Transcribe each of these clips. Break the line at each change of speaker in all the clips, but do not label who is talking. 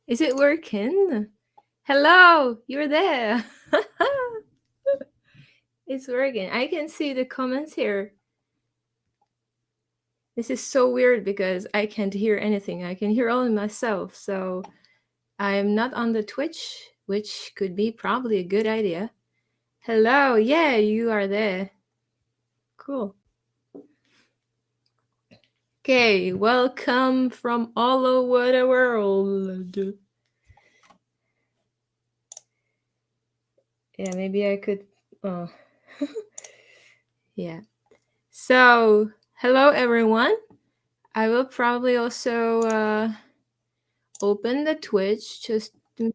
Is it working? Hello, you're there. It's working. I can see the comments here. This is so weird because I can't hear anything. I can hear only myself. So I'm not on the Twitch, which could be probably a good idea. Hello, yeah, you are there. Cool. Okay, welcome from all over the world. Yeah, maybe I could. Oh, yeah. So, hello everyone. I will probably also open the Twitch just to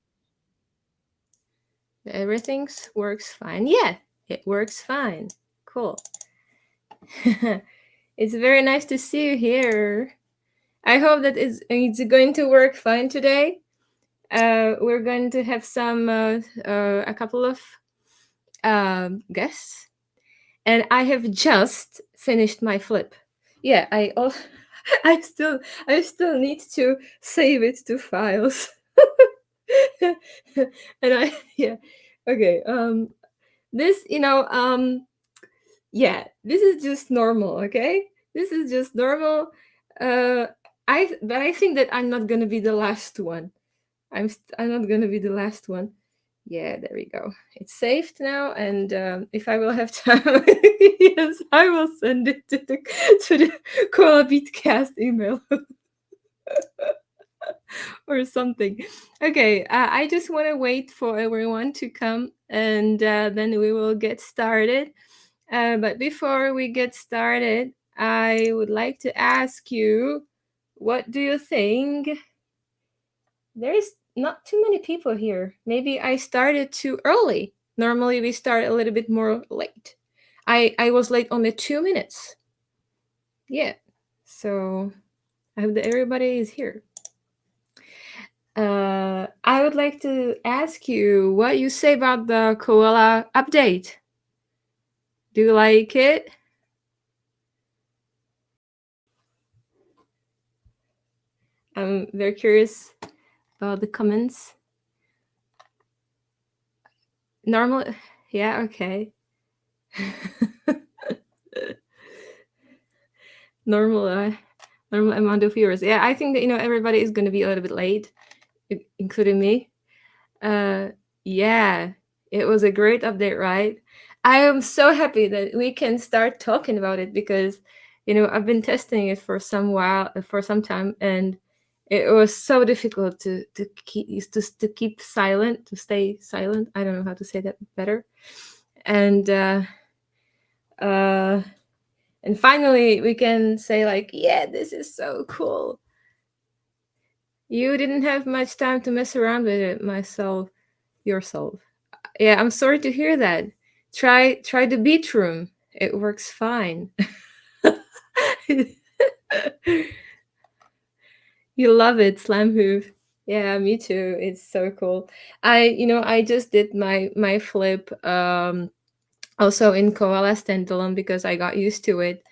everything works fine. Yeah, it works fine. Cool. It's very nice to see you here. I hope that it's going to work fine today. We're going to have a couple of guests, and I have just finished my flip. Yeah, I still need to save it to files. And yeah, okay. This yeah, this is just normal. Okay, this is just normal. Uh, I think that I'm not gonna be the last one. I'm not gonna be the last one. Yeah, there we go. It's saved now, and if I will have time, yes, I will send it to the Koala Beatcast email or something. Okay, I just want to wait for everyone to come, and then we will get started. But before we get started, I would like to ask you, what do you think? There's not too many people here. Maybe I started too early. Normally we start a little bit more late. I was late only 2 minutes. Yeah. So I hope that everybody is here. I would like to ask you what you say about the Koala update. Do you like it? I'm very curious about the comments. Normal, yeah, okay. normal, normal amount of viewers. Yeah, I think that everybody is going to be a little bit late, including me. Uh, yeah, it was a great update, right? I am so happy that we can start talking about it because I've been testing it for some time, and it was so difficult to keep silent, to stay silent. I don't know how to say that better. And uh and finally we can say like, yeah, this is so cool. You didn't have much time to mess around with it yourself. Yeah, I'm sorry to hear that. Try the beach room. It works fine. You love it, Slam Hoof. Yeah, me too. It's so cool. I just did my flip also in Koala standalone because I got used to it.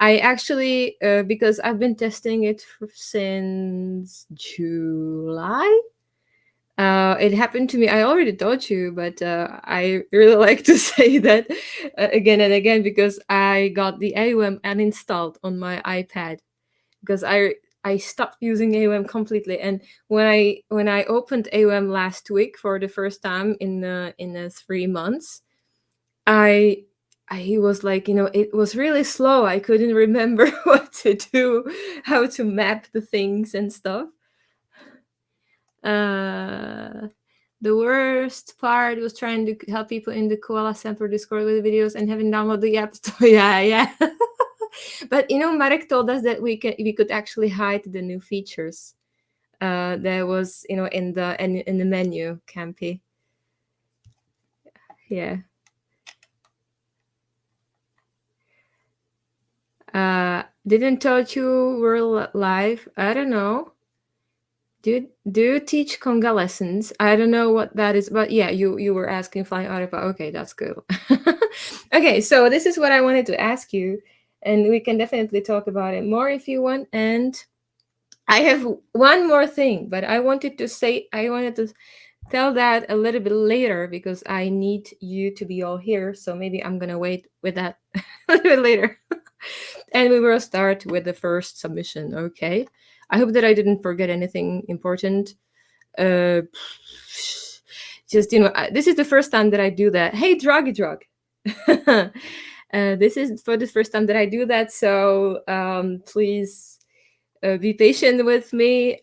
I actually because I've been testing it since July. It happened to me. I already told you, but I really like to say that again and again because I got the AOM uninstalled on my iPad because I stopped using AOM completely. And when I opened AOM last week for the first time in 3 months, I I was like, it was really slow. I couldn't remember what to do, how to map the things and stuff. Uh, the worst part was trying to help people in the Koala Center Discord with videos and having downloaded the app store. Yeah, yeah. But Marek told us that we could actually hide the new features. There was in the menu, Campy. Yeah. Didn't told you we're live. I don't know. Do you teach conga lessons? I don't know what that is, but yeah, you were asking flying audiobook. Okay, that's good. Okay, so this is what I wanted to ask you, and we can definitely talk about it more if you want. And I have one more thing, but I wanted to tell that a little bit later because I need you to be all here. So maybe I'm gonna wait with that a little bit later. And we will start with the first submission, okay? I hope that I didn't forget anything important. Uh, just, this is the first time that I do that. Hey, Drogy Drug. This is for the first time that I do that. So please be patient with me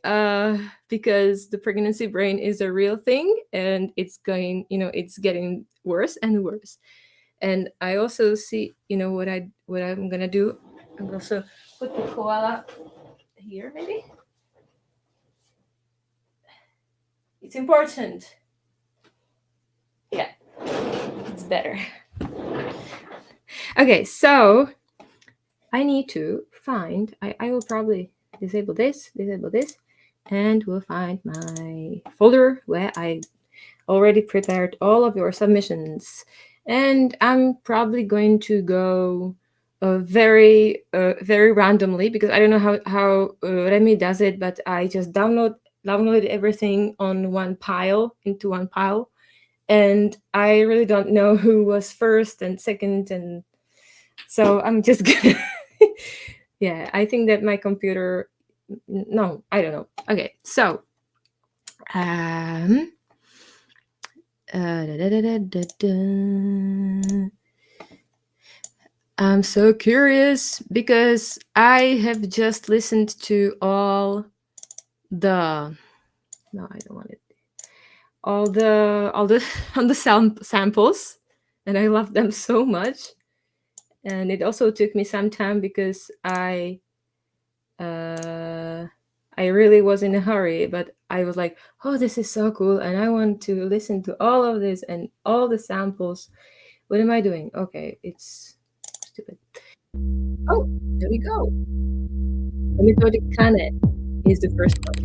because the pregnancy brain is a real thing and it's getting worse and worse. And I also see, what I'm gonna do. I'm also put the koala here, maybe. It's important. Yeah, it's better. Okay, so I need to find. I will probably disable this, and we'll find my folder where I already prepared all of your submissions. And I'm probably going to go very randomly because I don't know how Remy does it, but I just download everything on one pile into one pile, and I really don't know who was first and second, and so I'm just gonna. Yeah, I think that my computer. No, I don't know. Okay, so um da, da, da, da, da, da. I'm so curious because I have just listened to all the no, I don't want it. All the on the samples, and I love them so much. And it also took me some time because uh, I really was in a hurry, but I was like, oh, this is so cool, and I want to listen to all of this and all the samples. What am I doing? Okay, it's stupid. Oh, there we go. Let me go to Kane. Is the first one.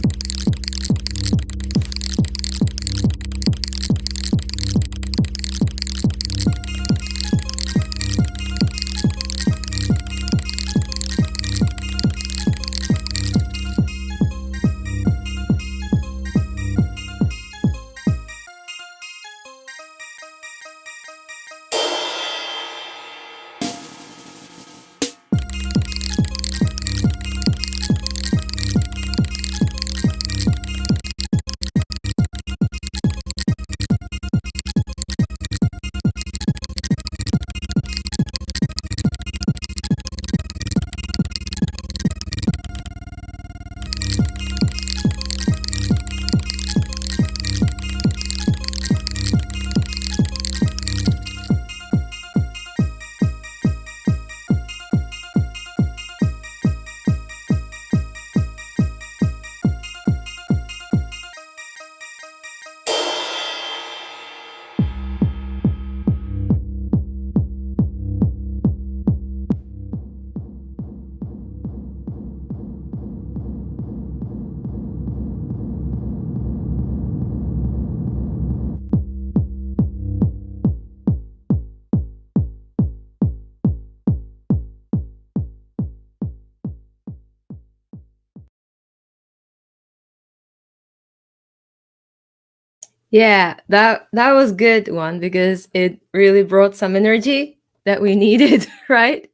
Yeah, that was good one because it really brought some energy that we needed, right?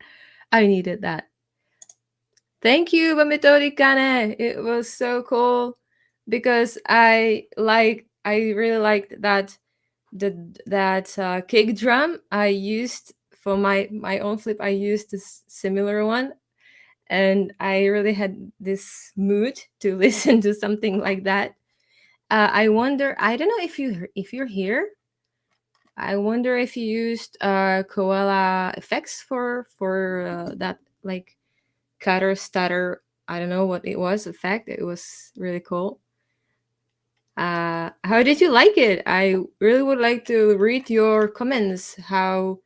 I needed that. Thank you, Bamitori Kane. It was so cool because I really liked that kick drum I used for my own flip. I used this similar one, and I really had this mood to listen to something like that. I wonder. I don't know if you're here. I wonder if you used Koala effects for that like cutter stutter. I don't know what it was effect. It was really cool. How did you like it? I really would like to read your comments. How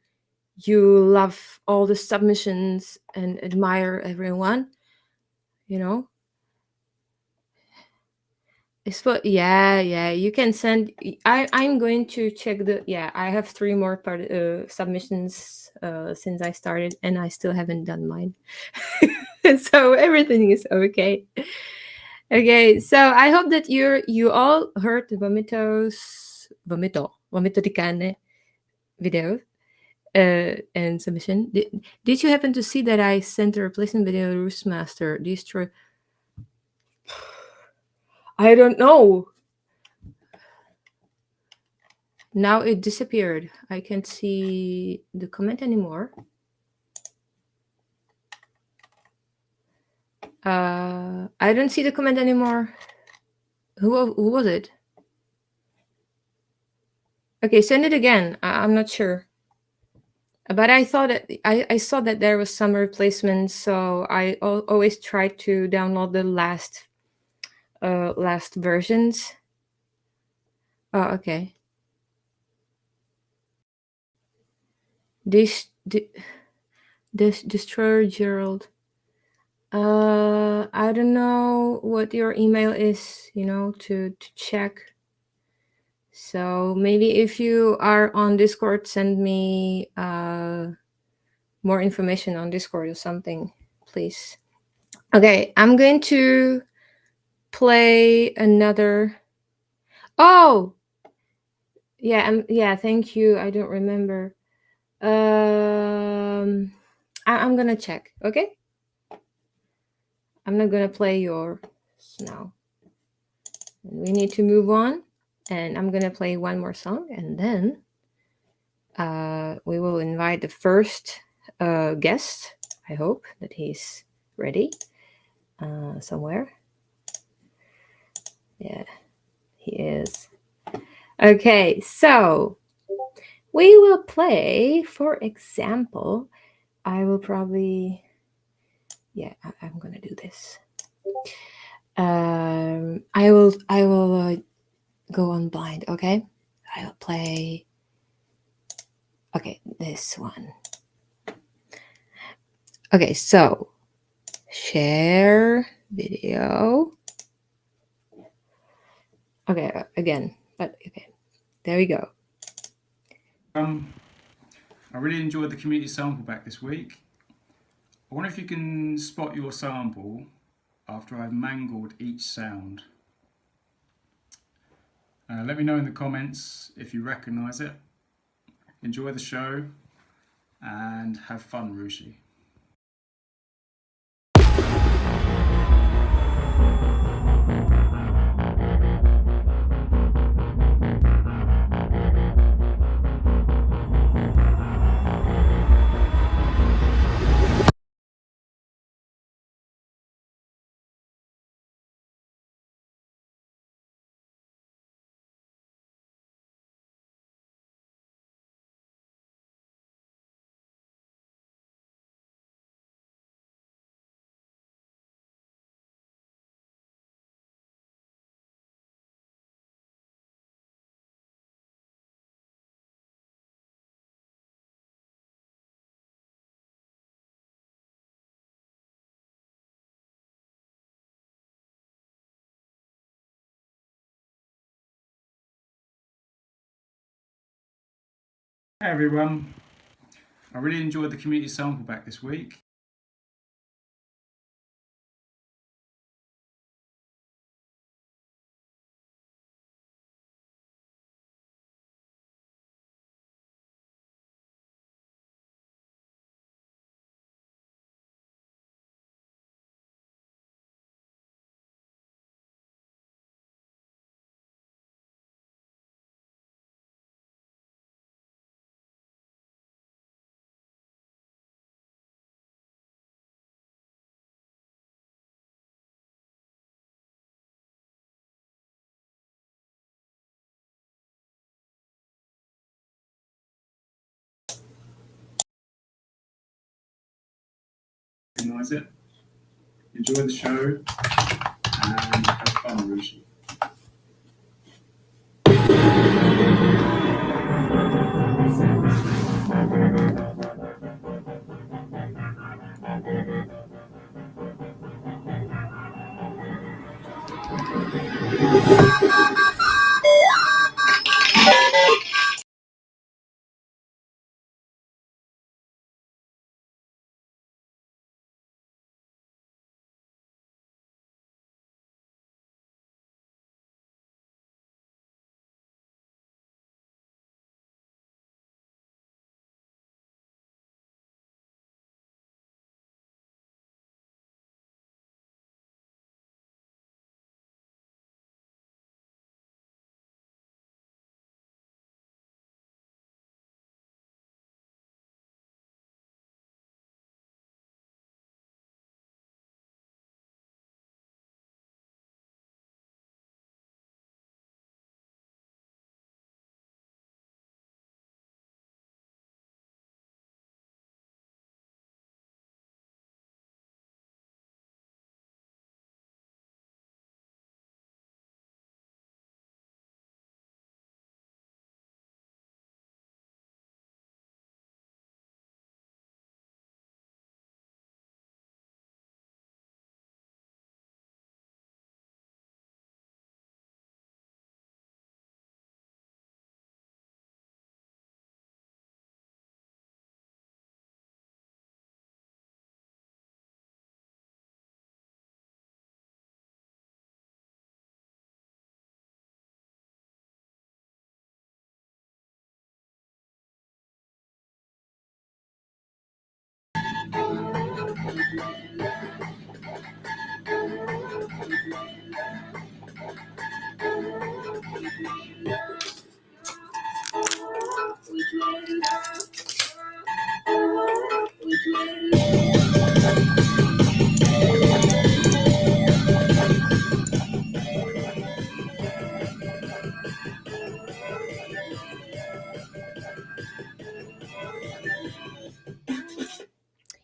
you love all the submissions and admire everyone. You know, it's what. Yeah, yeah. You can send. I'm going to check the. Yeah, I have three more submissions since I started, and I still haven't done mine. So everything is okay. Okay, so I hope that you all heard the Vomito di Cane video and submission. Did you happen to see that I sent a replacement video to Roostmaster? Destroy. I don't know. Now it disappeared. I can't see the comment anymore. I don't see the comment anymore. Who was it? Okay, send it again. I'm not sure. But I thought that I saw that there was some replacement, so I always try to download the last versions. Oh, okay. This Destroyer Gerald. I don't know what your email is, to check. So maybe if you are on Discord, send me more information on Discord or something, please. Okay, I'm going to play another. Oh, yeah. Thank you. I don't remember. I'm gonna check. Okay, I'm not gonna play yours now. We need to move on, and I'm gonna play one more song, and then we will invite the first guest. I hope that he's ready somewhere. Yeah, he is. Okay, so we will play, for example, I will probably, I'm gonna do this. I will go on blind. Okay, I will play. Okay, this one. Okay, so share video. Okay, again, but okay, there we go.
I really enjoyed the community sample back this week. I wonder if you can spot your sample after I've mangled each sound. Let me know in the comments if you recognise it. Enjoy the show and have fun, Rooshie. Hey everyone, I really enjoyed the community sample back this week. Recognise it. Enjoy the show and have fun, Rooshie.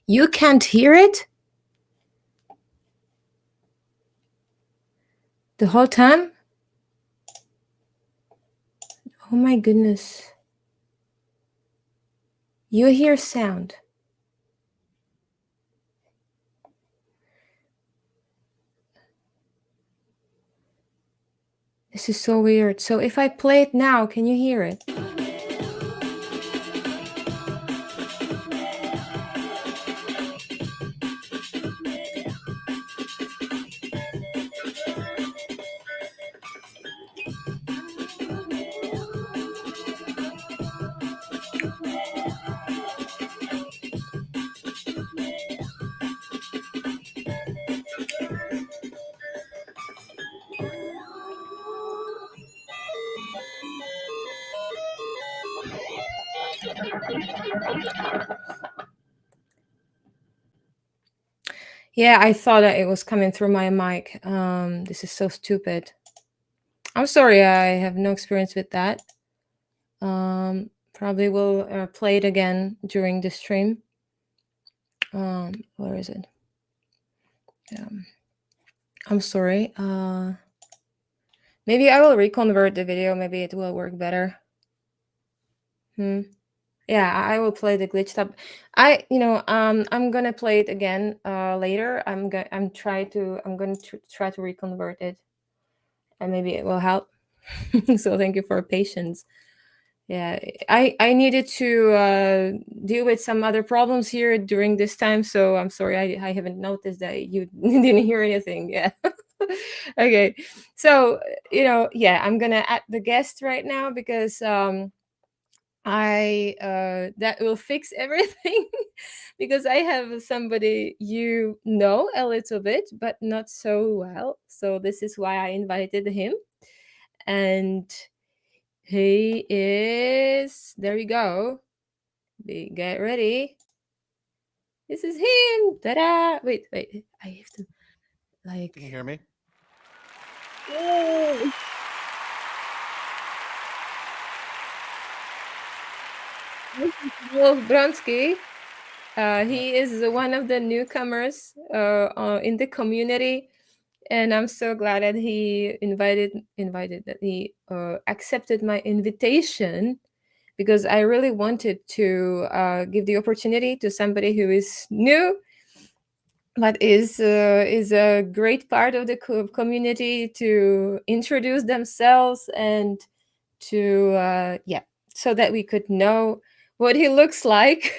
You can't hear it the whole time? Oh my goodness. You hear sound. This is so weird. So if I play it now, can you hear it? Yeah, I thought that it was coming through my mic. This is so stupid. I'm sorry, I have no experience with that. Probably will play it again during the stream. Where is it? I'm sorry. Maybe I will reconvert the video. Maybe it will work better. Yeah, I will play the glitched up. I'm gonna play it again later. I'm going to try to reconvert it, and maybe it will help. So thank you for your patience. Yeah, I needed to deal with some other problems here during this time, so I'm sorry I haven't noticed that you didn't hear anything. Yeah. Okay, so yeah, I'm gonna add the guest right now because I that will fix everything because I have somebody a little bit, but not so well. So this is why I invited him, and he is there. You go. Get ready. This is him. Ta-da! Wait. I have to like.
Can you hear me?
Oh. This is Wolf Bronski. He is one of the newcomers in the community, and I'm so glad that he accepted my invitation because I really wanted to give the opportunity to somebody who is new but is a great part of the community to introduce themselves and to so that we could know what he looks like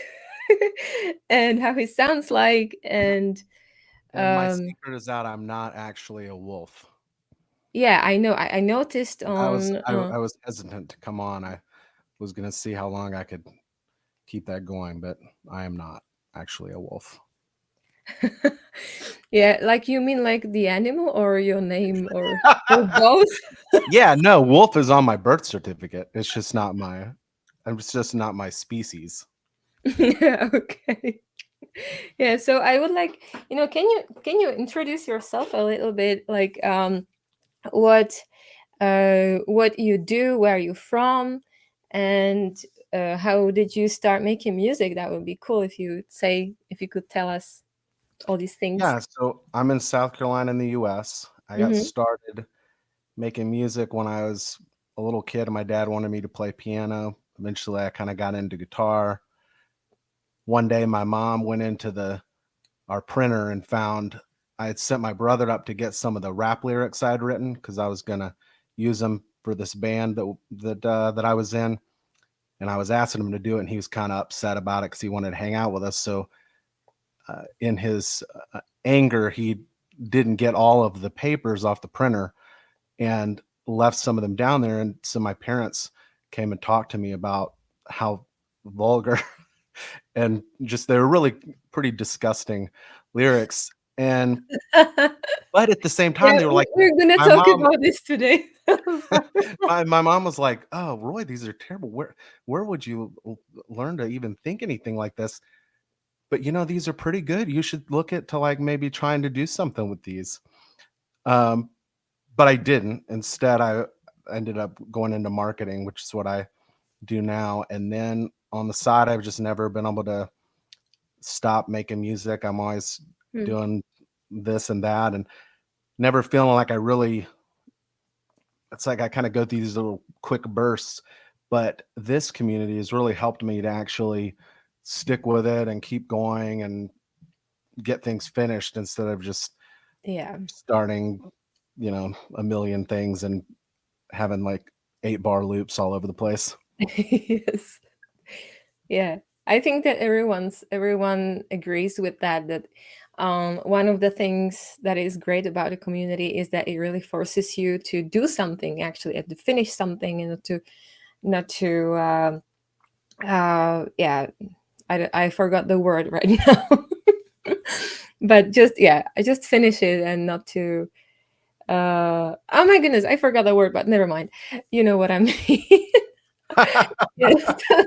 and how he sounds like and
My
um
secret is that I'm not actually a wolf.
yeah, I know. I noticed
I was
on
I, I was hesitant to come on. I was gonna see how long I could keep that going, but I am not actually a wolf.
yeah, like you mean like the animal or your name or both?
Yeah, no, wolf is on my birth certificate. It's just not my species.
Yeah, okay. Yeah, so I would like, can you introduce yourself a little bit, like what what you do, where you from, and how did you start making music? That would be cool if you could tell us all these things.
Yeah, so I'm in South Carolina in the US. I got
Mm-hmm.
started making music when I was a little kid. My dad wanted me to play piano. Eventually I kind of got into guitar. One day my mom went into our printer and found I had sent my brother up to get some of the rap lyrics I'd written because I was gonna use them for this band that I was in, and I was asking him to do it, and he was kind of upset about it because he wanted to hang out with us. So in his anger, he didn't get all of the papers off the printer and left some of them down there. And so my parents came and talked to me about how vulgar and just they were really pretty disgusting lyrics. And
Yeah,
but at the same time, they were like,
we're gonna
my
talk
mom,
about this today.
my mom was like, "Oh, Roy, these are terrible. Where would you learn to even think anything like this? But these are pretty good. You should look at to like maybe trying to do something with these." Um, but I didn't. Instead, I ended up going into marketing, which is what I do now. And then on the side, I've just never been able to stop making music. I'm always
Hmm.
doing this and that, and never feeling like I really. It's like I kind of go through these little quick bursts, but this community has really helped me to actually stick with it and keep going and get things finished instead of just
Yeah.
starting, a million things and having like 8-bar loops all over the place.
Yes. Yeah. I think that everyone agrees with that. That one of the things that is great about the community is that it really forces you to do something, actually, and to finish something, and not to yeah. I forgot the word right now. But just, yeah, I just finish it and not to oh my goodness, I forgot the word, but never mind. You know what I mean. Yes,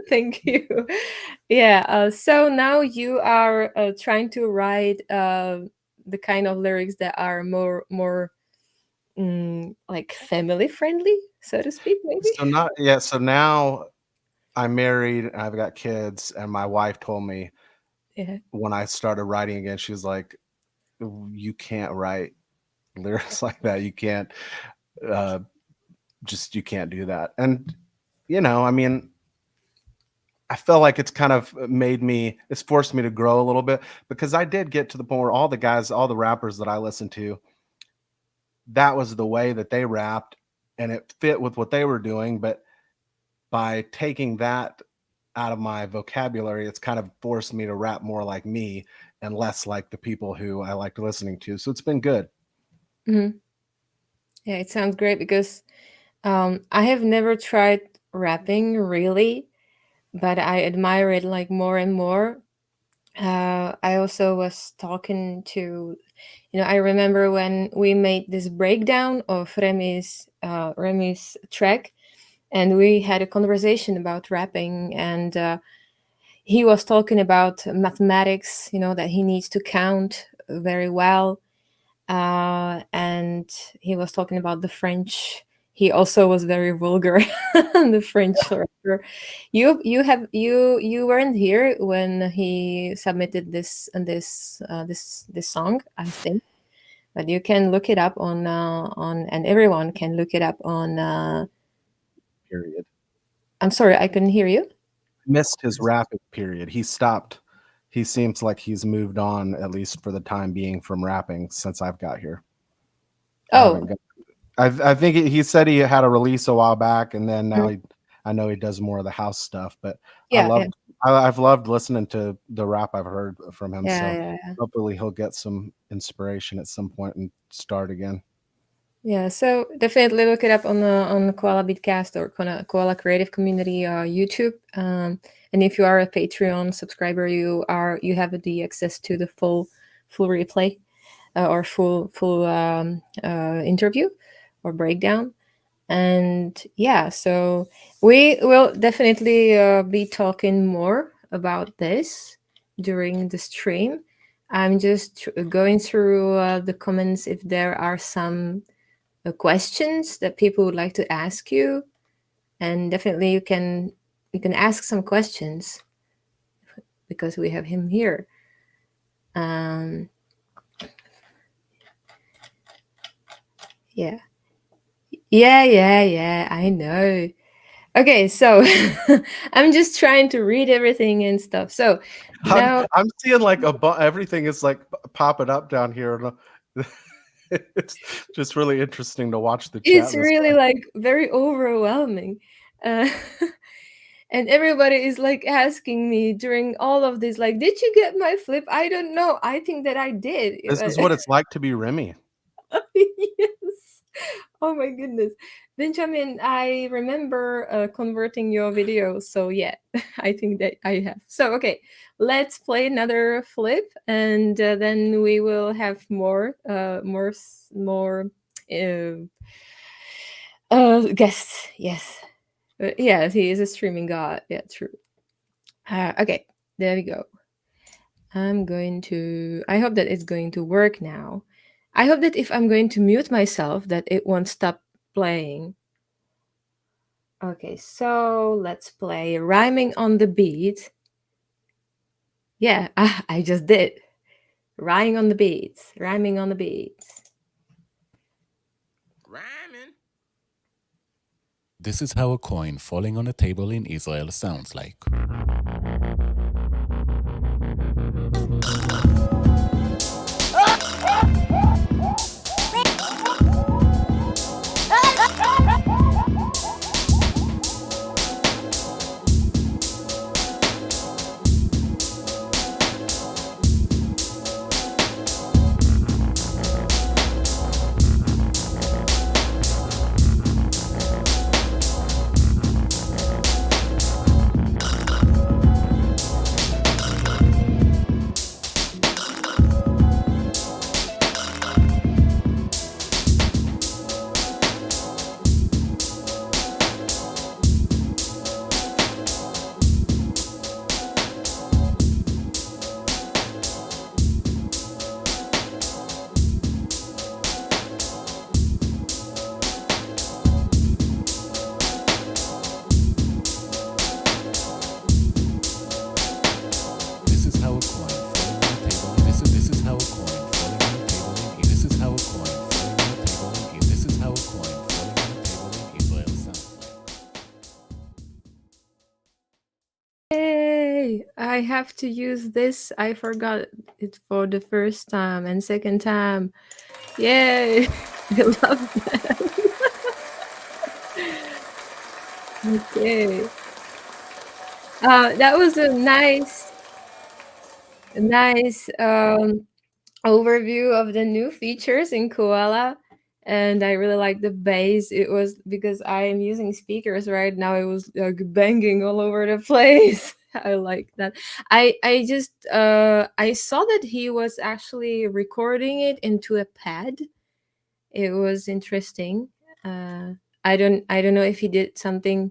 thank you. Yeah, so now you are trying to write the kind of lyrics that are more like family friendly, so to speak, maybe.
So now I'm married and I've got kids, and my wife told me
Yeah.
when I started writing again, she was like, "You can't write lyrics like that. You can't uh, you can't do that." And I mean, I feel like it's kind of it's forced me to grow a little bit, because I did get to the point where all the rappers that I listened to, that was the way that they rapped and it fit with what they were doing. But by taking that out of my vocabulary, it's kind of forced me to rap more like me and less like the people who I liked listening to. So it's been good.
Mhm. Yeah, it sounds great because I have never tried rapping really, but I admire it like more and more. I also was talking to, I remember when we made this breakdown of Remy's track, and we had a conversation about rapping, and he was talking about mathematics, that he needs to count very well, and he was talking about the French. He also was very vulgar, the French rapper. You weren't here when he submitted this song, I think, but you can look it up on, and everyone can look it up on.
Period.
I'm sorry, I couldn't hear you.
Missed his rapping period. He stopped. He seems like he's moved on, at least for the time being, from rapping since I've got here. I haven't
Oh,
got. I think he said he had a release a while back, and then now
mm,
I know he does more of the house stuff. But I
yeah, yeah,
loved I've loved listening to the rap I've heard from him.
yeah,
So
yeah, yeah.
hopefully he'll get some inspiration at some point and start again.
Yeah, so definitely look it up on the Koala Beatcast or Koala Creative Community YouTube. And if you are a Patreon subscriber, you have the access to the full replay or full interview or breakdown. And yeah, so we will definitely be talking more about this during the stream. I'm just going through the comments if there are some questions that people would like to ask you, and definitely you can ask some questions because we have him here. Um, yeah, yeah. I know. Okay, so I'm just trying to read everything and stuff. So now
I'm seeing like everything is like popping up down here. It's just really interesting to watch the chat
it's
this
really
way.
like very overwhelming. Uh, and everybody is like asking me during all of this, like, did you get my flip? I don't know. I think that I did.
This is what it's like to be Remy.
Yes. Oh my goodness. Benjamin, I remember converting your video. So yeah, I think that I have. So okay, let's play another flip, and then we will have more uh, guests. Yes, yes, he is a streaming god. Yeah, true. Okay, there we go. I'm going to. I hope that it's going to work now. I hope that if I'm going to mute myself, that it won't stop playing. Okay, so let's play rhyming on the beat. Yeah, I just did. Rhyming on the beats. Rhyming on the beats.
Rhyming. This is how a coin falling on a table in Israel sounds like. This is how a coin falling on a table. This is how a coin falling on a table in This is how a coin falling on a table in This is how a coin falling on a table in Israel sounds like.
Yay! I have to use this. I forgot it for the first time and second time. Yay! I love that. Okay. That was a nice overview of the new features in Koala. And I really like the bass. It was because I am using speakers right now. It was like banging all over the place. I like that. I just I saw that he was actually recording it into a pad. It was interesting. Uh, I don't know if he did something.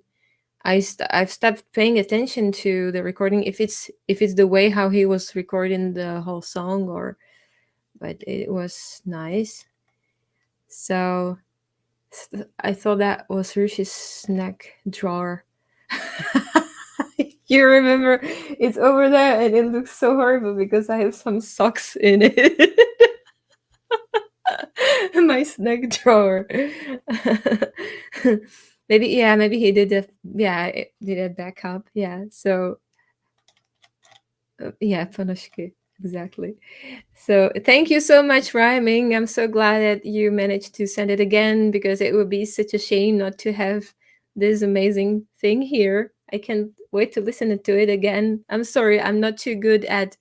I've stopped paying attention to the recording if it's the way how he was recording the whole song, or but it was nice. So I thought that was Rooshie's snack drawer. You remember it's over there and it looks so horrible because I have some socks in it. My snack drawer. Maybe he did did a backup. Yeah. So yeah, Panoshke. Exactly. So thank you so much, Rhyming. I'm so glad that you managed to send it again because it would be such a shame not to have this amazing thing here. I can't wait to listen to it again. I'm sorry, I'm not too good at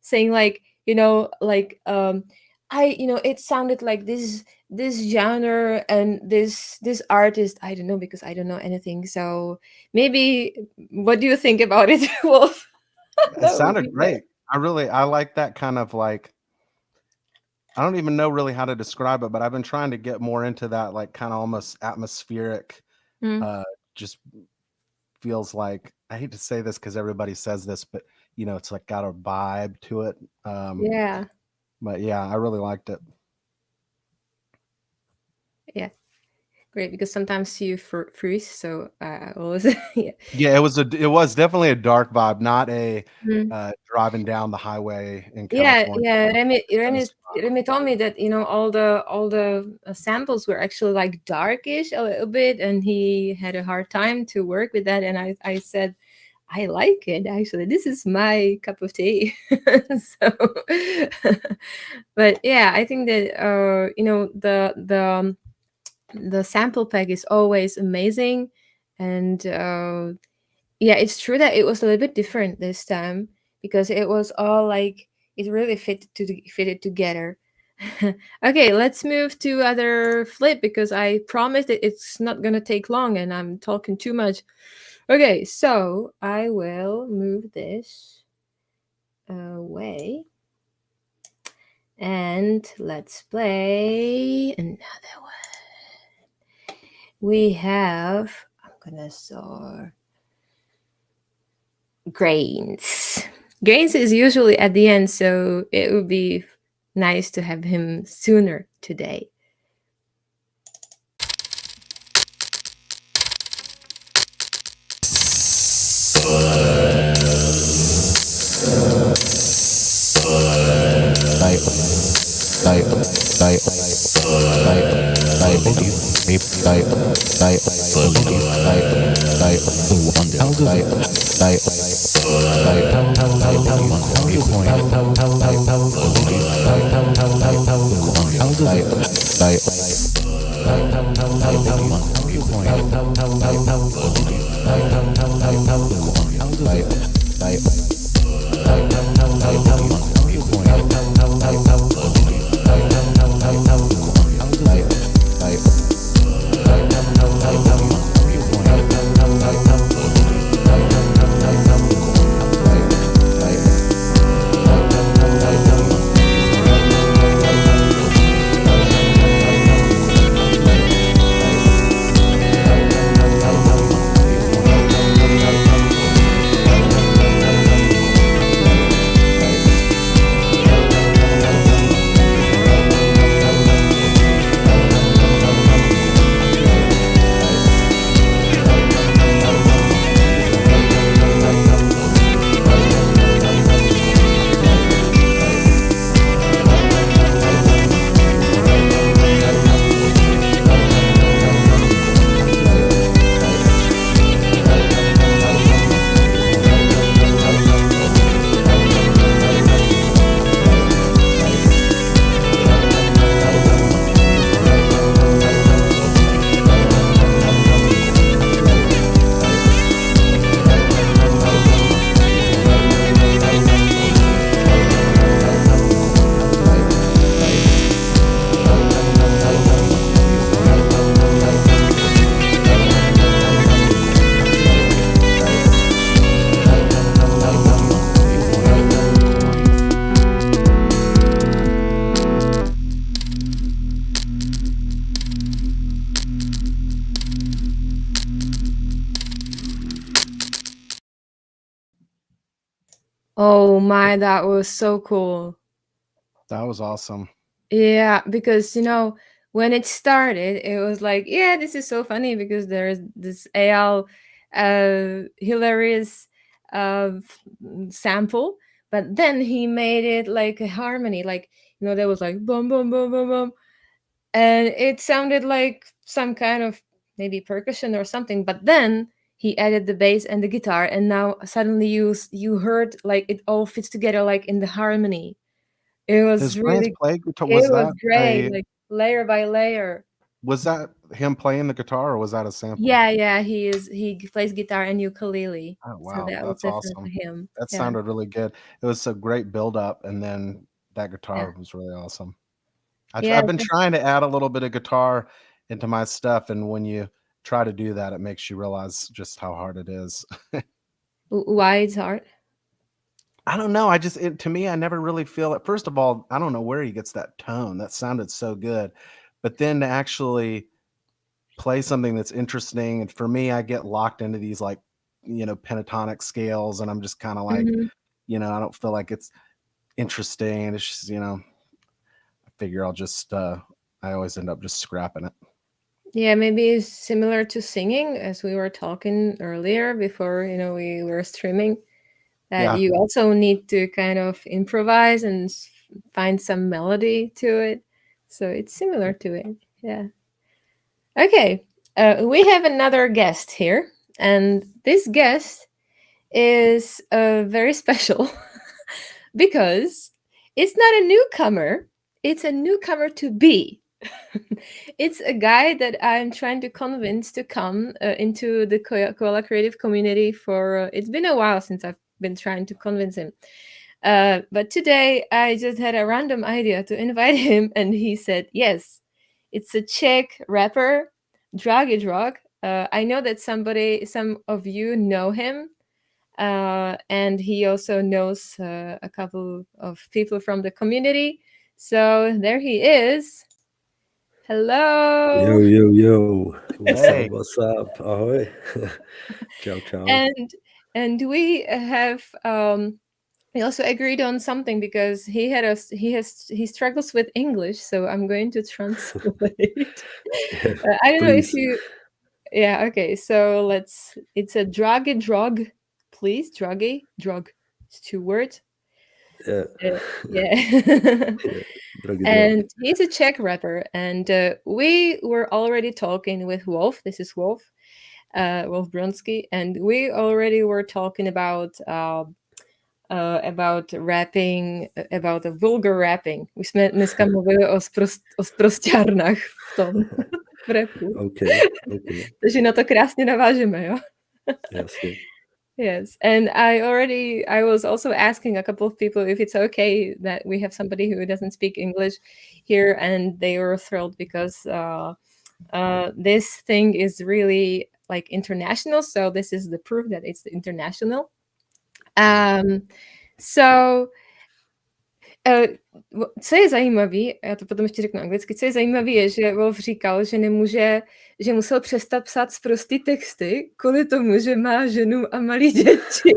saying like, it sounded like this genre and this artist. I don't know because I don't know anything. So maybe what do you think about it, Wolf?
It
That would be
sounded great. I like that kind of like, I don't even know really how to describe it, but I've been trying to get more into that, like kind of almost atmospheric,
Mm.
just feels like, I hate to say this because everybody says this, but it's like got a vibe to it.
Yeah.
But yeah, I really liked it.
Yeah, great. Because sometimes you freeze, so I always yeah.
Yeah, it was definitely a dark vibe, not a
Mm.
driving down the highway in
Yeah,
California.
yeah.
Kind
Remy told me that all the samples were actually like darkish a little bit, and he had a hard time to work with that. And I said, I like it actually. This is my cup of tea. So, but yeah, I think that the sample pack is always amazing, and yeah, it's true that it was a little bit different this time because it was all like it really fitted together. Okay, let's move to other flip because I promised that it's not gonna take long and I'm talking too much. Okay, so I will move this away and let's play another one. We have, I'm gonna sort grains. Grains is usually at the end, so it would be nice to have him sooner today. Oh my, that was so cool.
That was awesome.
Yeah, because when it started, it was like, yeah, this is so funny because there's this AL hilarious sample, but then he made it like a harmony, like there was like boom boom boom boom boom, and it sounded like some kind of maybe percussion or something, but then he added the bass and the guitar, and now suddenly you heard like it all fits together like in the harmony. It
His
was
brains
really
play guitar.
it was great, like layer by layer.
Was that him playing the guitar or was that a sample?
Yeah, he plays guitar and ukulele,
Oh
so
wow,
that was
that's awesome.
definitely him.
That
Yeah,
sounded really good. It was a great build up, and then that
yeah,
guitar was really awesome.
yeah.
I've been trying to add a little bit of guitar into my stuff, and when you try to do that, it makes you realize just how hard it is.
Why it's hard?
I don't know. To me, I never really feel it. First of all, I don't know where he gets that tone. That sounded so good. But then to actually play something that's interesting, and for me, I get locked into these like, pentatonic scales, and I'm just kind of like,
Mhm.
I don't feel like it's interesting. It's just, I figure I'll just I always end up just scrapping it.
Yeah, maybe it's similar to singing, as we were talking earlier before, we were streaming, that
Yeah.
you also need to kind of improvise and find some melody to it. So it's similar to it. Yeah. Okay. We have another guest here, and this guest is very special because it's not a newcomer, it's a newcomer to be. It's a guy that I'm trying to convince to come into the Koala Creative Community for it's been a while since I've been trying to convince him. But today I just had a random idea to invite him, and he said yes. It's a Czech rapper, Dragy Drog. I know that some of you know him, and he also knows a couple of people from the community. So there he is. Hello.
Yo. What's
Hey.
up? What's up? Ahoy. Ciao, ciao.
And we have we also agreed on something because he struggles with English, so I'm going to translate. I don't know if
Please.
you. Yeah. Okay. So it's a Dragy Drug, please. Dragy Drug. It's 2 words.
Yeah.
Yeah.
Drogy Drog.
And he's a Czech rapper, and we were already talking with Wolf. This is Wolf, Wolf Bronski, and we already were talking about rapping, about the vulgar rapping. Už jsme dneska mluvili o sprosťárnách v tom v rapu.
Okay.
Takže na to krásně navážeme, jo?
Jasně.
Yes, and I was also asking a couple of people if it's okay that we have somebody who doesn't speak English here, and they were thrilled because this thing is really like international. So this is the proof that it's international. So co je zajímavé, já to potom ještě řeknu anglicky, co je zajímavé je, že Wolf říkal, že musel přestat psát sprostý texty kvůli tomu, že má ženu a malé děti.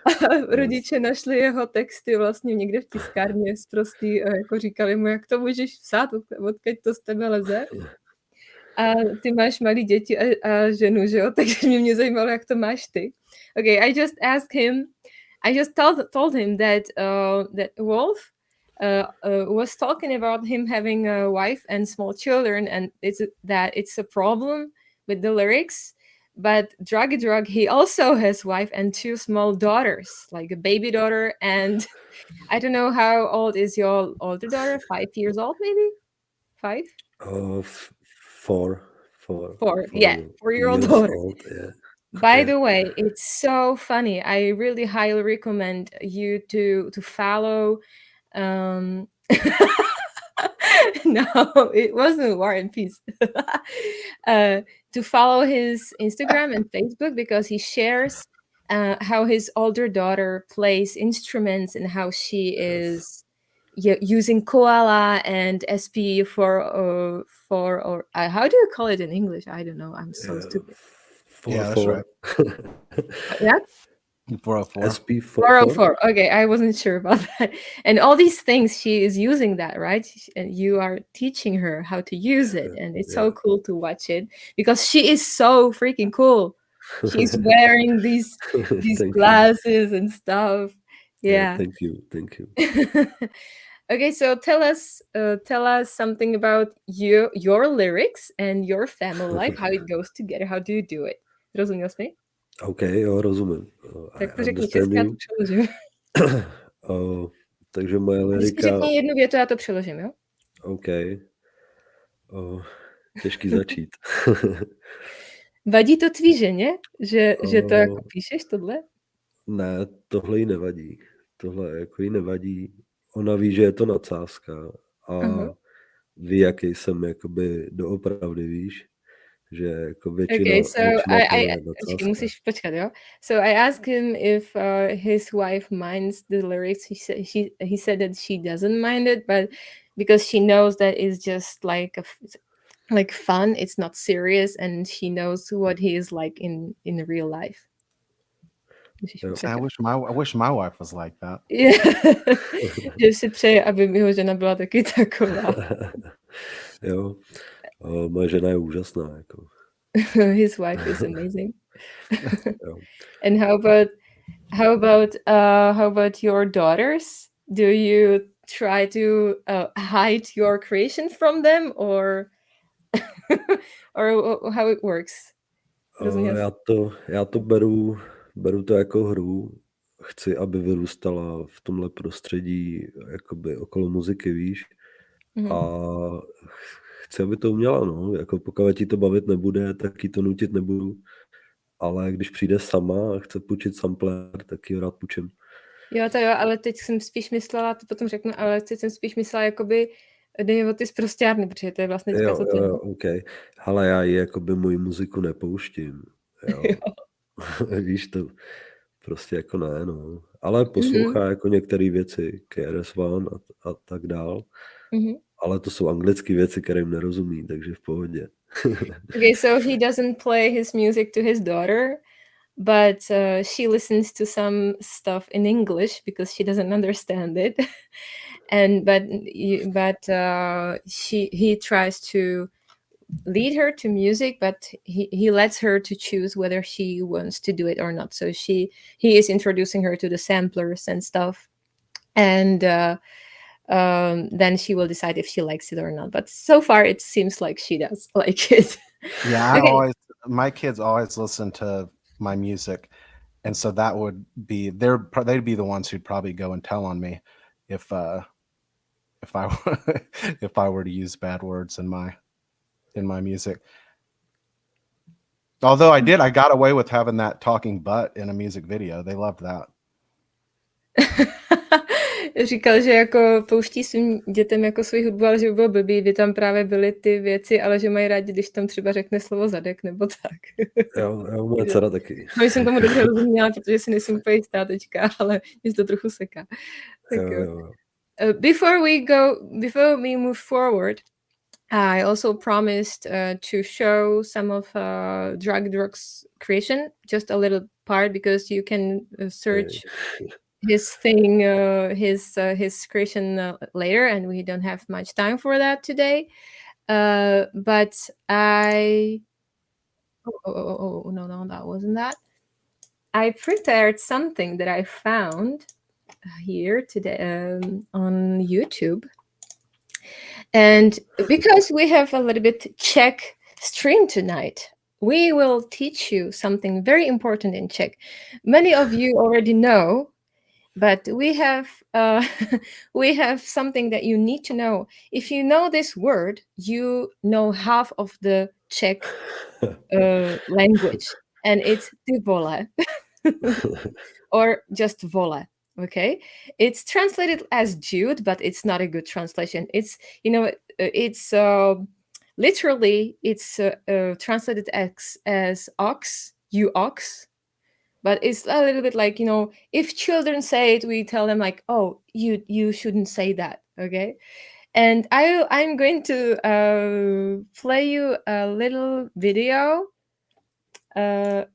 A rodiče našli jeho texty vlastně někde v tiskárně sprostý a jako říkali mu, jak to můžeš psát, odkud to z tebe leze. A ty máš malé děti a ženu, že jo? Takže mě zajímalo, jak to máš ty. Okay, I just told him that that Wolf was talking about him having a wife and small children, and it's a problem with the lyrics. But Dragy Drug, he also has wife and 2 small daughters, like a baby daughter, and I don't know how old is your older daughter. 5 years old, maybe 5.
4.
4-year-old
years
daughter.
old, yeah.
By the way, it's so funny. I really highly recommend you to follow. No, it wasn't War and Peace. To follow his Instagram and Facebook because he shares how his older daughter plays instruments and how she is using Koala and SP for or how do you call it in English? I don't know. I'm so stupid.
4.
Yeah, that's right.
Yeah.
404.
SP
404. Okay, I wasn't sure about that. And all these things, she is using that, right? And you are teaching her how to use it, and it's so cool to watch it because she is so freaking cool. She's wearing these glasses and stuff. Yeah.
Thank you.
Okay, so tell us something about your lyrics and your family life, how it goes together. How do you do it? Rozuměl jsi mi?
OK, jo, rozumím.
Tak to řekni česky, já to přeložím.
Takže moje lyrika...
Řekni jednu větu, já to přeložím, jo?
OK. Těžký začít.
Vadí to tvý ženě, že to jako píšeš, tohle?
Ne, tohle jí nevadí. Tohle jako jí nevadí. Ona ví, že je to nadsázka a ví, jaký jsem jakoby doopravdy, víš? Že jako většina...
Okay, so musíš počkat, jo? So I asked him if his wife minds the lyrics. He said that she doesn't mind it, but because she knows that it's just like fun, it's not serious, and she knows what he is like in real life.
I wish my wife was like that.
Yeah. Že si přeje, aby jeho žena byla taky taková.
Jo. Moje žena je úžasná. Jako.
His wife is amazing. And how about your daughters? Do you try to hide your creation from them, or how it works?
Já to beru to jako hru. Chci, aby vyrůstala v tomhle prostředí jakoby okolo muziky, víš. A chci, aby to uměla, no. Jako pokud jí to bavit nebude, tak jí to nutit nebudu. Ale když přijde sama a chce půjčit sampler, tak ji rád půjčím.
Jo, to jo, ale teď jsem spíš myslela, to potom řeknu, ale teď jsem spíš myslela, jakoby jde mi o ty sprosťárny, protože to je vlastně teďka to téma.
OK. Hele, já ji jakoby moji muziku nepouštím, jo. Víš, to prostě jako ne, no. Ale poslouchá jako některé věci, KRS-One a tak dál. Ale to jsou anglické věci, kterým nerozumí, takže v pohodě.
Okay, so he doesn't play his music to his daughter, but she listens to some stuff in English because she doesn't understand it. He tries to lead her to music, but he lets her to choose whether she wants to do it or not. So he is introducing her to the samplers and stuff, and then she will decide if she likes it or not. But so far, it seems like she does like it.
Yeah,
Okay.
my kids always listen to my music, and so that would be they'd be the ones who'd probably go and tell on me if I if I were to use bad words in my music. Although I got away with having that talking butt in a music video. They loved that.
Říkal, že jako pouští svým dětem jako svůj hudbu, ale že by bylo blbý, kdyby tam právě byly ty věci, ale že mají rádi, když tam třeba řekne slovo zadek nebo tak.
Jo, moje dcera taky.
No, jsem tomu dobře rozuměla, protože si nejsem úplně jistá teďka, ale mě to trochu seká. Tak jo. Before we move forward, I also promised to show some of Dragy Drug's creation, just a little part, because you can search his thing, his creation later, and we don't have much time for that today. But I no, that wasn't that. I prepared something that I found here today on YouTube. And because we have a little bit Czech stream tonight, we will teach you something very important in Czech. Many of you already know, but we have something that you need to know. If you know this word, you know half of the Czech language, and it's ty vole, or just vole. Okay, it's translated as Jude, but it's not a good translation. It's literally it's translated as ox, you ox, but it's a little bit like, if children say it, we tell them like, oh, you shouldn't say that. Okay, and I'm going to play you a little video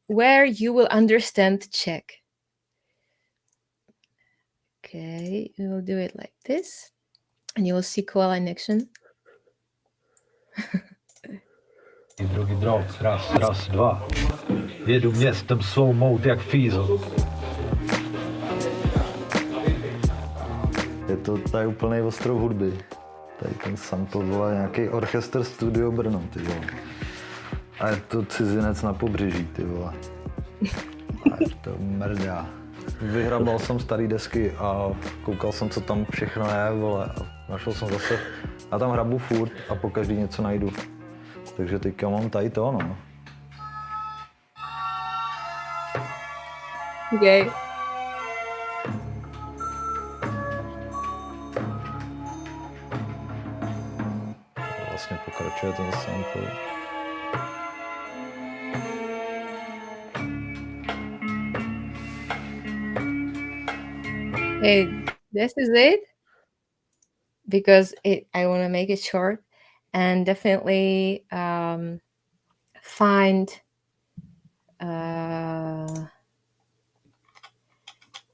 where you will understand Czech. Okay, we'll do it like this, and you will see Koala in action.
Drogy Drog, raz, dva. Jedu městem svou mout jak fízl. Je to tady úplnej ostrov hudby. Tady ten sample volá nějaký orchestr Studio Brno, ty vole. A je to cizinec na pobřeží, ty vole. A je to mrdá. Vyhrabal jsem starý desky a koukal jsem, co tam všechno je, vole. A našel jsem zase, já tam hrabu furt a pokaždý něco najdu. Takže teďka mám tady to, no.
Okay.
Vlastně pokračuje ten sample.
Hey, this is it, because I want to make it short and definitely find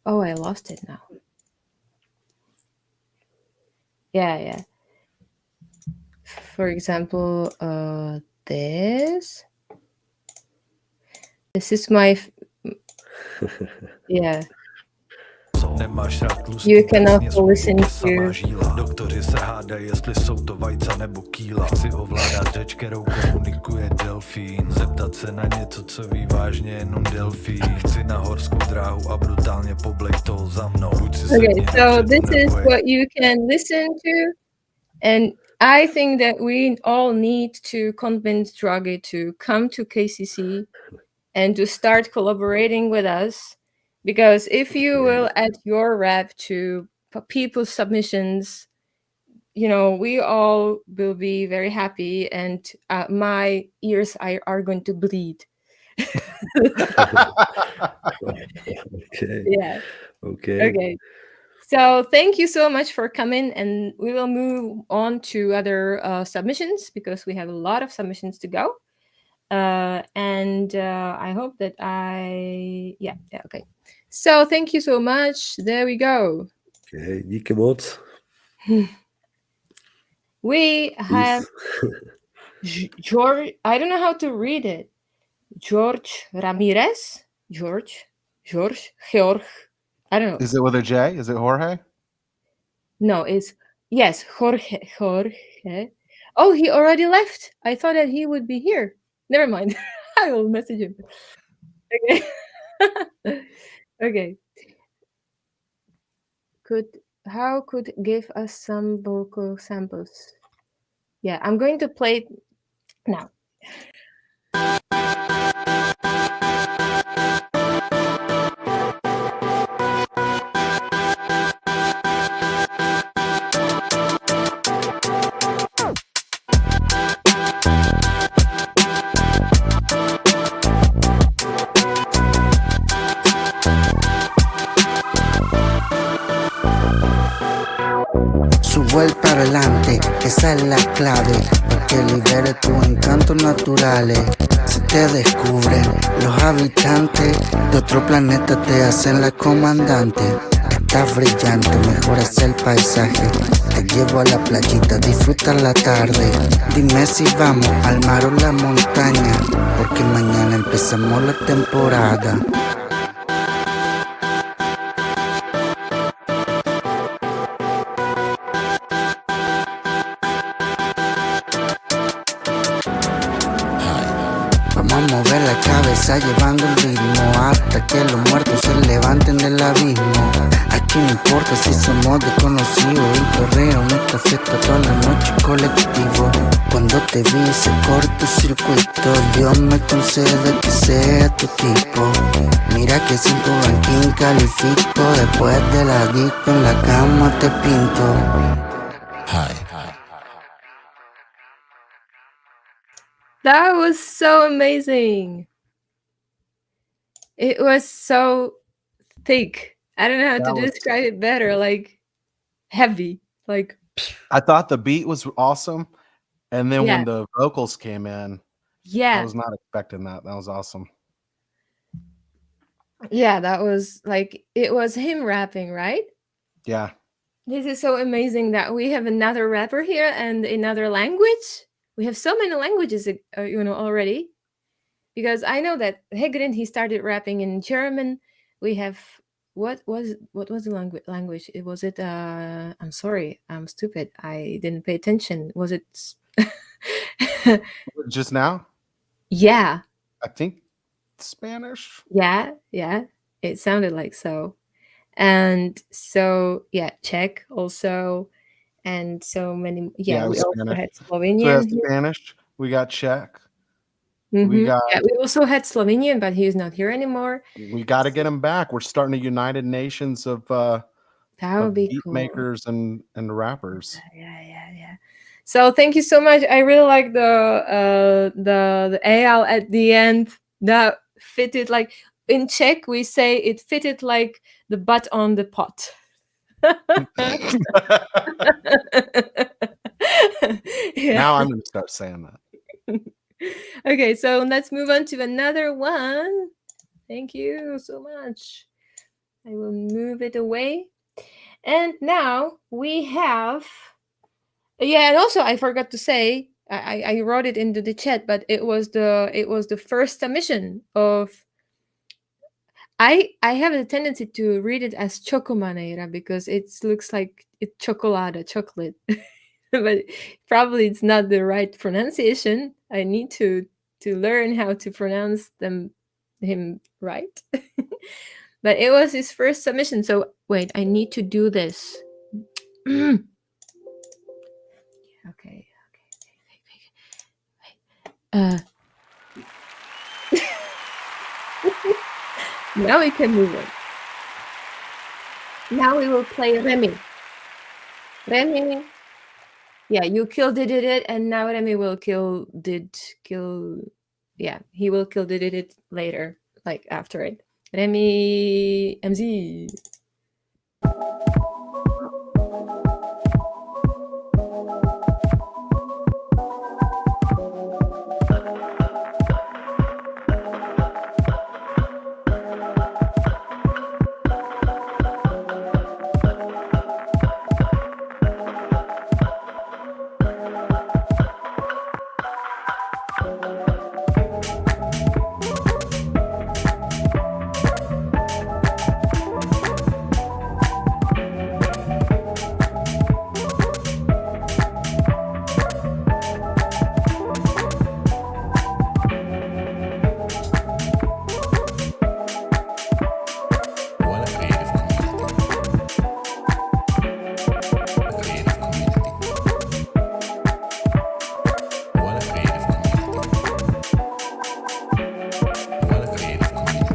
oh, I lost it now. Yeah. For example, this is my yeah.
Nemáš rád tlustý,
You can also listen to
doktoři se hádají, jestli jsou to vajca nebo kýla. Chci ovládat řeč, kterou komunikuje delfín. Zeptat se na něco, co ví vážně jenom delfín. Chci na horskou dráhu a brutálně poblej toho za mnou.
Okay, so this is what you can listen to, and I think that we all need to convince Drogy to come to KCC and to start collaborating with us, because if you will add your rap to people's submissions, we all will be very happy, and my ears are going to bleed.
Okay.
Yeah.
Okay.
Okay. So thank you so much for coming, and we will move on to other submissions because we have a lot of submissions to go. And I hope that yeah, okay. So thank you so much. There we go.
Okay. Díky moc.
We have
Peace.
George. I don't know how to read it. George Ramirez. George. George. I don't know.
Is it with a J? Is it Jorge?
No, it's yes, Jorge. Oh, he already left. I thought that he would be here. Never mind. I will message him. Okay. Okay. How could give us some vocal samples? Yeah, I'm going to play it now.
Sube para adelante, esa es la clave, para que libere tus encantos naturales. Si te descubren los habitantes de otro planeta, te hacen la comandante. Estás brillante, mejoras el paisaje. Te llevo a la playita, disfruta la tarde. Dime si vamos al mar o la montaña, porque mañana empezamos la temporada. Vamos a mover la cabeza llevando el ritmo hasta que los muertos se levanten del abismo. Aquí no importa si somos desconocidos, y perreo en esta fiesta toda la noche colectivo. Cuando te vi ese cortocircuito, Dios me concede que sea tu tipo. Mira que sin tu ranking califico, después de la disco en la cama te pinto.
That was so amazing. It was so thick. I don't know how to describe it better. Like heavy. Like
I thought the beat was awesome, and then
Yeah.
when the vocals came in, I
yeah.
was not expecting that. That was awesome.
Yeah, that was like it was him rapping, right?
Yeah.
This is so amazing that we have another rapper here and another language. We have so many languages, already. Because I know that Hegrin, he started rapping in German. We have what was the language? Was it I'm sorry, I'm stupid. I didn't pay attention. Was it
Just now,
Yeah.
I think Spanish.
Yeah. It sounded like so. And so yeah, Czech also. And so many
it
we
was
also
Spanish.
had
So
Slovenian.
that's Spanish. We got Czech. We got.
Yeah, we also had Slovenian, but he's not here anymore.
We got to get him back. We're starting a United Nations of
That would be
beat
cool.
makers and rappers.
Yeah. So thank you so much. I really like the AL at the end that fitted like in Czech we say it fitted like the butt on the pot. Yeah.
Now I'm going to start saying that.
Okay, so let's move on to another one. Thank you so much. I will move it away. And now we have, and also I forgot to say, I wrote it into the chat, but it was the first submission of. I have a tendency to read it as chocomaneira because it looks like it's chocolate, but probably it's not the right pronunciation. I need to learn how to pronounce him right. But it was his first submission. So wait, I need to do this. Okay. Now we can move on. Now we will play Remy. Remy. Yeah, you kill did it, and now Remy will kill. Yeah, he will kill did it later, like after it. Remy MZ.
Koala Creative Community. Creative Community. Koala Creative Community. Koala Creative Community.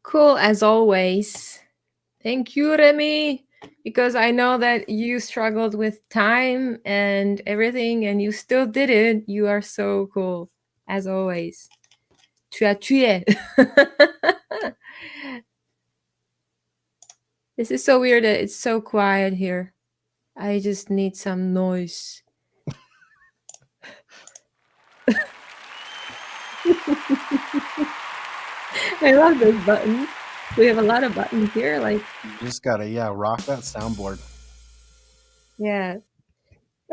Cool as always. Thank you, Remy, because I know that you struggled with time and everything, and you still did it. You are so cool, as always. Tu as tué. This is so weird that it's so quiet here. I just need some noise. I love this button. We have a lot of buttons here. Like,
You just gotta rock that soundboard.
yeah.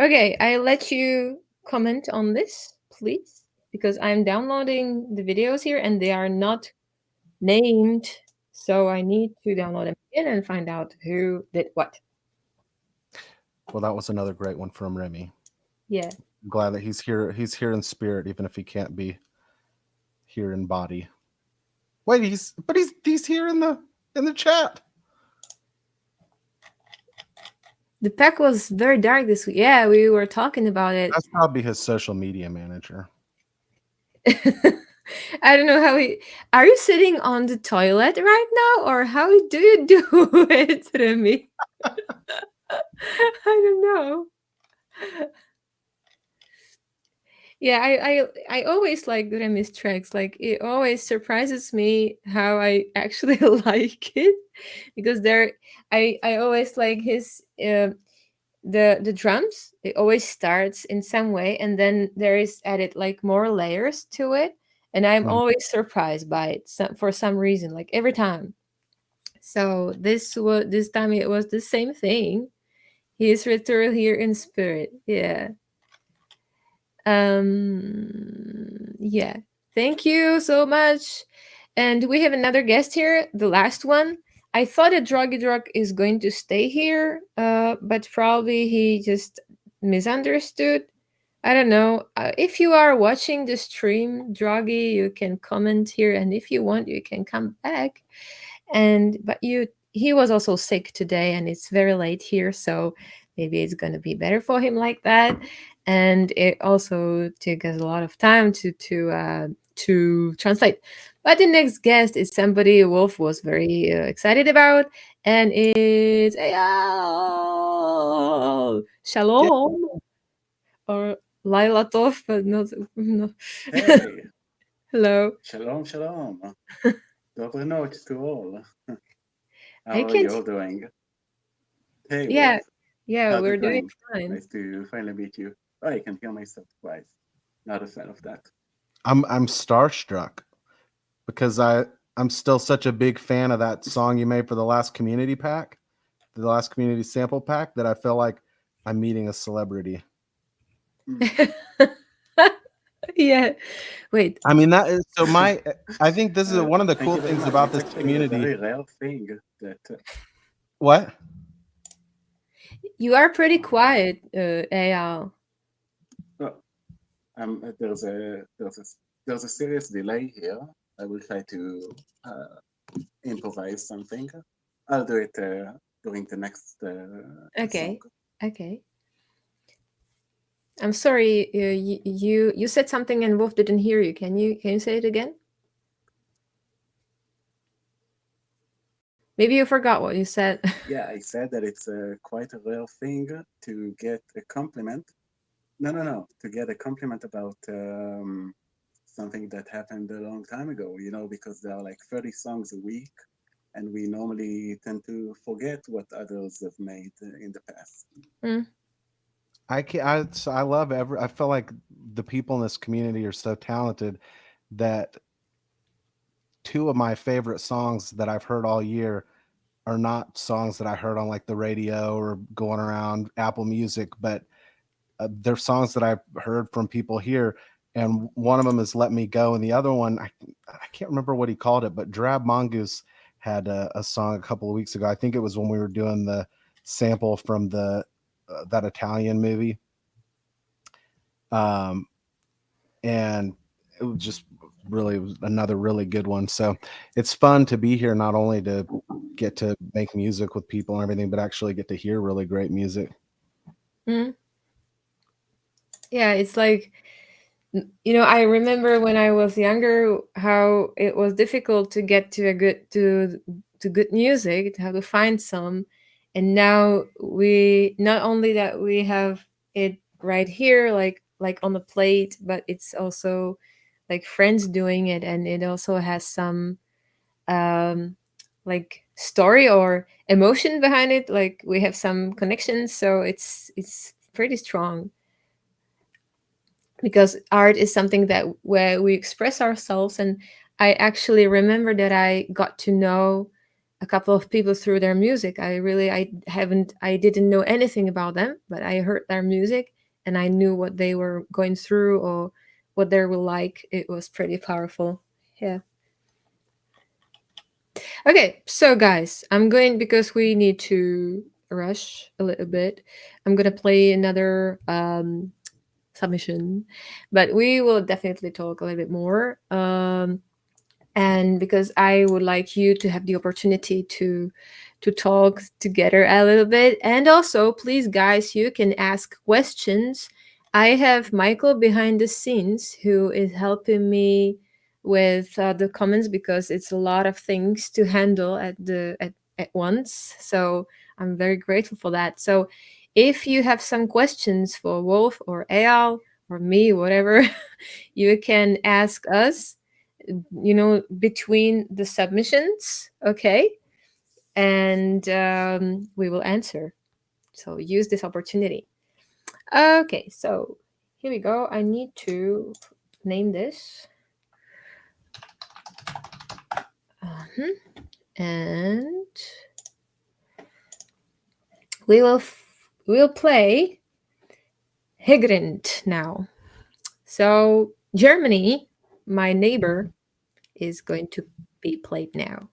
Okay, I let you comment on this, please, because I'm downloading the videos here and they are not named. So I need to download them again and find out who did what.
Well, that was another great one from Remy.
Yeah.
I'm glad that he's here. He's here in spirit, even if he can't be here in body. Wait, he's here in the chat.
The pack was very dark this week. Yeah, we were talking about it.
That's probably his social media manager.
I don't know how he. Are you sitting on the toilet right now, or how do you do it, Remy? I don't know. Yeah, I always like Remy's tracks. Like, it always surprises me how I actually like it, because I always like his the drums. It always starts in some way, and then there is added like more layers to it, and I'm always surprised by it for some reason, like every time. So this time it was the same thing. He is returned here in spirit. Yeah. Yeah. Thank you so much. And we have another guest here, the last one. I thought that Drogy Drug is going to stay here, but probably he just misunderstood. I don't know. If you are watching the stream, Drogy, you can comment here, and if you want, you can come back. And but he was also sick today, and it's very late here, so maybe it's gonna be better for him like that. And it also took us a lot of time to translate. But the next guest is somebody Wolf was very excited about, and it's Eyal. Shalom or Laila Tov, but not no.
Hey,
Hello.
shalom, shalom. Доброй ночи to all. How
I
are
can't.
you all doing? Hey,
Yeah,
Wolf.
yeah,
How's
we're
it
doing
going?
fine.
Nice to finally meet you. Oh, I can hear myself twice. Not a fan of that.
I'm starstruck because I'm still such a big fan of that song you made for the last community pack, the last community sample pack, that I feel like I'm meeting a celebrity.
Yeah. Wait.
I mean, that is so I think this is one of the
Thank
cool
you very
things
much.
about
It's
this
actually a
community.
very rare thing that
What?
You are pretty quiet, Eyal.
there's a serious delay here. I will try to improvise something. I'll do it during the next
Okay.
song.
Okay. I'm sorry. You said something and Wolf didn't hear you. Can you say it again? Maybe you forgot what you said.
Yeah, I said that it's quite a rare thing to get a compliment. No. To get a compliment about something that happened a long time ago, because there are like 30 songs a week, and we normally tend to forget what others have made in the past.
I love I feel like the people in this community are so talented that two of my favorite songs that I've heard all year are not songs that I heard on like the radio or going around Apple Music, but they're songs that I've heard from people here. And one of them is Let Me Go. And the other one, I can't remember what he called it, but Drab Mongoose had a song a couple of weeks ago. I think it was when we were doing the sample from the that Italian movie. And it was just really another really good one. So it's fun to be here, not only to get to make music with people and everything, but actually get to hear really great music.
Yeah, it's like, I remember when I was younger how it was difficult to get to good music, how to find some. And now we not only that we have it right here, like on the plate, but it's also like friends doing it, and it also has some like story or emotion behind it. Like we have some connections, so it's pretty strong, because art is something that where we express ourselves. And I actually remember that I got to know a couple of people through their music. I didn't know anything about them, but I heard their music and I knew what they were going through or what they were like. It was pretty powerful. Yeah. Okay, so guys, because we need to rush a little bit, I'm gonna play another submission, but we will definitely talk a little bit more. And because I would like you to have the opportunity to talk together a little bit. And also, please, guys, you can ask questions. I have Michael behind the scenes who is helping me with the comments, because it's a lot of things to handle at once. So I'm very grateful for that. So if you have some questions for Wolf or Eyal or me, whatever, you can ask us, between the submissions, okay? And we will answer. So use this opportunity. Okay, so here we go. I need to name this. And we'll play Hygrind now. So Germany, my neighbor, is going to be played now.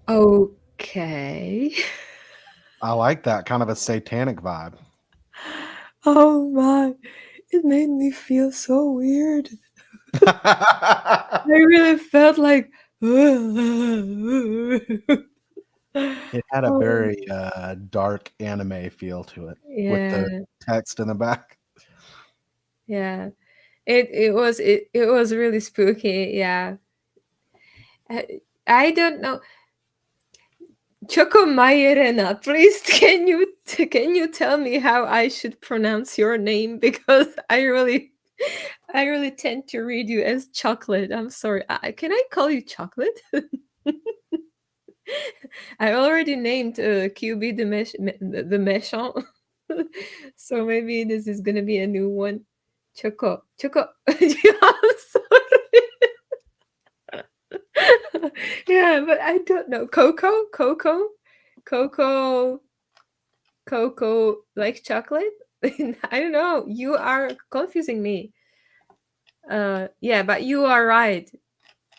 Okay.
I like that kind of a satanic vibe.
Oh my, it made me feel so weird. I really felt like
It had a
Oh,
very dark anime feel to it with
yeah,
the text in the back.
yeah. It was really spooky. Yeah. I don't know. Choco Mayerena, please can you tell me how I should pronounce your name, because I really tend to read you as chocolate. I'm sorry. Can I call you chocolate? I already named QB the méchant. So maybe this is gonna be a new one. Choco. I'm sorry. Yeah, but I don't know. Coco, like chocolate. I don't know. You are confusing me. Yeah, but you are right.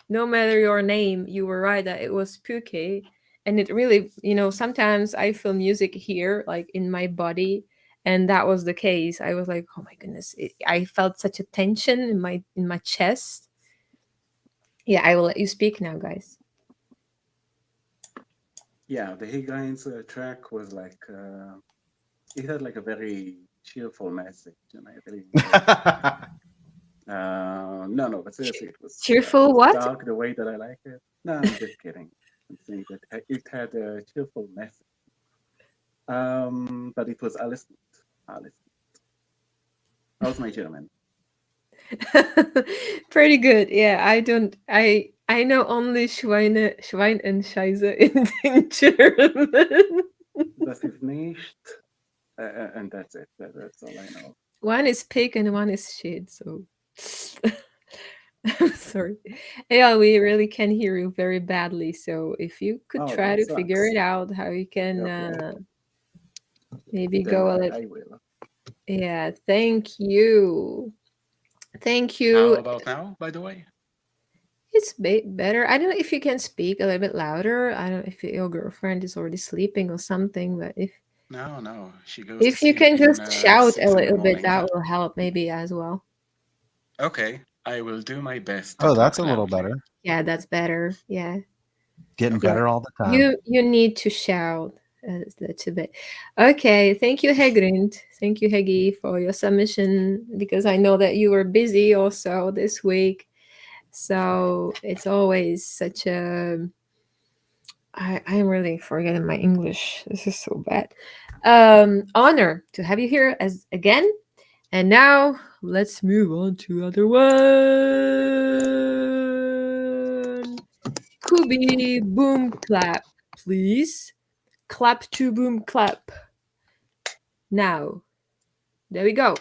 No matter your name, you were right that it was spooky. And it really, sometimes I feel music here, like in my body. And that was the case. I was like, oh my goodness. I felt such a tension in my chest. Yeah, I will let you speak now, guys.
Yeah, the Higgins track was like, it had like a very cheerful message, and I really enjoyed it. No, but seriously, it was
Cheerful
it was
what?
dark the way that I like it. No, I'm just kidding. I'm saying that it had a cheerful message. But it was alles gut. Alles gut. How's my German?
Pretty good. Yeah, I know only Schwein and Scheiße in German.
Das ist nicht. And that's it. That's all I know.
One is pig and one is shit, so I'm sorry. Yeah, we really can hear you very badly. So if you could
Oh,
try
that
to figure
sucks.
it out, how you can
Okay.
maybe
Then
go a little.
I will.
Yeah, thank you. Thank
How
you.
about now, by the way?
It's better. I don't know if you can speak a little bit louder. I don't know if your girlfriend is already sleeping or something, but
No. She goes to
if you
sleep
can
in
just shout
6
a
in the
little bit,
morning.
that will help maybe as well.
Okay, I will do my best to
Oh,
talk
that's a little
loudly.
better.
Yeah, that's better. Yeah.
Getting
Okay.
better all the time.
You need to shout a little bit. Okay, thank you, Hegrind. Thank you, Hegi, for your submission, because I know that you were busy also this week. So it's always such a I'm really forgetting my English. This is so bad. Honor to have you here as again. And now let's move on to other one. be boom clap, please. Clap to boom clap. Now. There we go.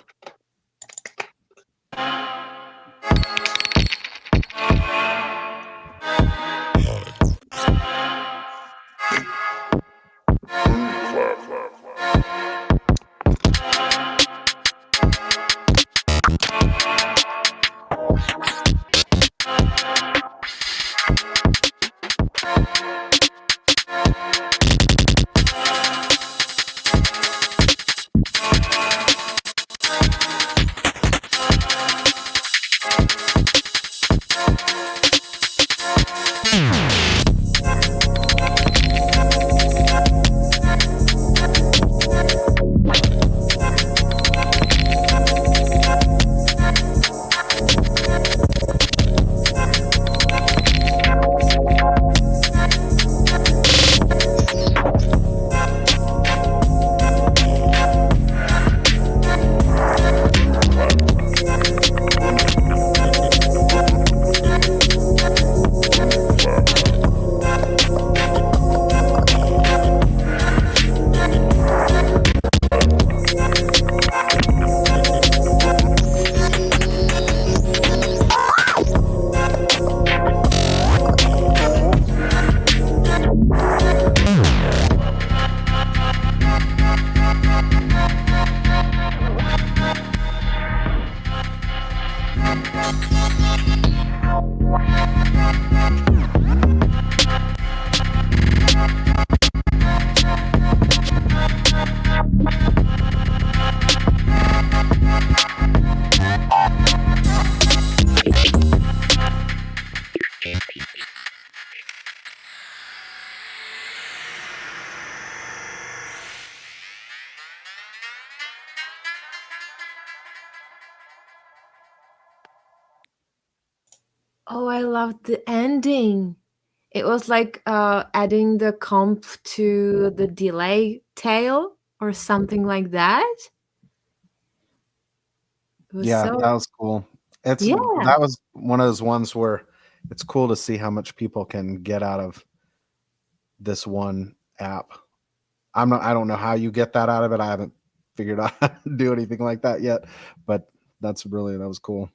Oh, I loved the ending. It was like adding the comp to the delay tail or something like that. It was
Yeah,
so
that was cool. That was one of those ones where it's cool to see how much people can get out of this one app. I don't know how you get that out of it. I haven't figured out how to do anything like that yet, but that was cool.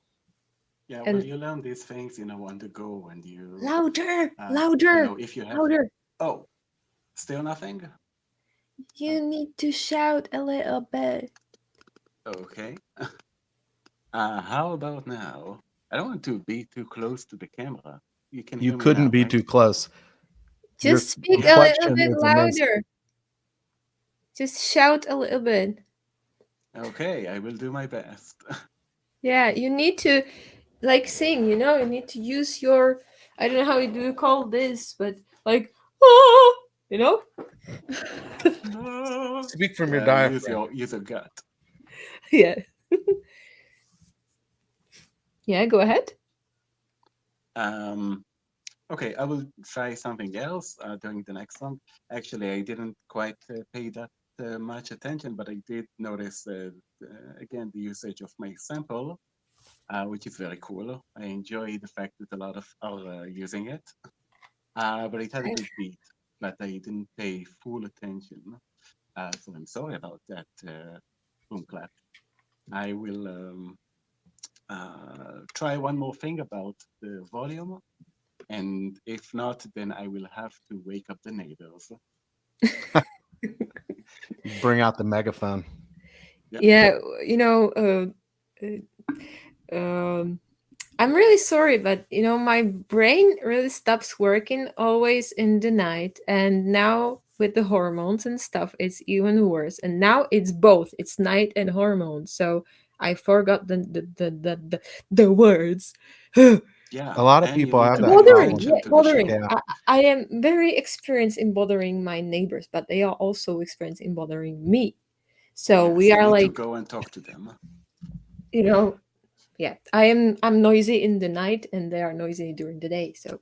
Yeah,
And-
well, you learn these things, on the go, and you
louder,
if you have
louder.
Oh, still nothing.
You need to shout a little bit.
Okay. How about now? I don't want to be too close to the camera. You can hear
You
me
couldn't
now,
be
right?
too close.
Just
Your
speak a little
inflection
bit
is amazing.
louder. Just shout a little bit.
Okay, I will do my best.
Yeah, you need to sing, you need to use your, I don't know how you do call this, but like, ah, you know?
Speak from your
Yeah,
diaphragm.
use your gut.
Yeah. Yeah, go ahead.
Okay, I will try something else during the next song. Actually, I didn't quite pay that much attention, but I did notice again the usage of my sample, which is very cool. I enjoy the fact that a lot of are using it. But it had a good beat, but I didn't pay full attention. So I'm sorry about that, boom clap. I will try one more thing about the volume, and if not, then I will have to wake up the neighbors.
Bring out the megaphone.
Yeah, I'm really sorry, but my brain really stops working always in the night, and now with the hormones and stuff, it's even worse. And now it's both; it's night and hormones. So I forgot the words.
Yeah,
A lot of
and you
people
need
have
to
that
pay
Bothering,
problem.
attention
yeah,
to the
bothering.
show.
Yeah.
I am very experienced in bothering my neighbors, but they are also experienced in bothering me. So
Yes,
we
you
are
need to
like,
go and talk to them.
yeah, I'm noisy in the night, and they are noisy during the day. So,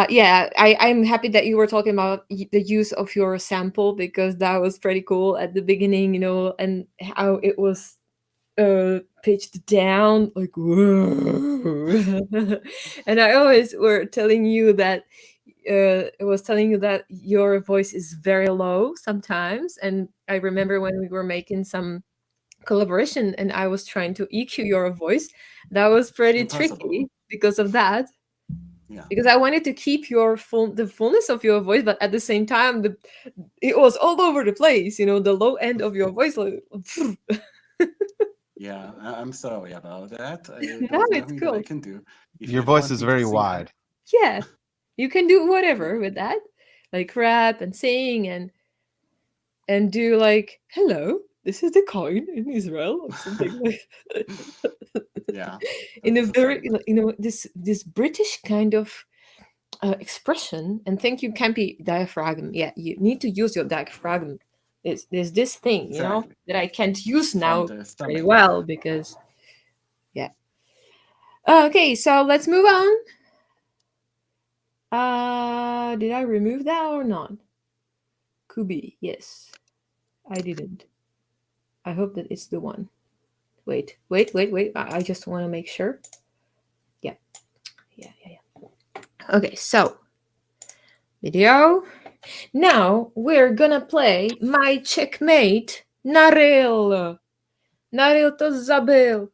yeah, I'm happy that you were talking about the use of your sample, because that was pretty cool at the beginning, and how it was pitched down, like whoa. And I always were telling you that I was telling you that your voice is very low sometimes. And I remember when we were making some collaboration and I was trying to EQ your voice, that was pretty
Impossible.
tricky because of that.
Yeah.
Because I wanted to keep the fullness of your voice, but at the same time, it was all over the place. You know, the low end of your voice. Like,
Yeah, I'm sorry about that.
now
There's
it's
nothing that I
cool.
can do. If
Your
you
voice
want
is
me to
very
sing,
wide.
Yeah, you can do whatever with that, like rap and sing and do like, hello, this is the coin in Israel or something like
yeah,
in a
that's
very
fine.
this British kind of expression. And thank you, Campy diaphragm. Yeah, you need to use your diaphragm. There's this thing,
Exactly.
that I can't use
From
now
the
very
stomach.
well because yeah. Okay, so let's move on. Did I remove that or not? Kubi, yes. I didn't. I hope that it's the one. Wait. I just want to make sure. Yeah. Okay, so video. Now we're gonna play my checkmate. Naril. Naril to zabil.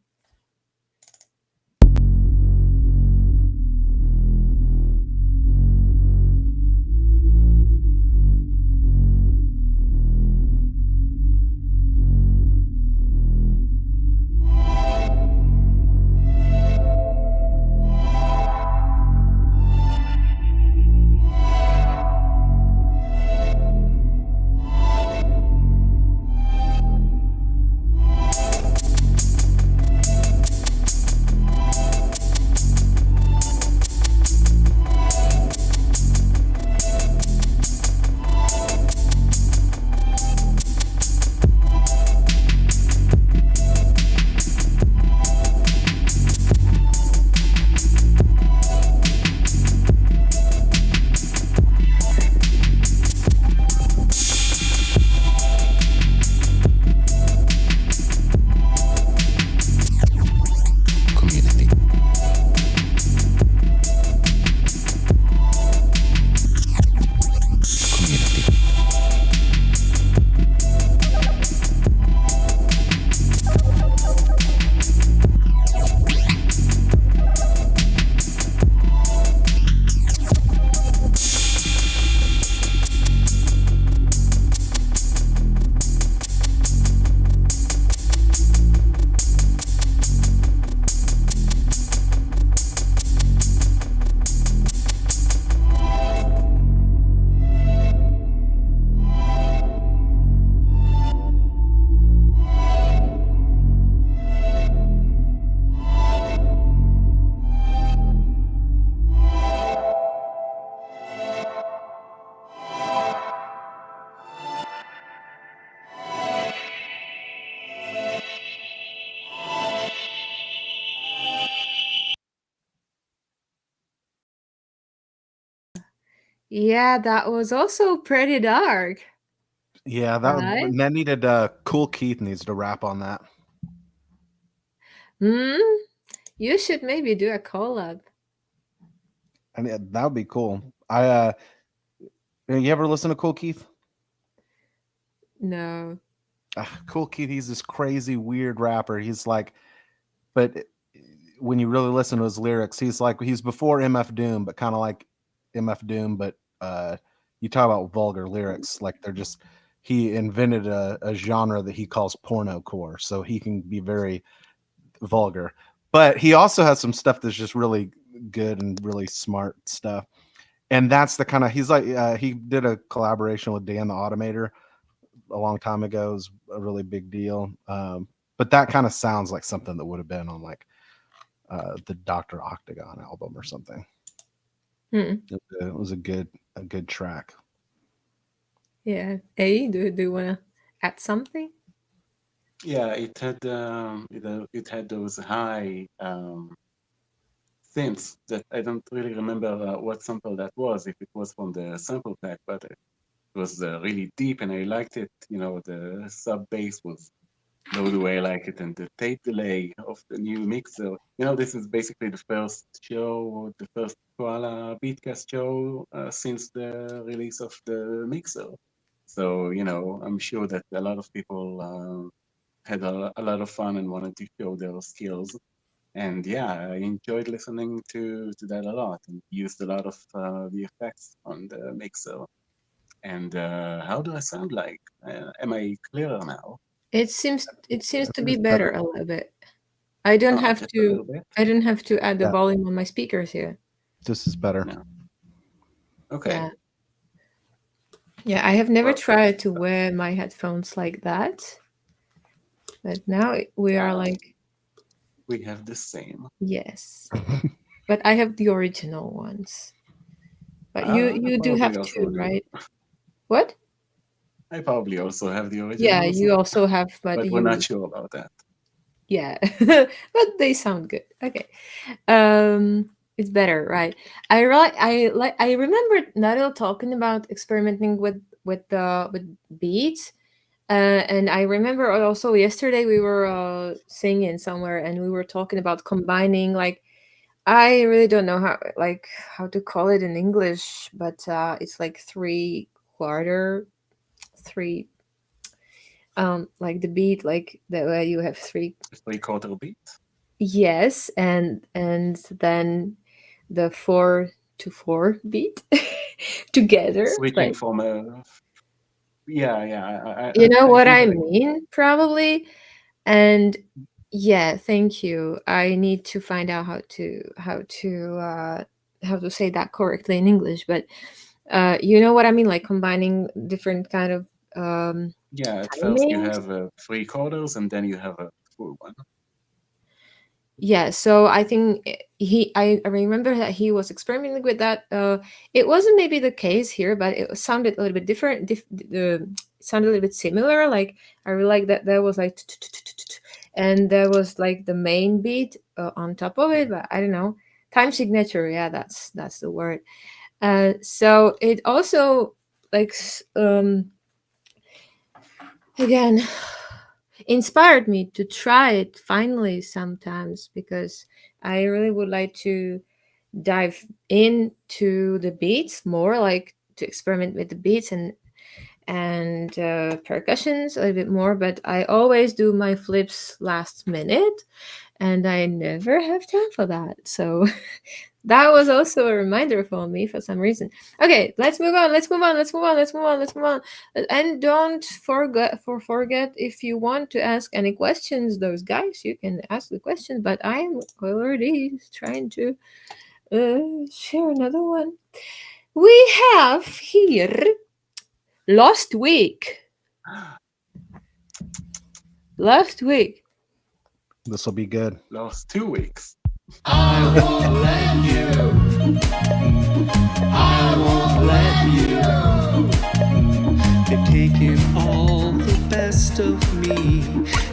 Community. Community.
Yeah, that was also pretty dark.
Yeah,
Right?
that needed Cool Keith needs to rap on that.
Hmm. You should maybe do a collab.
I mean, that would be cool. You ever listen to Cool Keith?
No.
Cool Keith, he's this crazy, weird rapper. He's like, but when you really listen to his lyrics, he's before MF Doom, but kind of like MF Doom. But you talk about vulgar lyrics, like he invented a genre that he calls pornocore, so he can be very vulgar. But he also has some stuff that's just really good and really smart stuff. And that's the kind of he's like he did a collaboration with Dan the Automator a long time ago. It was a really big deal. But that kind of sounds like something that would have been on like the Dr. Octagon album or something.
Hmm.
It was a good track.
Yeah. Hey, do you wanna add something?
Yeah, it had those high synths that I don't really remember what sample that was, if it was from the sample pack, but it was really deep and I liked it. You know, the sub bass was know the way I like it, and the tape delay of the new mixer. You know, this is basically the first show, the first Koala Beatcast show since the release of the mixer. So, you know, I'm sure that a lot of people had a lot of fun and wanted to show their skills. And yeah, I enjoyed listening to that a lot and used a lot of the effects on the mixer. And how do I sound like? Am I clearer now?
It seems to be
It's
better a little bit. I don't have
Just a little
to
bit?
add the
Yeah.
volume on my speakers here.
This is better.
No. Okay.
Yeah. Yeah, I have never
Well,
tried to wear my headphones like that. But now we are like,
we have the same.
yes. But I have the original ones. But you do
probably
have
also
two,
do.
right? What?
I probably also have the original.
Yeah, you also have, but
we're not sure about that.
Yeah, but they sound good. Okay, it's better, right? I remember Nadal talking about experimenting with beats, and I remember also yesterday we were singing somewhere, and we were talking about combining, like, I really don't know how to call it in English, but it's like 3/4, three, like the beat, like the way you have three.
3/4 beat.
Yes, and then the 4/4 beat together.
Switching
Like,
from a. Yeah.
you know what I
think
mean, probably. And yeah, thank you. I need to find out how to say that correctly in English, but you know what I mean, like combining different kind of
Yeah, at first you
timings.
have 3/4 and then you have a full one.
Yeah, so I think I remember that he was experimenting with that. It wasn't maybe the case here, but it sounded a little bit different. It sounded a little bit similar. Like, I really like that there was like, and there was like the main beat on top of it, but I don't know, time signature. Yeah, that's the word. So it also, like, again, inspired me to try it finally sometimes, because I really would like to dive into the beats more, like to experiment with the beats and percussions a little bit more. But I always do my flips last minute, and I never have time for that. So that was also a reminder for me for some reason. Okay, let's move on. And don't forget, if you want to ask any questions, those guys, you can ask the question. But I'm already trying to share another one. We have here last week.
This will be good.
Last 2 weeks.
I won't let you. I won't let you. They've taken all the best of me,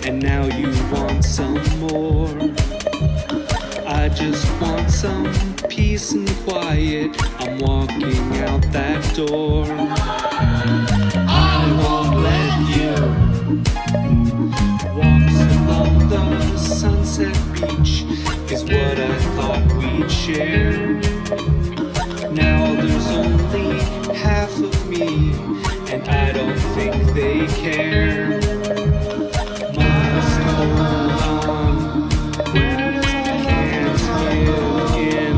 and now you want some more. I just want some peace and quiet. I'm walking out that door. I won't let you. Walks along the sunset beach is what I thought we'd share. Now there's only half of me, and I don't think they care. Must hold on, whereas I can't live in.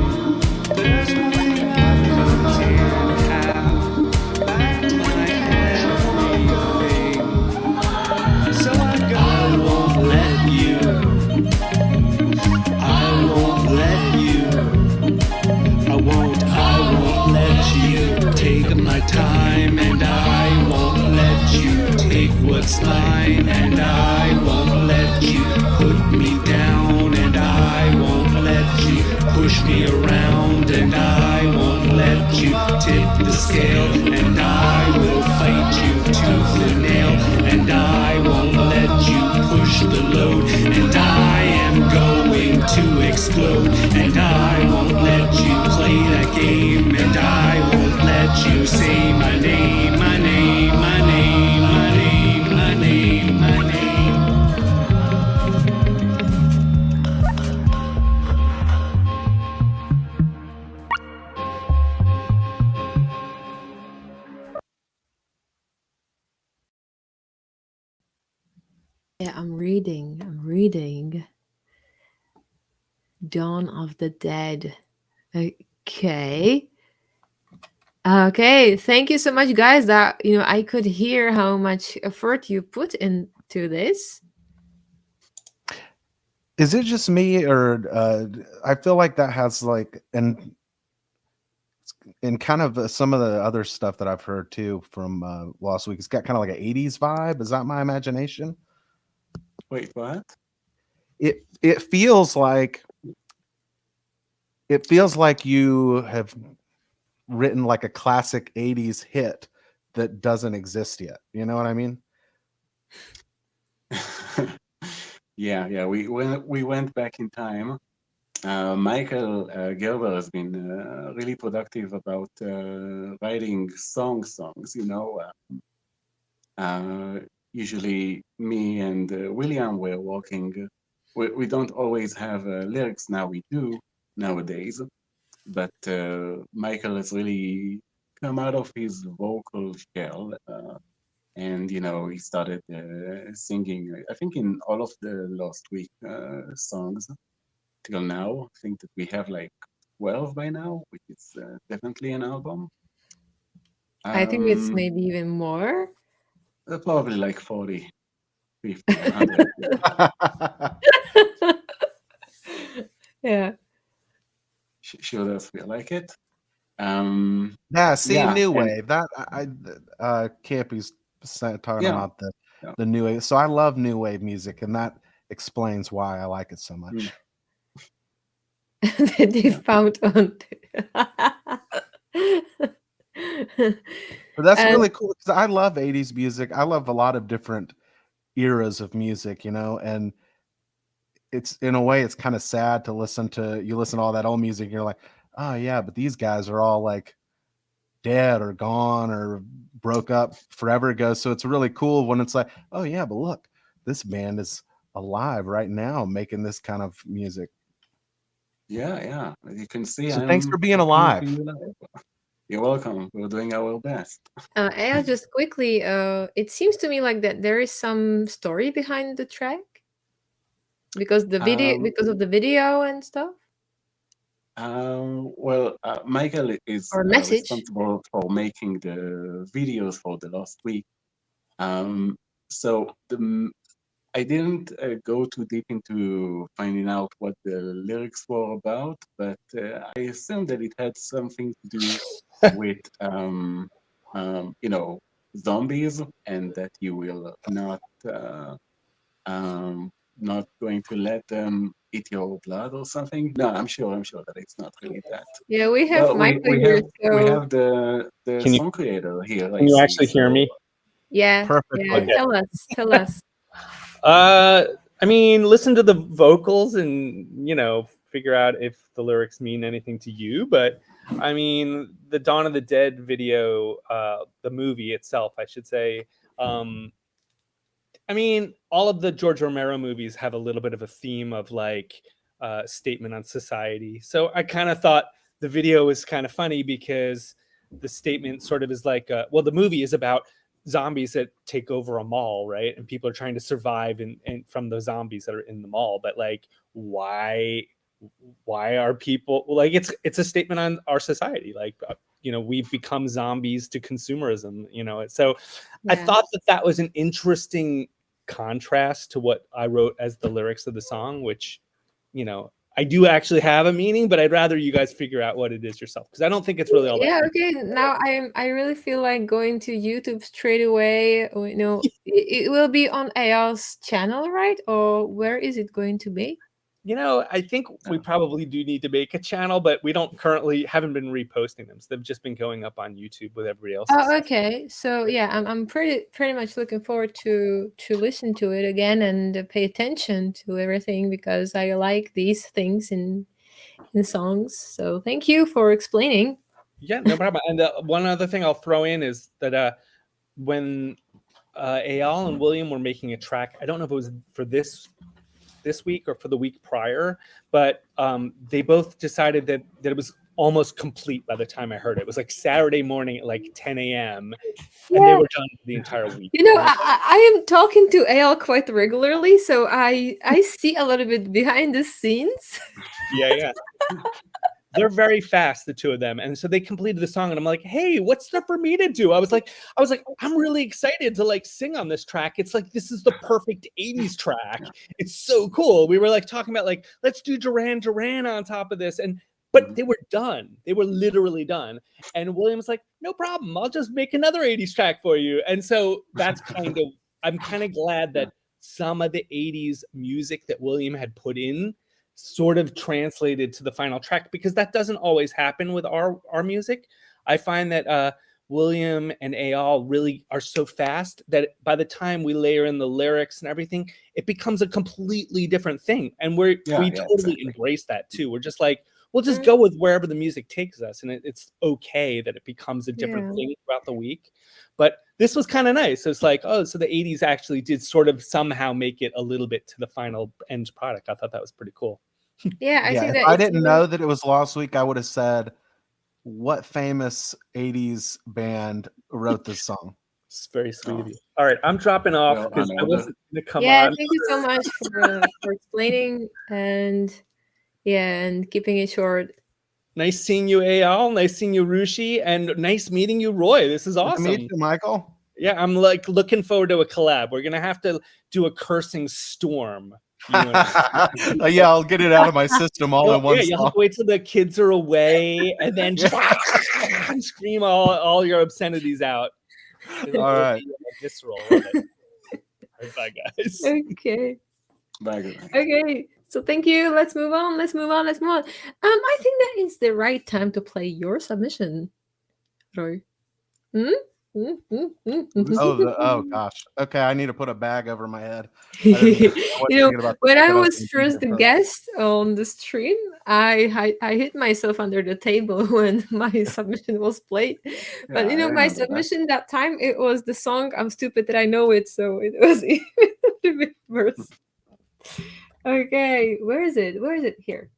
There's nothing I couldn't have back to my everything. So I won't let you. I won't let you. I won't let you take my time, and I won't let you take what's mine, and I won't let you put me down, and I won't let you push me around, and I won't let you tip the scale, and I will fight you tooth and nail, and I won't let you push the load, and I am going to explode, and I won't let you play that game, and I won't let you say my name, my name, my name, my name, my name, my name.
Yeah, I'm reading. Dawn of the Dead. Okay. Okay, thank you so much, guys. That I could hear how much effort you put into this.
Is it just me, or I feel like that has like, and kind of some of the other stuff that I've heard too from last week, it's got kind of like an 80s vibe. Is that my imagination?
Wait, what?
It feels like you have written like a classic 80s hit that doesn't exist yet. You know what I mean?
Yeah. We went back in time. Michael Gerber has been really productive about writing songs. Usually me and William were working. We don't always have lyrics now. We do nowadays, but Michael has really come out of his vocal shell, and he started singing. I think in all of the last week songs till now. I think that we have like 12 by now, which is definitely an album.
I think it's maybe even more.
Probably like 40, 50, 100.
Yeah.
Sure does feel like it.
Yeah, see,
Yeah,
new
and
wave. That Campy's talking
yeah,
about the
yeah.
new wave. So I love new wave music, and that explains why I like it so much.
They found on.
But that's
And
really cool because I love 80s music. I love a lot of different eras of music, and it's, in a way, it's kind of sad to listen to all that old music, and you're like, oh yeah, but these guys are all like dead or gone or broke up forever ago. So it's really cool when it's like, oh yeah, but look, this band is alive right now making this kind of music.
Yeah. As you can see,
So thanks for
I'm
being
talking with
alive.
you live. You're welcome. We're doing our best.
Aya, just quickly, it seems to me like that there is some story behind the track because of the video and stuff,
Well, Michael is
or message.
responsible for making the videos for the last week. So I didn't go too deep into finding out what the lyrics were about, but I assume that it had something to do with, zombies, and that you will not going to let them eat your blood or something. No, I'm sure that it's not really that.
Yeah, we have
Well,
Michael
we
here,
have
so
the
Can you
song creator here. I
can you
see.
actually hear
So
me?
yeah.
Perfectly.
Tell us.
I mean, listen to the vocals and figure out if the lyrics mean anything to you. But I mean, the Dawn of the Dead video, the movie itself, I should say. I mean, all of the George Romero movies have a little bit of a theme of like statement on society. So I kind of thought the video was kind of funny because the statement sort of is like, well, the movie is about zombies that take over a mall, right? And people are trying to survive and from the zombies that are in the mall. But like, why are people like? It's a statement on our society, like. We've become zombies to consumerism, so I thought that was an interesting contrast to what I wrote as the lyrics of the song, which, I do actually have a meaning, but I'd rather you guys figure out what it is yourself, because I don't think it's really all that.
Yeah, okay. Now I really feel like going to YouTube straight away. It will be on Aya's channel, right? Or where is it going to be?
I think we probably do need to make a channel, but we haven't been reposting them. So they've just been going up on YouTube with everybody else.
Oh, okay. So yeah, I'm pretty much looking forward to listen to it again and pay attention to everything, because I like these things in songs. So thank you for explaining.
Yeah, no problem. And one other thing I'll throw in is that when Eyal and William were making a track, I don't know if it was for this week or for the week prior, but they both decided that it was almost complete by the time I heard it. It was like Saturday morning at like 10 a.m. and they were done for the entire week.
You know, I am talking to AL quite regularly, so I see a little bit behind the scenes.
Yeah. They're very fast, the two of them. And so they completed the song and I'm like, hey, what's there for me to do? I was like, I'm really excited to like sing on this track. It's like, this is the perfect 80s track. It's so cool. We were like talking about like, let's do Duran Duran on top of this. But they were done. They were literally done. And William was like, no problem. I'll just make another 80s track for you. And so that's I'm kind of glad that some of the 80s music that William had put in sort of translated to the final track, because that doesn't always happen with our music. I find that William and Eyal really are so fast that by the time we layer in the lyrics and everything, it becomes a completely different thing. And we totally embrace that too. We're just like, we'll just go with wherever the music takes us. And it's okay that it becomes a different thing throughout the week. But this was kind of nice. It's like, oh, so the 80s actually did sort of somehow make it a little bit to the final end product. I thought that was pretty cool.
Yeah, I think that
if I didn't know that it was Lost Week, I would have said, what famous 80s band wrote this song?
It's very sweet of you. All right, I'm dropping off because I wasn't going to come on.
Thank you so much for explaining and keeping it short.
Nice seeing you, Eyal. Nice seeing you, Rooshie, and nice meeting you, Roy. This is awesome.
Nice to meet you, Michael.
Yeah, I'm like looking forward to a collab. We're gonna have to do a cursing storm.
Yeah, I'll get it out of my system all in one song.
You'll have to wait till the kids are away and then just scream all your obscenities out.
All right.
Visceral. Bye, guys.
Okay.
Bye, guys.
Okay. So thank you. Let's move on. I think that is the right time to play your submission, Roy.
Oh gosh. Okay, I need to put a bag over my head.
When I was first the guest on the stream, I hit myself under the table when my submission was played. But my submission that time, it was the song "I'm Stupid That I Know It," so it was even a bit worse. Okay, where is it? Here.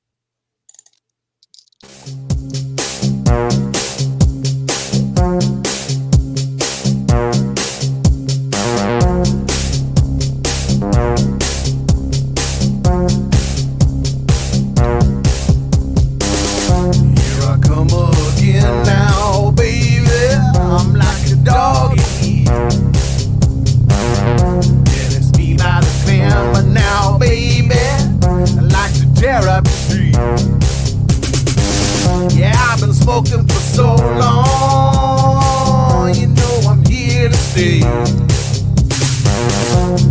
Smoking for so long, you know I'm here to stay.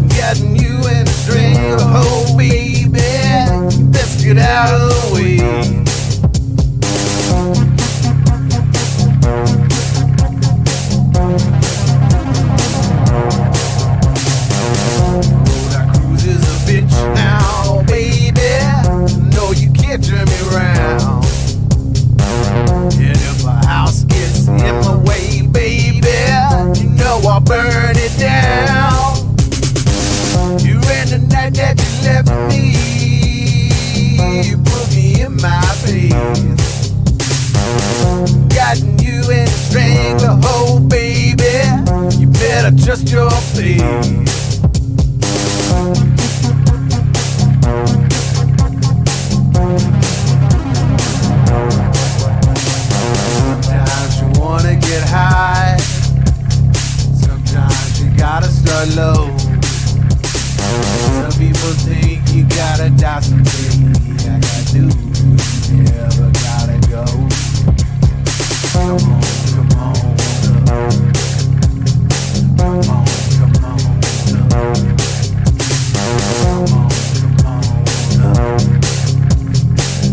Getting you in a string, oh baby, let's get out of the way. Road I cruise is a bitch now, baby. No, you can't turn me around. And if a house gets in my way, baby, you know I'll burn it down. You ran the night that you left me, you put me in my place. Gotten you in a stranglehold, baby, you better trust your face. Wanna get high, sometimes you gotta start low. Some people think you gotta die someday. I got news, you never gotta go. Come on, come on, come on, come on,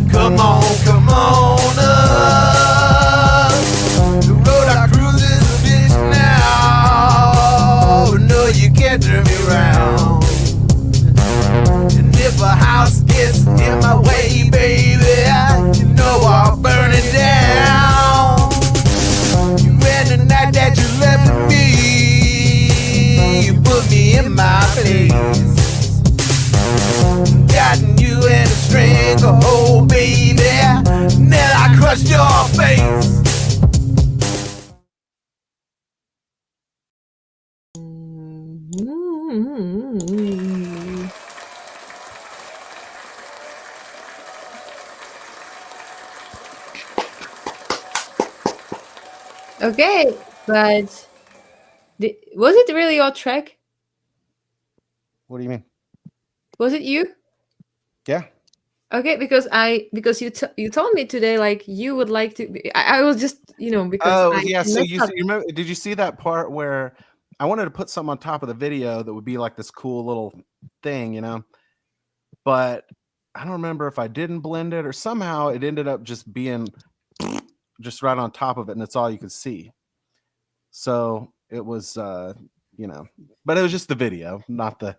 come on, come on up. Turn me around. And if a house gets in my way, baby, you know I'll burn it down. You ran the night that you left me, you put me in my place. Gotten you in a stranglehold, baby, then I crush just your face.
Okay, but was it really your track?
What do you mean?
Was it you?
Yeah.
Okay, because you told me today like you would like to. I was just because
Oh
I
yeah. So
messed
you
up.
remember? Did you see that part where I wanted to put something on top of the video that would be like this cool little thing, but I don't remember if I didn't blend it or somehow it ended up just being just right on top of it, and that's all you could see. So it was, but it was just the video, not the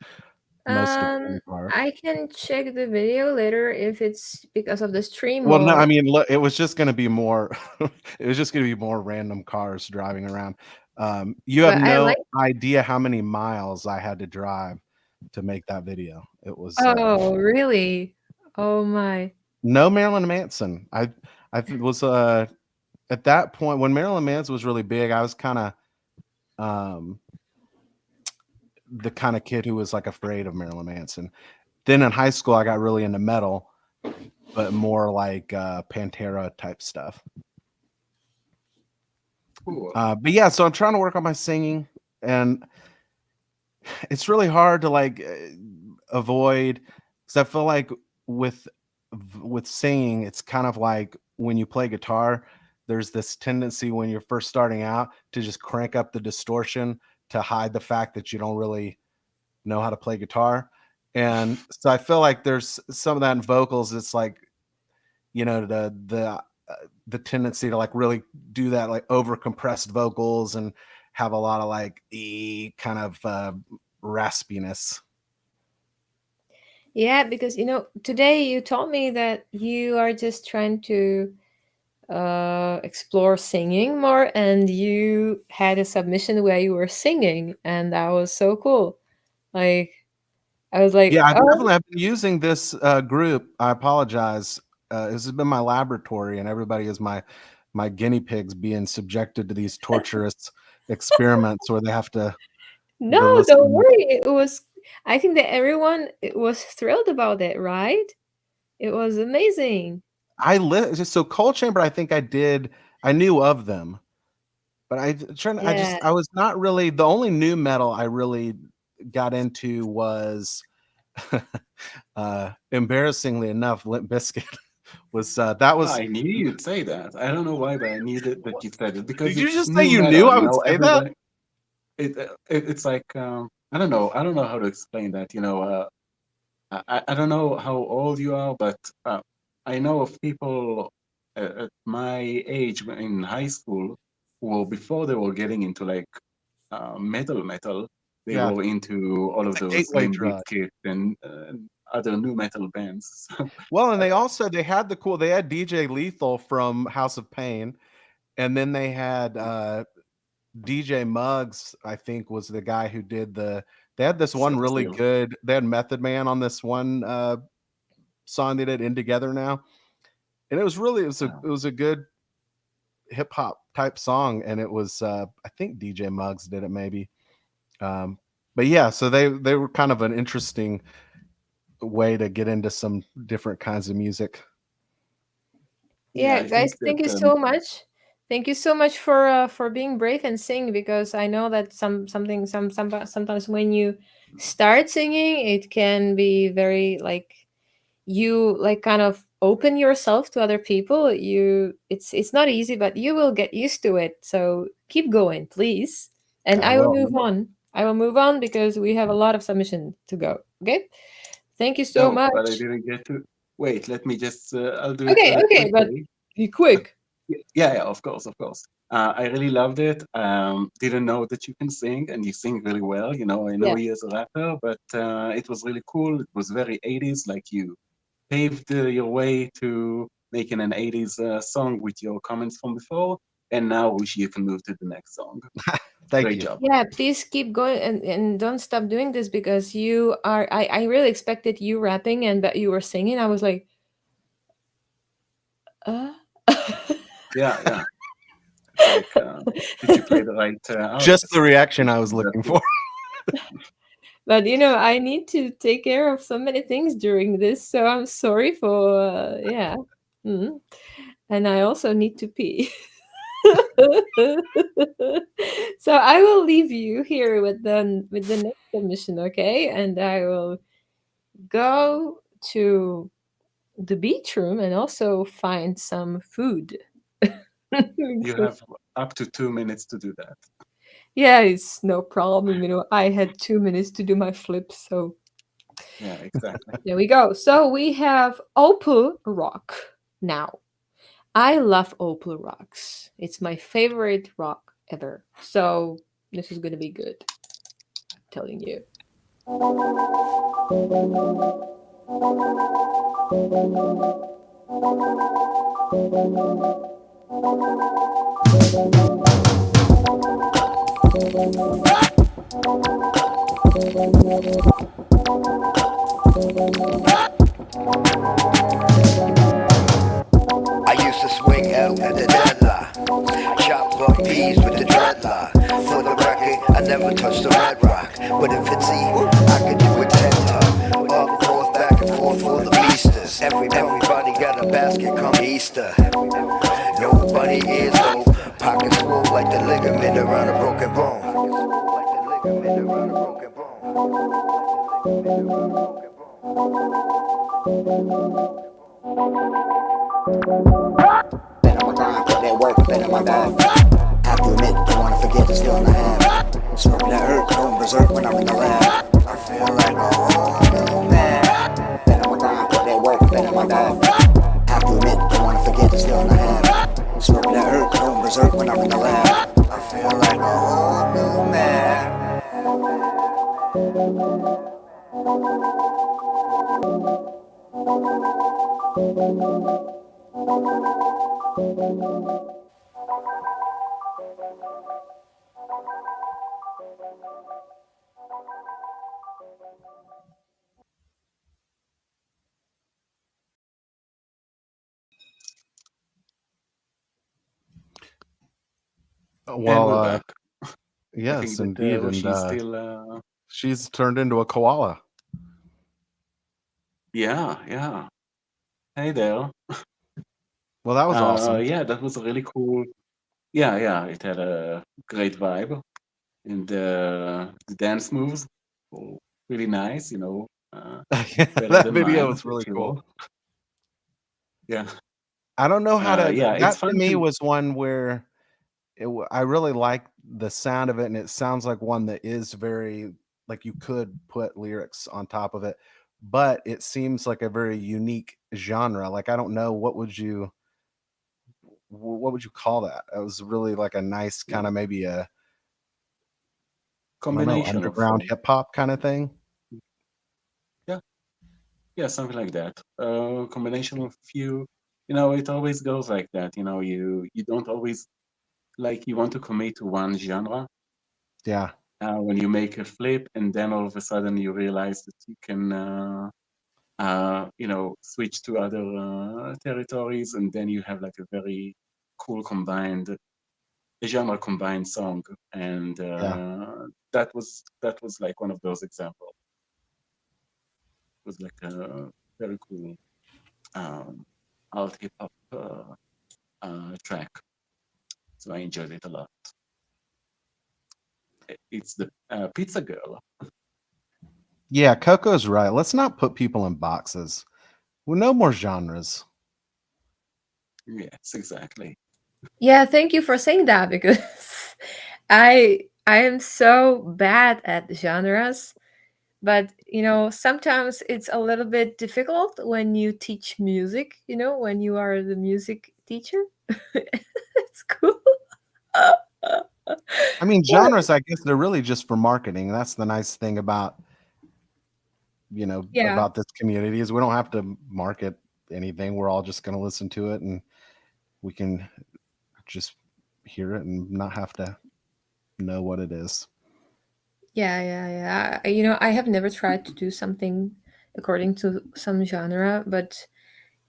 most important part.
I can check the video later if it's because of the stream
Well, no,
or.
I mean, look, it was just going to be more. It was just going to be more random cars driving around. You have
But I
no
like.
idea how many miles I had to drive to make that video. It was
Oh really? Oh my.
no Marilyn Manson. I was at that point when Marilyn Manson was really big. I was kind of the kind of kid who was like afraid of Marilyn Manson. Then in high school, I got really into metal, but more like Pantera type stuff.
Cool.
But yeah, so I'm trying to work on my singing, and it's really hard to like avoid, because I feel like with singing, it's kind of like when you play guitar, there's this tendency when you're first starting out to just crank up the distortion to hide the fact that you don't really know how to play guitar. And so I feel like there's some of that in vocals. It's like, the tendency to like really do that, like over compressed vocals and have a lot of like kind of raspiness.
Yeah, because today you told me that you are just trying to explore singing more, and you had a submission where you were singing, and that was so cool. Like, I was like,
Yeah, I
oh,
definitely have been using this group. I apologize. This has been my laboratory, and everybody is my guinea pigs being subjected to these torturous experiments where they have to
no, don't
listen.
worry. It was. I think that everyone was thrilled about it, right? It was amazing.
So Cold Chamber, I think I knew of them, but
Yeah.
I was not really, the only new metal I really got into was embarrassingly enough, Limp Bizkit. Was that was
I knew you'd say that. I don't know why, but I knew that you said it because
did you
it's
just say
new
you knew
metal.
I would say that?
Everybody. It's like I don't know. I don't know how to explain that. I don't know how old you are, but I know of people at my age in high school who, before they were getting into like metal, they
Yeah,
were into all
it's
of
a
those
gateway
Limp
drug.
Bizkit and other new metal bands.
Well, and they had DJ Lethal from House of Pain, and then they had DJ Muggs, I think, was the guy who did they had this one really
Still.
good, they had Method Man on this one song they did, In Together Now. And it was a good hip hop type song, and it was I think DJ Muggs did it maybe. But yeah, so they were kind of an interesting way to get into some different kinds of music.
Yeah,
Yeah,
I think
guys,
that
thank you so much. Thank you so much for being brave and sing, because I know that sometimes when you start singing, it can be very like you like kind of open yourself to other people. It's not easy, but you will get used to it. So keep going, please. And
I
I will
will.
move on. I will move on because we have a lot of submission to go. Okay? Thank you so
no, but I
much.
didn't get to. Wait, let me just. I'll do it
Okay,
very
okay, but
quickly.
be quick.
Yeah, of course, of course. I really loved it. Didn't know that you can sing, and you sing really well. I know
Yeah.
you as a rapper, but it was really cool. It was very 80s, like you paved your way to making an 80s song with your comments from before. And now, Rooshie, you can move to the next song.
Thank
Great
you.
job.
Yeah, please keep going and don't stop doing this, because you are I really expected you rapping, and but you were singing. I was like,
Yeah. Like, did you play the right
Just
artist?
the reaction I
Which
was
one that
looking
was?
for.
But I need to take care of so many things during this, so I'm sorry for yeah. Mhm. And I also need to pee. So I will leave you here with the next submission, okay? And I will go to the beach room and also find some food.
You have up to 2 minutes to do that.
Yeah, it's no problem. I had 2 minutes to do my flip, so
Yeah, exactly.
there we go. So we have opal rock now. I love opal rocks. It's my favorite rock ever. So this is gonna be good. I'm telling you.
I used to swing out at the deadline, chop up peas with the dreadlock. For the record, I never touched the red rock, but if it's E, I could do it 10 ton. Up north, back and forth for the beasters. Everybody got a basket come Easter. Nobody is though. Pockets full like the ligament around a broken bone.
Been on my grind, put that work, been on my bag. Have to admit, don't wanna forget the skill I have. Smoking that herb, going berserk when I'm in the lab. I feel like a whole new man. Been on my grind, put that work, been on my bag. Have to admit, don't wanna forget the skill I have. Smoking that herb, going berserk when I'm in the lab. I feel like a whole new man.
And
Well,
we're back. I
yes,
think that
indeed, and
Rooshi's still.
she's turned into a koala.
Yeah. Hey there.
Well, that was awesome.
Yeah, that was really cool. Yeah. It had a great vibe, and the dance moves were really nice. Better
That
than
video
mine
was
for
really
sure.
cool.
Yeah.
I don't know how to.
Yeah, it's
That to
fun
me
to.
was one where I really like the sound of it, and it sounds like one that is very like you could put lyrics on top of it, but it seems like a very unique genre. Like I don't know what would you call that? It was really like a nice kind of maybe a I don't know
Combination of.
underground hip hop kind of thing.
Yeah, something like that. Combination of few. It always goes like that. You don't always like you want to commit to one genre.
Yeah,
When you make a flip, and then all of a sudden you realize that you can, switch to other territories, and then you have like a very cool genre combined song, and
yeah.
that was like one of those examples. It was like a very cool alt hip hop track, so I enjoyed it a lot. It's the Pizza Girl.
Yeah, Coco's right. Let's not put people in boxes. Well, no more genres.
Yes, exactly.
Yeah, thank you for saying that because I am so bad at genres, but sometimes it's a little bit difficult when you teach music, when you are the music teacher. It's cool.
I mean, genres, I guess they're really just for marketing. That's the nice thing about
Yeah.
about this community is we don't have to market anything. We're all just going to listen to it and we can just hear it and not have to know what it is.
Yeah. I have never tried to do something according to some genre, but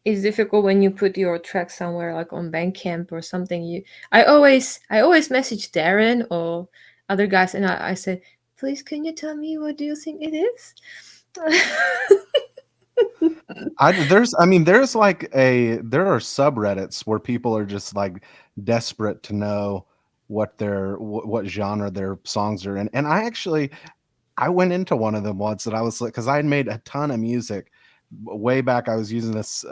it's difficult when you put your track somewhere like on Bandcamp or something. I always message Darren or other guys, and I say, please, can you tell me what do you think it is?
There are subreddits where people are just like desperate to know what genre their songs are in. And I went into one of them once, and I was like, because I had made a ton of music way back. I was using this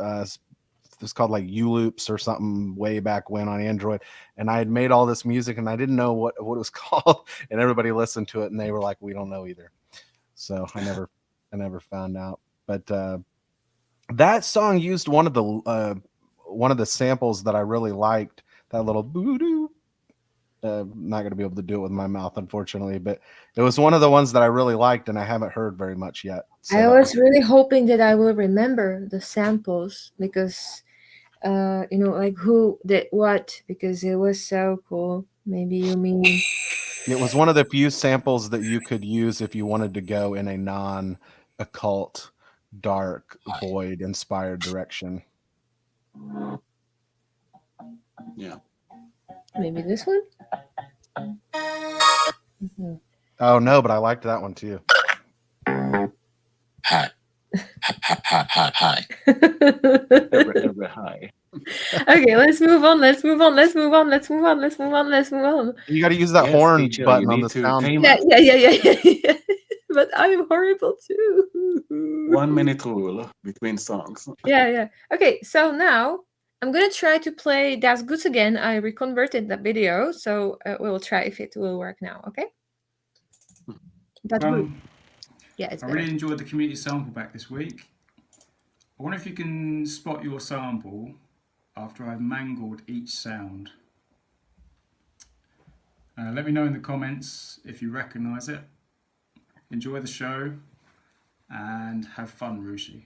called like U-Loops or something way back when on Android, and I had made all this music, and I didn't know what it was called, and everybody listened to it, and they were like, we don't know either. So I never found out. But that song used one of the samples that I really liked. That little boo-doo. I'm not going to be able to do it with my mouth, unfortunately, but it was one of the ones that I really liked, and I haven't heard very much yet. So
I was really hoping that I will remember the samples because, like who did what, because it was so cool. Maybe you mean
it was one of the few samples that you could use if you wanted to go in a non-occult, dark, void inspired direction.
Yeah.
maybe this one. Mm-hmm.
Oh no, but I liked that one too.
Hi. Ever high.
Okay, let's move on.
You got to use that
Yes,
horn
teacher,
button
you
on
need
the
to
sound.
tame
Yeah. But I'm horrible too.
1 minute rule between songs.
Yeah. Okay, so now I'm gonna try to play Das Gut again. I reconverted the video, so we'll try if it will work now. Okay. That's good. Yeah, it's
I
better.
really enjoyed the community sample back this week. I wonder if you can spot your sample after I've mangled each sound. Let me know in the comments if you recognise it. Enjoy the show and have fun, Rooshie.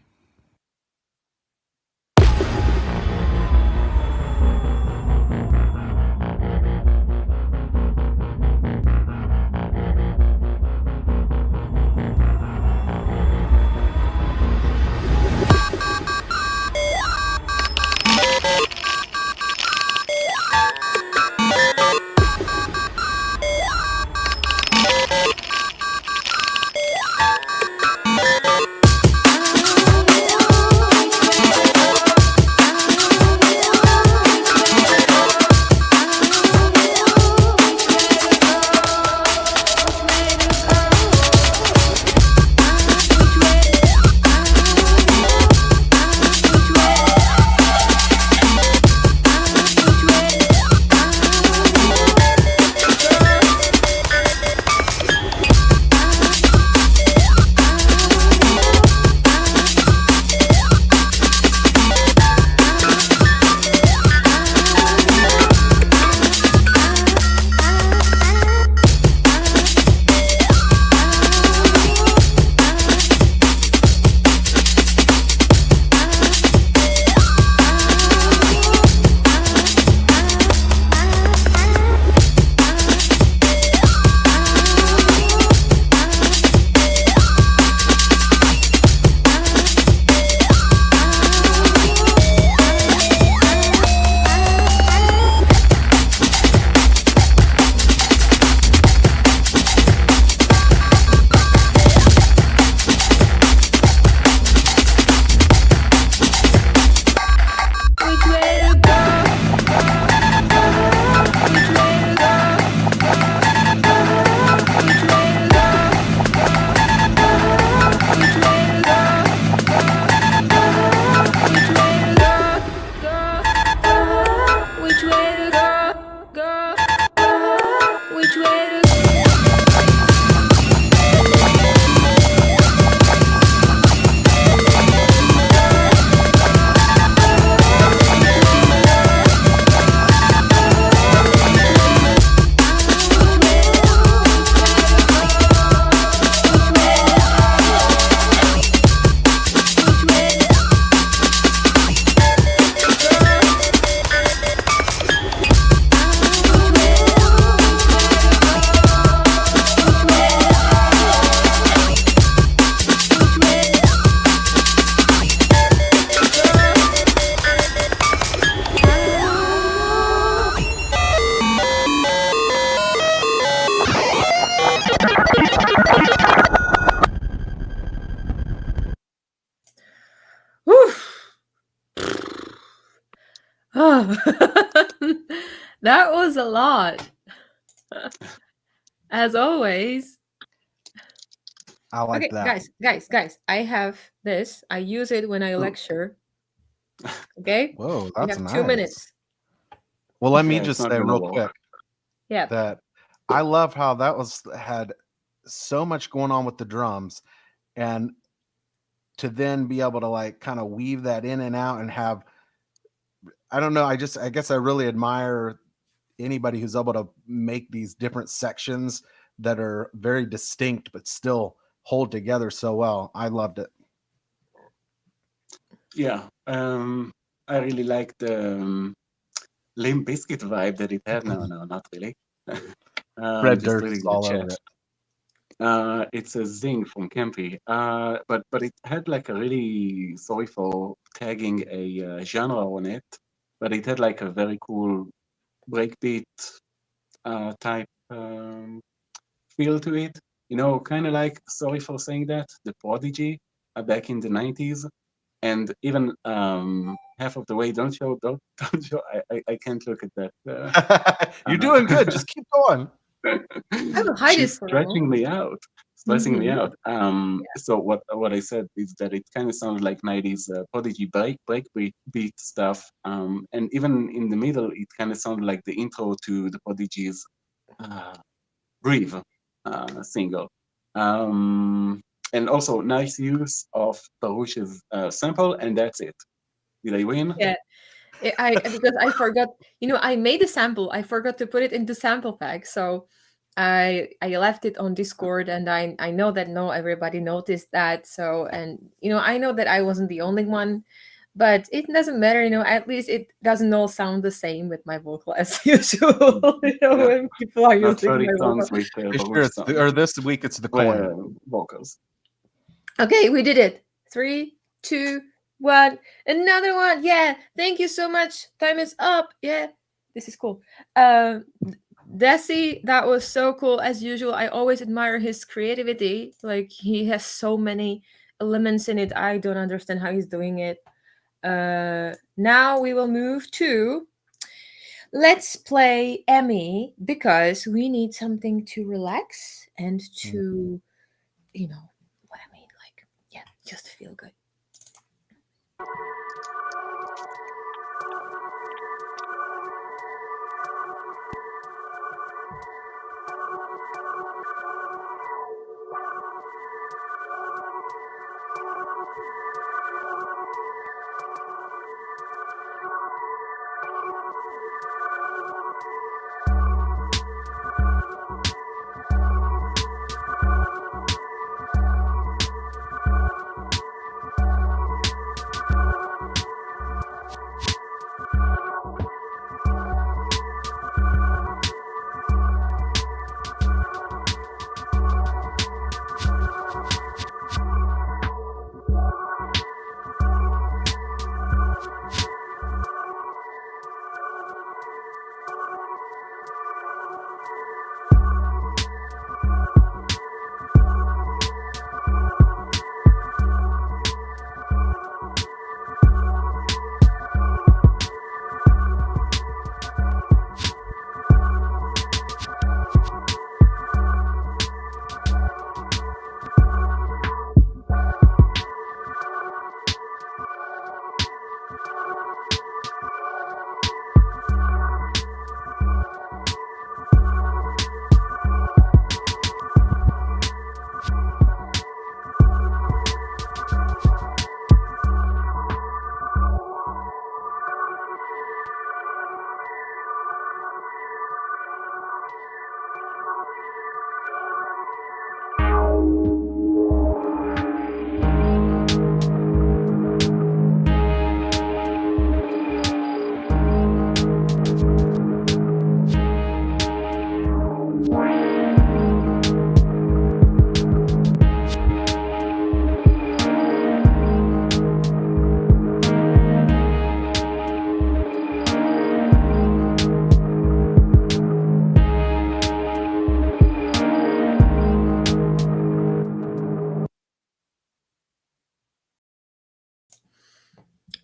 Oh, that was a lot. As always.
I like
Okay,
that.
guys, I have this. I use it when I lecture. Okay?
Whoa,
We
that's
have
nice.
2 minutes.
Well, let me
Yeah, it's
just
not
say
gonna
real
work.
quick
Yeah.
that I love how that had so much going on with the drums, and to then be able to like kind of weave that in and out and have, I don't know, I guess I really admire anybody who's able to make these different sections that are very distinct but still hold together so well. I loved it.
Yeah, I really like the Limp Bizkit vibe that it had. No, not really.
Fred
Just
Durst
reading
is
the
all
chat.
over it.
It's a Zing from Campy. But it had like a really, sorry for tagging a genre on it, but it had like a very cool breakbeat type feel to it. You know, kind of like, sorry for saying that, the Prodigy back in the 90s. And even half of the way, don't show. I can't look at that.
You're doing good. Just keep going.
I will hide it
She's
for a
stretching
moment.
me out, stressing me
Mhm.
out. So what I said is that it kind of sounded like 90s Prodigy breakbeat stuff. And even in the middle, it kind of sounded like the intro to the Prodigy's Breathe single. And also nice use of Baruch's sample, and that's it. Did I win?
Yeah. Because I forgot, I made a sample. I forgot to put it into sample pack. So I left it on Discord, and I know that no everybody noticed that. So, and I know that I wasn't the only one, but it doesn't matter, at least it doesn't all sound the same with my vocal as usual.
Yeah.
When people are
Not
using
30
my
songs
vocal.
with
Be sure
Baruch songs.
or this week it's the coin.
Vocals.
Okay, we did it. 3, 2, 1. Another one. Yeah. Thank you so much. Time is up. Yeah. This is cool. Desi, that was so cool as usual. I always admire his creativity. Like, he has so many elements in it. I don't understand how he's doing it. Now we will move to let's play Emmy, because we need something to relax and to, what I mean, like, yeah, just feel good.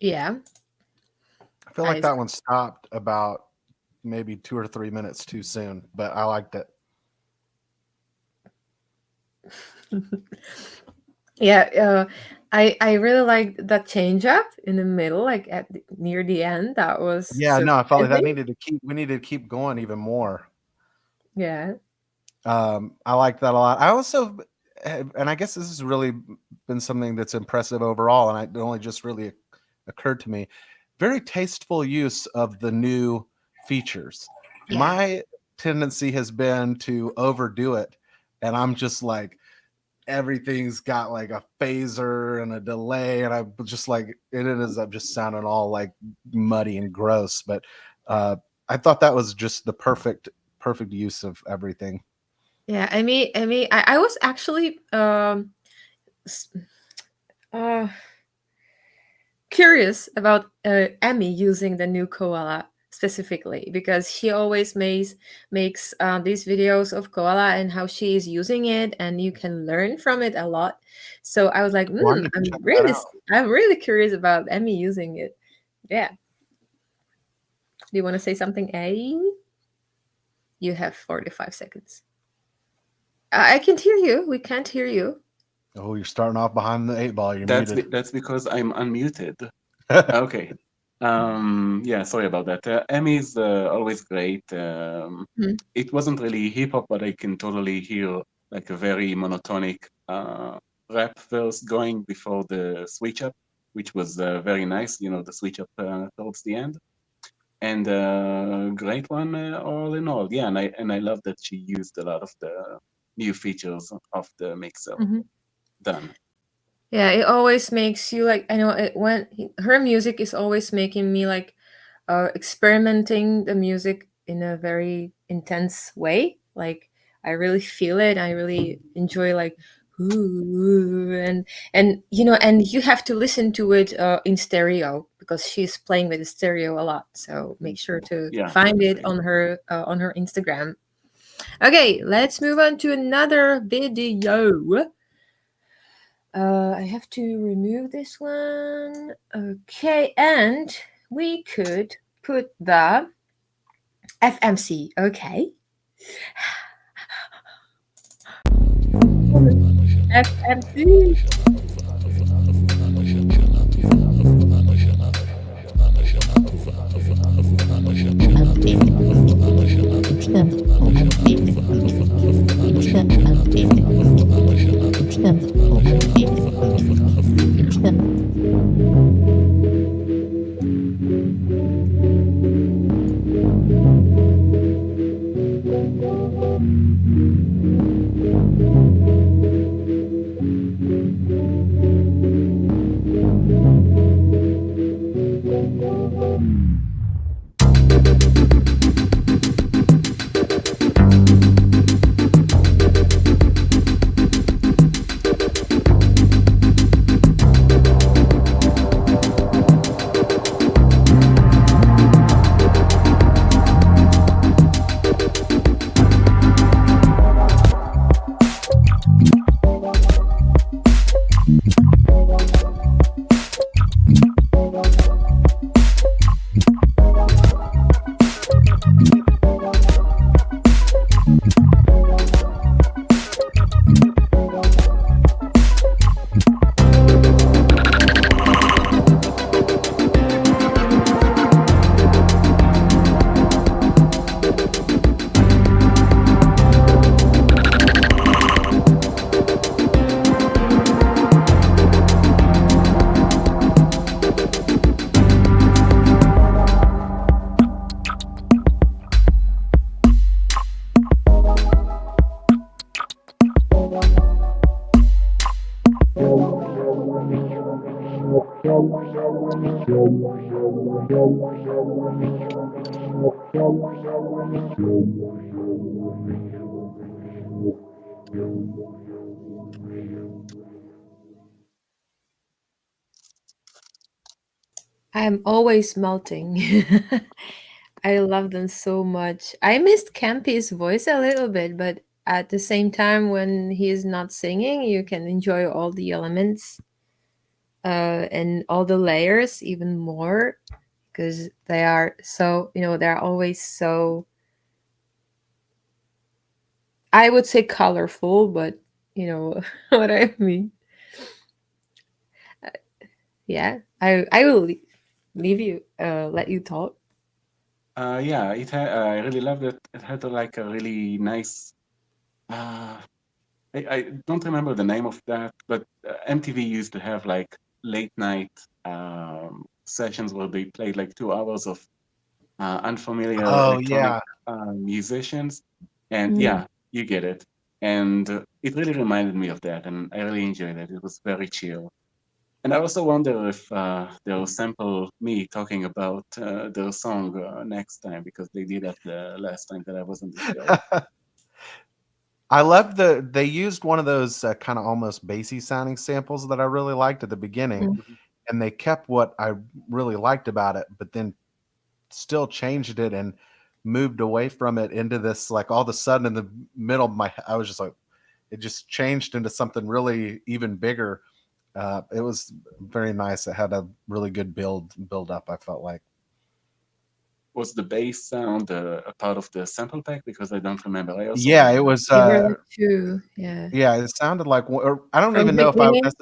Yeah.
I feel like that one stopped about maybe 2 or 3 minutes too soon, but I liked it.
Yeah, I really liked that change up in the middle, like near the end. That was
Yeah, no, I felt like that
surprising.
we needed to keep going even more.
Yeah.
I like that a lot. I also, and I guess this has really been something that's impressive overall, and it only just really occurred to me. Very tasteful use of the new features.
Yeah.
My tendency has been to overdo it, and I'm just like, everything's got like a phaser and a delay, and I just like it ends up just sounding all like muddy and gross. But I thought that was just the perfect use of everything.
Yeah, I was actually s- uh, curious about Emmy using the new Koala specifically, because she always makes these videos of Koala and how she is using it, and you can learn from it a lot. So I was like,
Well, I need to check that out.
I'm really curious about Emmy using it. Yeah. Do you want to say something, A? You have 45 seconds. I can't hear you. We can't hear you.
Oh, you're starting off behind the 8 ball. You're muted.
That's because I'm unmuted. Okay. Yeah, sorry about that. Emmy's always great. It wasn't really hip hop, but I can totally hear like a very monotonic rap verse going before the switch up, which was very nice. You know, the switch up towards the end, and great one all in all. Yeah, and I love that she used a lot of the new features of the mixer. Done.
Yeah, it always makes you like, I know it, when her music is always making me like experimenting the music in a very intense way. Like I really feel it. I really enjoy like ooh, and you know, and you have to listen to it in stereo, because she's playing with the stereo a lot. So make sure to find it on her Instagram. Okay, let's move on to another video. I have to remove this one. Okay, and we could put the FMC. Okay. FMC. I'm always melting. I love them so much. I missed Campy's voice a little bit, but at the same time, when he is not singing, you can enjoy all the elements and all the layers even more. because they are so, they're always so, I would say colorful, but you know what I mean. Yeah, I will leave you, let you talk.
Yeah, I really loved it. It had like a really nice. I don't remember the name of that, but MTV used to have like late night sessions where they played like 2 hours of unfamiliar
Oh
electronic
yeah.
musicians, and
Mm.
yeah, you get it. And it really reminded me of that, and I really enjoyed it. It was very chill. And I also wonder if they'll sample me talking about their song next time, because they did that the last time that I was on the show.
I love they used one of those kind of almost bassy sounding samples that I really liked at the beginning,
Mm.
and they kept what I really liked about it, but then still changed it and moved away from it into this, like, all of a sudden in the middle of I was just like, it just changed into something really even bigger. It was very nice. It had a really good build up, I felt like.
Was the bass sound a part of the sample pack? Because I don't remember. I also
Yeah,
like
it
that.
was.
You heard it too, yeah.
Yeah, it sounded like. Or I don't
From
even
the
know if I would.
beginning.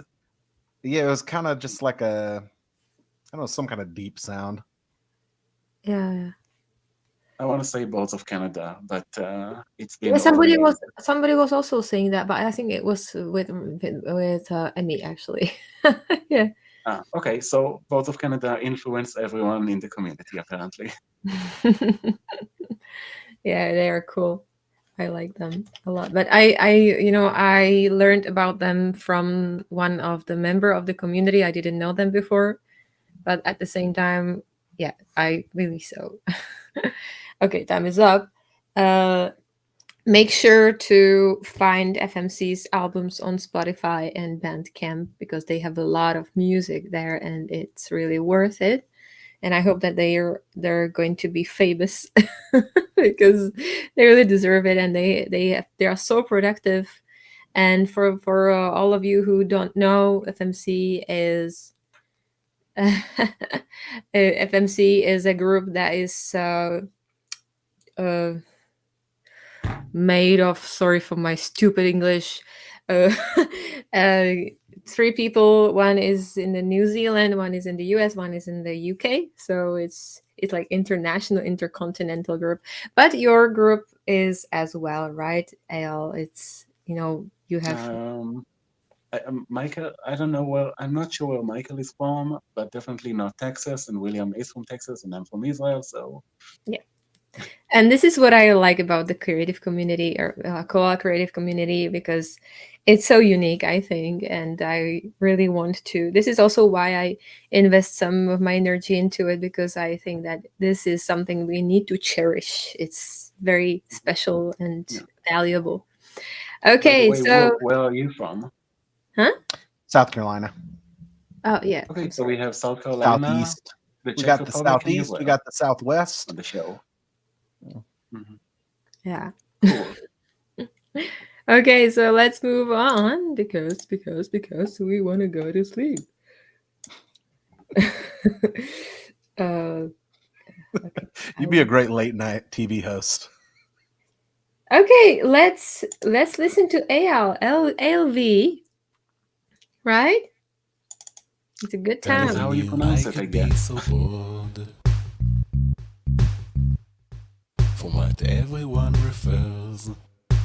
Yeah, it was kind of just like I don't know, some kind of deep sound.
Yeah.
I want to say Birds of Canada, but it's
Yeah,
been over years.
somebody was also saying that, but I think it was with Emmy actually. Yeah.
Okay, so Birds of Canada influenced everyone in the community, apparently.
Yeah, they are cool. I like them a lot. But I learned about them from one of the member of the community. I didn't know them before, but at the same time, yeah, I really so. Okay, time is up. Make sure to find FMC's albums on Spotify and Bandcamp because they have a lot of music there and it's really worth it. And I hope that they're going to be famous because they really deserve it and they are so productive. And for all of you who don't know, FMC is FMC is a group that is uh, made of, sorry for my stupid English, uh, uh, three people. One is in the New Zealand, one is in the US, one is in the UK. So it's like international, intercontinental group. But your group is as well, right, Al? It's you have.
Michael, I don't know where, I'm not sure where Michael is from, but definitely not Texas, and William is from Texas, and I'm from Israel, so.
Yeah. And this is what I like about the creative community or Koala Creative Community because it's so unique, I think. And I really want to. This is also why I invest some of my energy into it because I think that this is something we need to cherish. It's very special and valuable. Okay,
By the way,
so.
where are you from?
Huh?
South Carolina.
Oh, yeah.
Okay, so we have South Carolina.
Southeast.
The
We
Czech
got the
Republic, and
Southeast. We
Israel
got the Southwest.
on the show.
Yeah.
Cool.
Okay, so let's move on because we want to go to sleep. Okay.
You'd be a great late night TV host.
Okay, let's listen to ALV, right? It's a good
That is
time.
how you pronounce it, I guess.
So bored from what everyone refers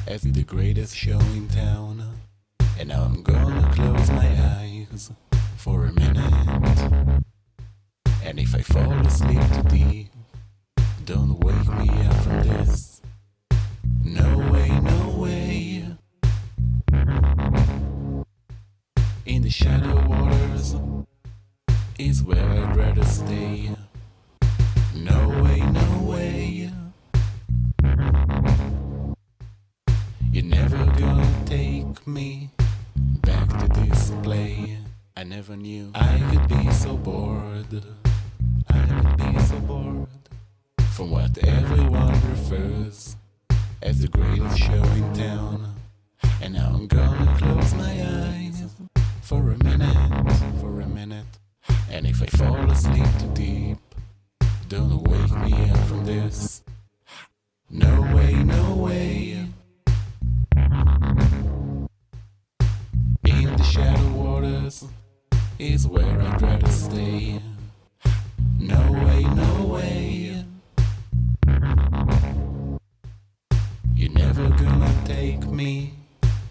as the greatest show in town, and now I'm gonna close my eyes for a minute. And if I fall asleep too deep, don't wake me up from this. No way, no way. In the shallow waters is where I'd rather stay. No way, no way. You're never gonna take me back to this play. I never knew I could be so bored. I could be so bored from what everyone refers as the greatest show in town. And now I'm gonna close my eyes for a minute. And if I fall asleep too deep,
Don't wake me up from this. No way, no way. In the shadow waters is where I'd rather stay. No way, no way. You're never gonna take me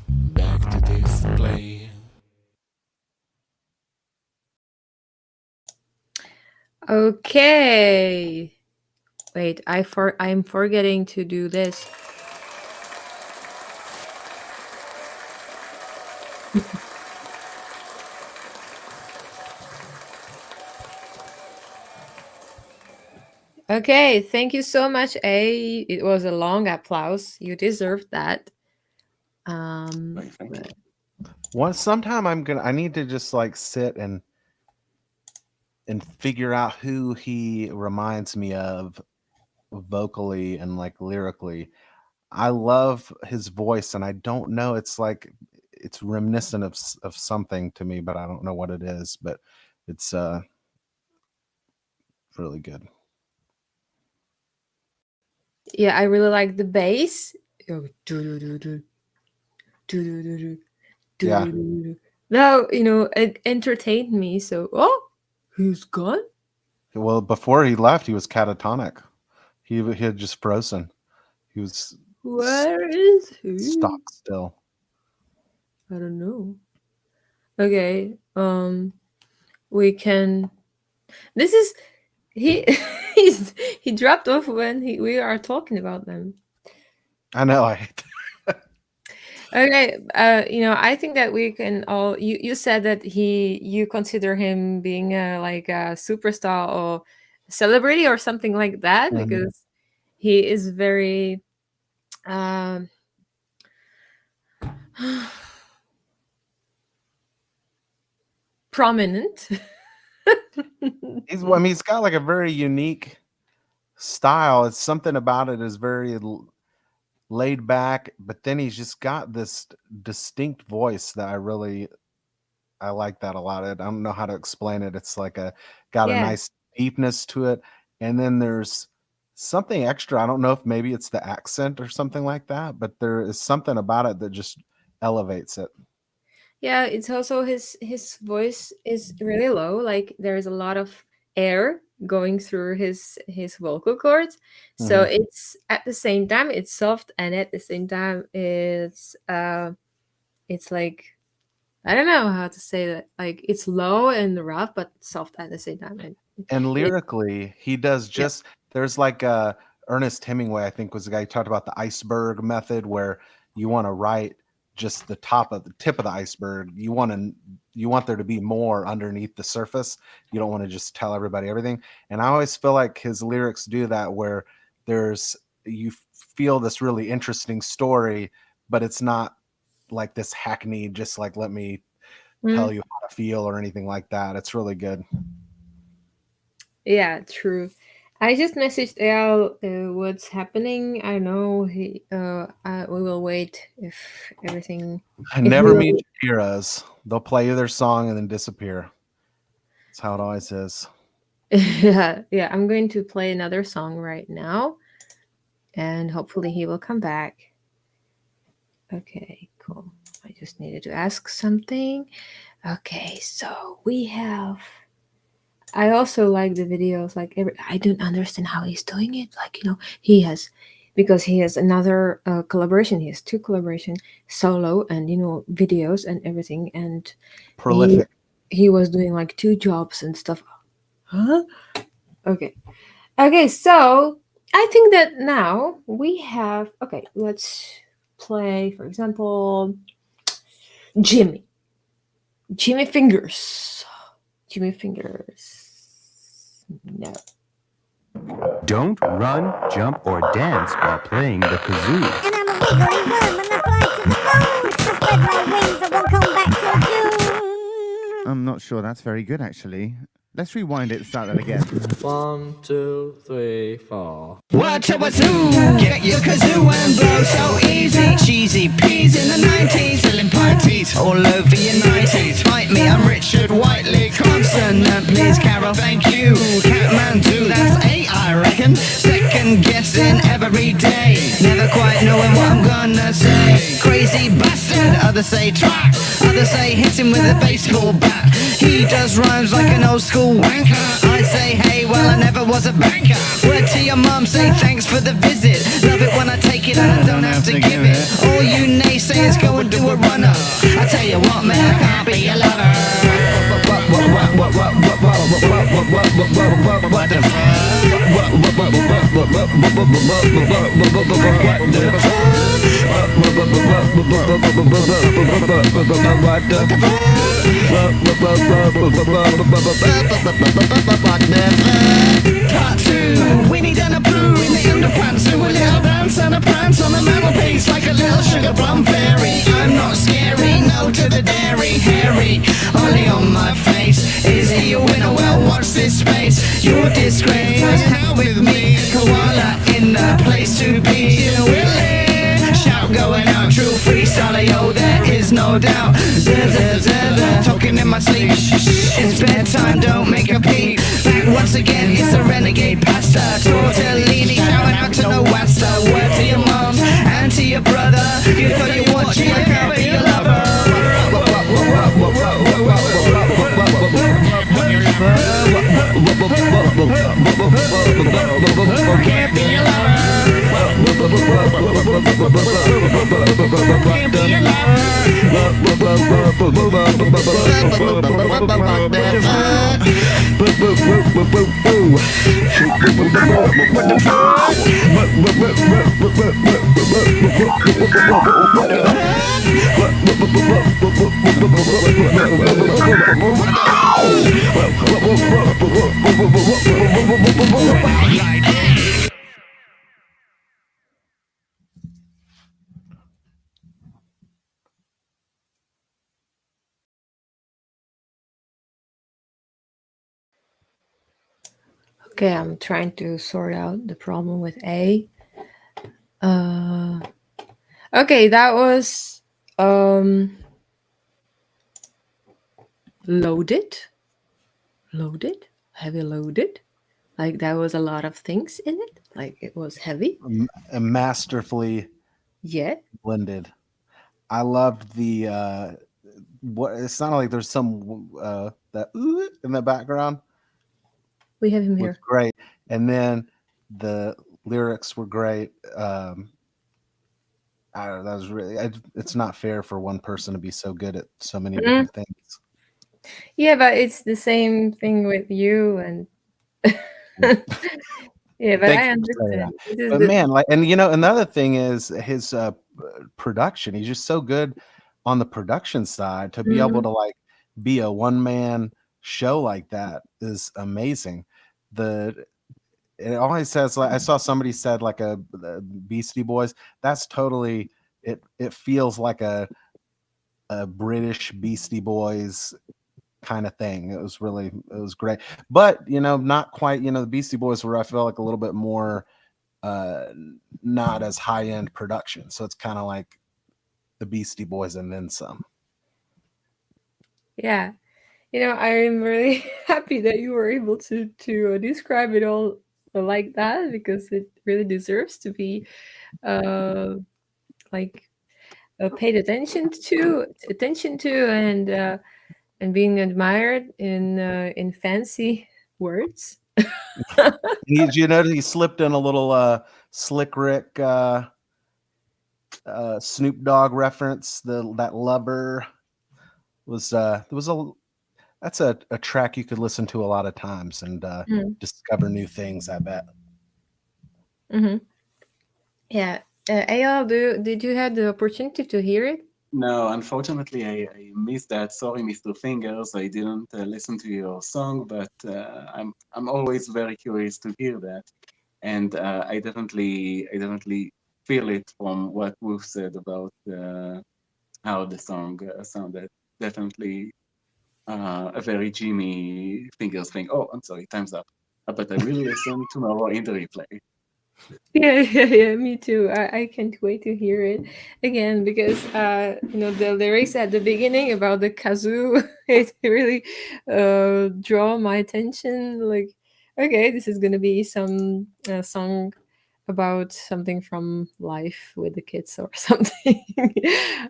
back to this play.
Okay. Wait, I'm forgetting to do this. Okay, thank you so much, A. It was a long applause. You deserved that.
Thank you.
Sometime I need to just like sit and figure out who he reminds me of vocally and like lyrically. I love his voice, and I don't know. It's like it's reminiscent of something to me, but I don't know what it is. But it's really good.
Yeah, I really like the bass. Oh, do-do-do-do. Do-do-do-do.
Yeah.
Do-do-do-do. No, it entertained me. So, he's gone?
Well, before he left, he was catatonic. He had just frozen. He was
Where is he?
stock still.
I don't know. Okay. We can. This is he. He dropped off when we are talking about them.
I know. I hate that.
Okay. I think that we can all. You said that you consider him being like a superstar or celebrity or something like that,
Mhm.
because he is very. Prominent.
He's got like a very unique style. It's something about it is very laid back, but then he's just got this distinct voice that I like that a lot. I don't know how to explain it. It's like got a
Yeah.
nice deepness to it, and then there's something extra. I don't know if maybe it's the accent or something like that, but there is something about it that just elevates it.
Yeah, it's also his voice is really low. Like there's a lot of air going through his vocal cords. So
Mhm.
it's at the same time it's soft, and at the same time it's like, I don't know how to say that. Like it's low and rough, but soft at the same time.
And
it,
lyrically, he does
Yeah.
just there's like Ernest Hemingway, I think, was the guy who talked about the iceberg method, where you want to write just the tip of the iceberg. You want there to be more underneath the surface. You don't want to just tell everybody everything. And I always feel like his lyrics do that, where you feel this really interesting story, but it's not like this hackneyed, just like let me tell you how to feel or anything like that. It's really good.
Yeah, true. I just messaged Al what's happening. I know we will wait if everything.
I
if
never
we
meet your heroes. They'll play their song and then disappear. That's how it always is.
Yeah, I'm going to play another song right now, and hopefully he will come back. Okay, cool. I just needed to ask something. Okay, so we have. I also like the videos. Like I don't understand how he's doing it. Like he has, because he has another collaboration. He has 2 collaboration, solo and videos and everything. And
Prolific.
He was doing like 2 jobs and stuff. Huh? Okay. So I think that now we have. Okay, let's play. For example, Jimmy Fingers. Jimmy Fingers. No.
Don't run, jump, or dance while playing the kazoo.
And I'm a wiggly worm and I fly to the moon. I spread my wings, I won't come back till June.
I'm not sure that's very good, actually. Let's rewind it and start that again.
1, 2, 3, 4.
Word to a zoo, get your kazoo and blow so easy. Cheesy peas in the 90s, filling parties all over your 90s. Fight me, I'm Richard Whiteley, consonant, please Carol, thank you. Catman 2, that's 8, second guessing every day, never quite knowing what I'm gonna say. Crazy bastard, others say track, others say hit him with a baseball bat. He does rhymes like an old school wanker. I say hey, well I never was a banker. Word to your mum, say thanks for the visit. Love it when I take it and I don't have to give it. All you naysayers go and do a runner. I tell you what man, I can't be your lover. What the Part 2, we need an approve in the underpants. Do a little dance and a prance on the mantelpiece like a little sugar plum fairy. I'm not scary, no to the dairy. Hairy, only on my face. Is he a winner? Well, watch this space. Your disgrace now with me. Koala in the place to be. Willie, shout going out, true freestyler, yo, there is no doubt. Talking in my sleep. It's bedtime, don't make a peep. Back once again, it's a renegade pasta. Tortellini, shouting out to no wasta. Word to your mom and to your brother. You thought you want you, I can't be your lover. Can't be your lover. Can't be your
Okay, I'm trying to sort out the problem with A. Okay, that was loaded, heavy loaded. Like there was a lot of things in it. Like it was heavy.
And masterfully blended. I loved the what it sounded like there's some that in the background.
We have him
Was
here.
great. And then the lyrics were great. I don't know, that was really it's not fair for one person to be so good at so many different things.
Yeah, but it's the same thing with you and yeah, but
Thank
I
you for saying
understand.
that.
This is
But
the
man, like, and you know, another thing is his production. He's just so good on the production side to be able to like be a one man show like that is amazing. It always says like I saw somebody said like the Beastie Boys. That's totally it. It feels like a British Beastie Boys kind of thing. It was great, but you know, not quite. You know, the Beastie Boys were I felt like a little bit more not as high end production. So it's kind of like the Beastie Boys and then some.
yeah. You know, I'm really happy that you were able to describe it all like that because it really deserves to be like paid attention to and being admired in fancy words.
You know, he slipped in a little Slick Rick Snoop Dogg reference. That Lover was there was that's a track you could listen to a lot of times and discover new things, I bet.
Mm-hmm. Yeah. Ayal, did you have the opportunity to hear it?
No, unfortunately, I missed that. Sorry, Mr. Fingers. I didn't listen to your song, but I'm always very curious to hear that, and I definitely feel it from what Wolf said about how the song sounded. Definitely a very Jimmy Fingers thing. Oh, I'm sorry, time's up. But I will listen tomorrow in the replay.
Yeah, me too. I can't wait to hear it again because you know the lyrics at the beginning about the kazoo it really draw my attention. Like, okay, this is gonna be some song about something from life with the kids or something.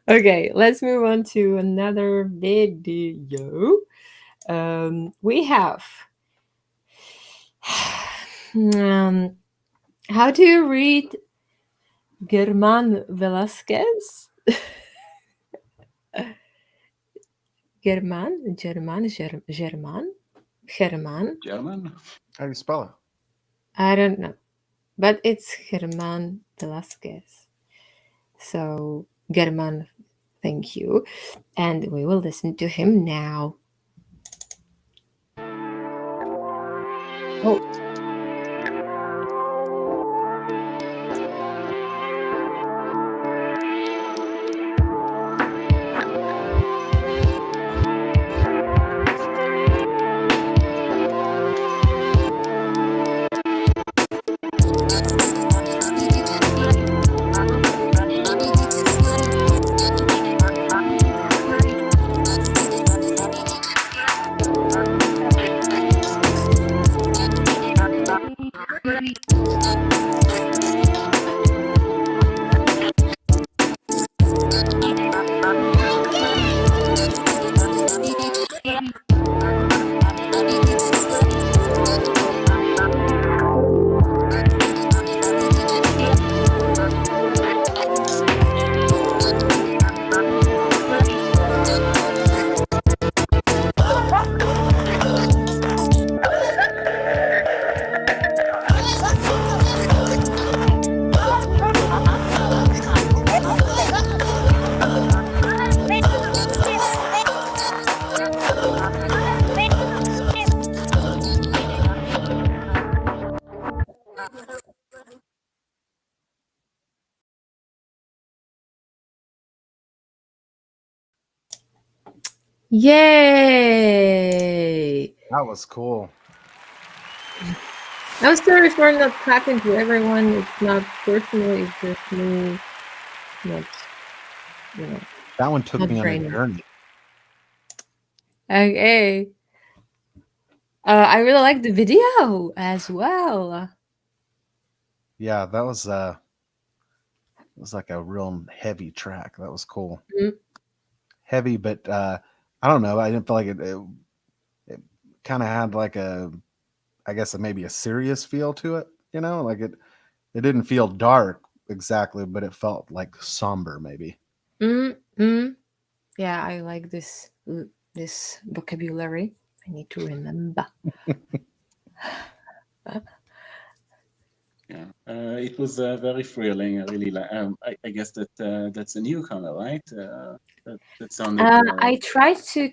Okay, let's move on to another video. We have how do you read Germán Velasquez? Germán? Germán?
How do you spell it?
I don't know. But it's Germán Velasquez. So, Germán, thank you. And we will listen to him now. Oh. Yay!
That was cool.
I'm sorry for not clapping to everyone. It's not personal. It's just me. Not, you know.
That one took
not
me on a
draining.
journey.
Okay. I really like the video as well.
Yeah, that was it was like a real heavy track. That was cool.
Mhm.
Heavy, but I don't know. I didn't feel like it kind of had like I guess maybe a serious feel to it. You know, like it didn't feel dark exactly, but it felt like somber maybe.
Yeah, I like this vocabulary. I need to remember.
Yeah, it was very thrilling. I really like. I guess that that's a newcomer, right? That sounded.
I tried to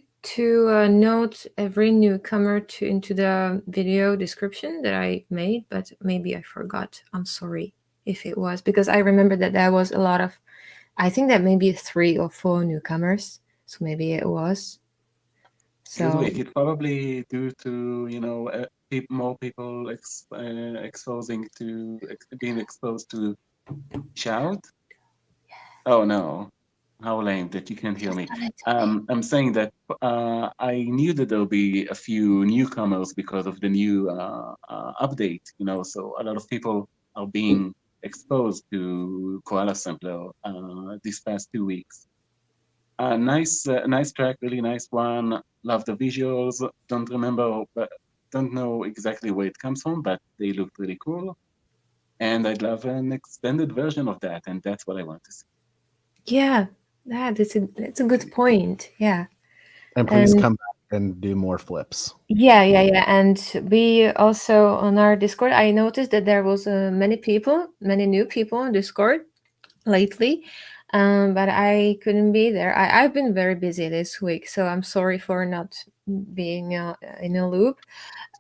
note every newcomer into the video description that I made, but maybe I forgot. I'm sorry if it was, because I remember that there was a lot of. I think that maybe 3 or 4 newcomers, so maybe it was. So
It probably due to more people exposing to being exposed to shout. Oh no, how lame that you can't hear me. I'm saying that I knew that there'll be a few newcomers because of the new update. So a lot of people are being exposed to Koala Sampler these past 2 weeks. Nice track, really nice one. Love the visuals. Don't remember, but don't know exactly where it comes from, but they look really cool. And I'd love an extended version of that, and that's what I want to see.
yeah, that's a good point. Yeah.
And please come back and do more flips.
Yeah. And we also on our Discord, I noticed that there was many new people on Discord lately, but I couldn't be there. I've been very busy this week, so I'm sorry for not being in a loop.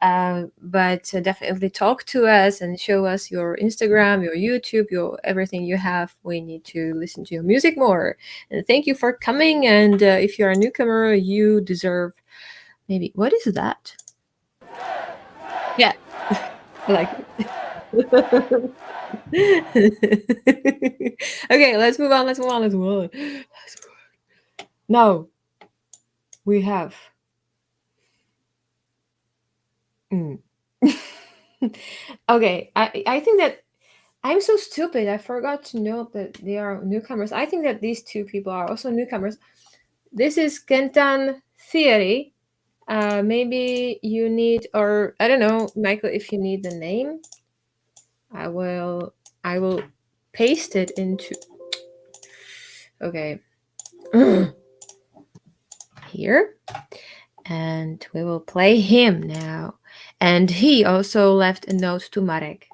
But definitely talk to us and show us your Instagram, your YouTube, your everything you have. We need to listen to your music more. And thank you for coming. And if you're a newcomer, you deserve maybe what is that? Yeah, I like it. Okay, let's move on. Now we have. Okay, I think that I'm so stupid. I forgot to note that they are newcomers. I think that these two people are also newcomers. This is Kentan Theory. Maybe you need, or I don't know, Michael, if you need the name, I will paste it into. Okay. Here. And we will play him now. And he also left a note to Marek,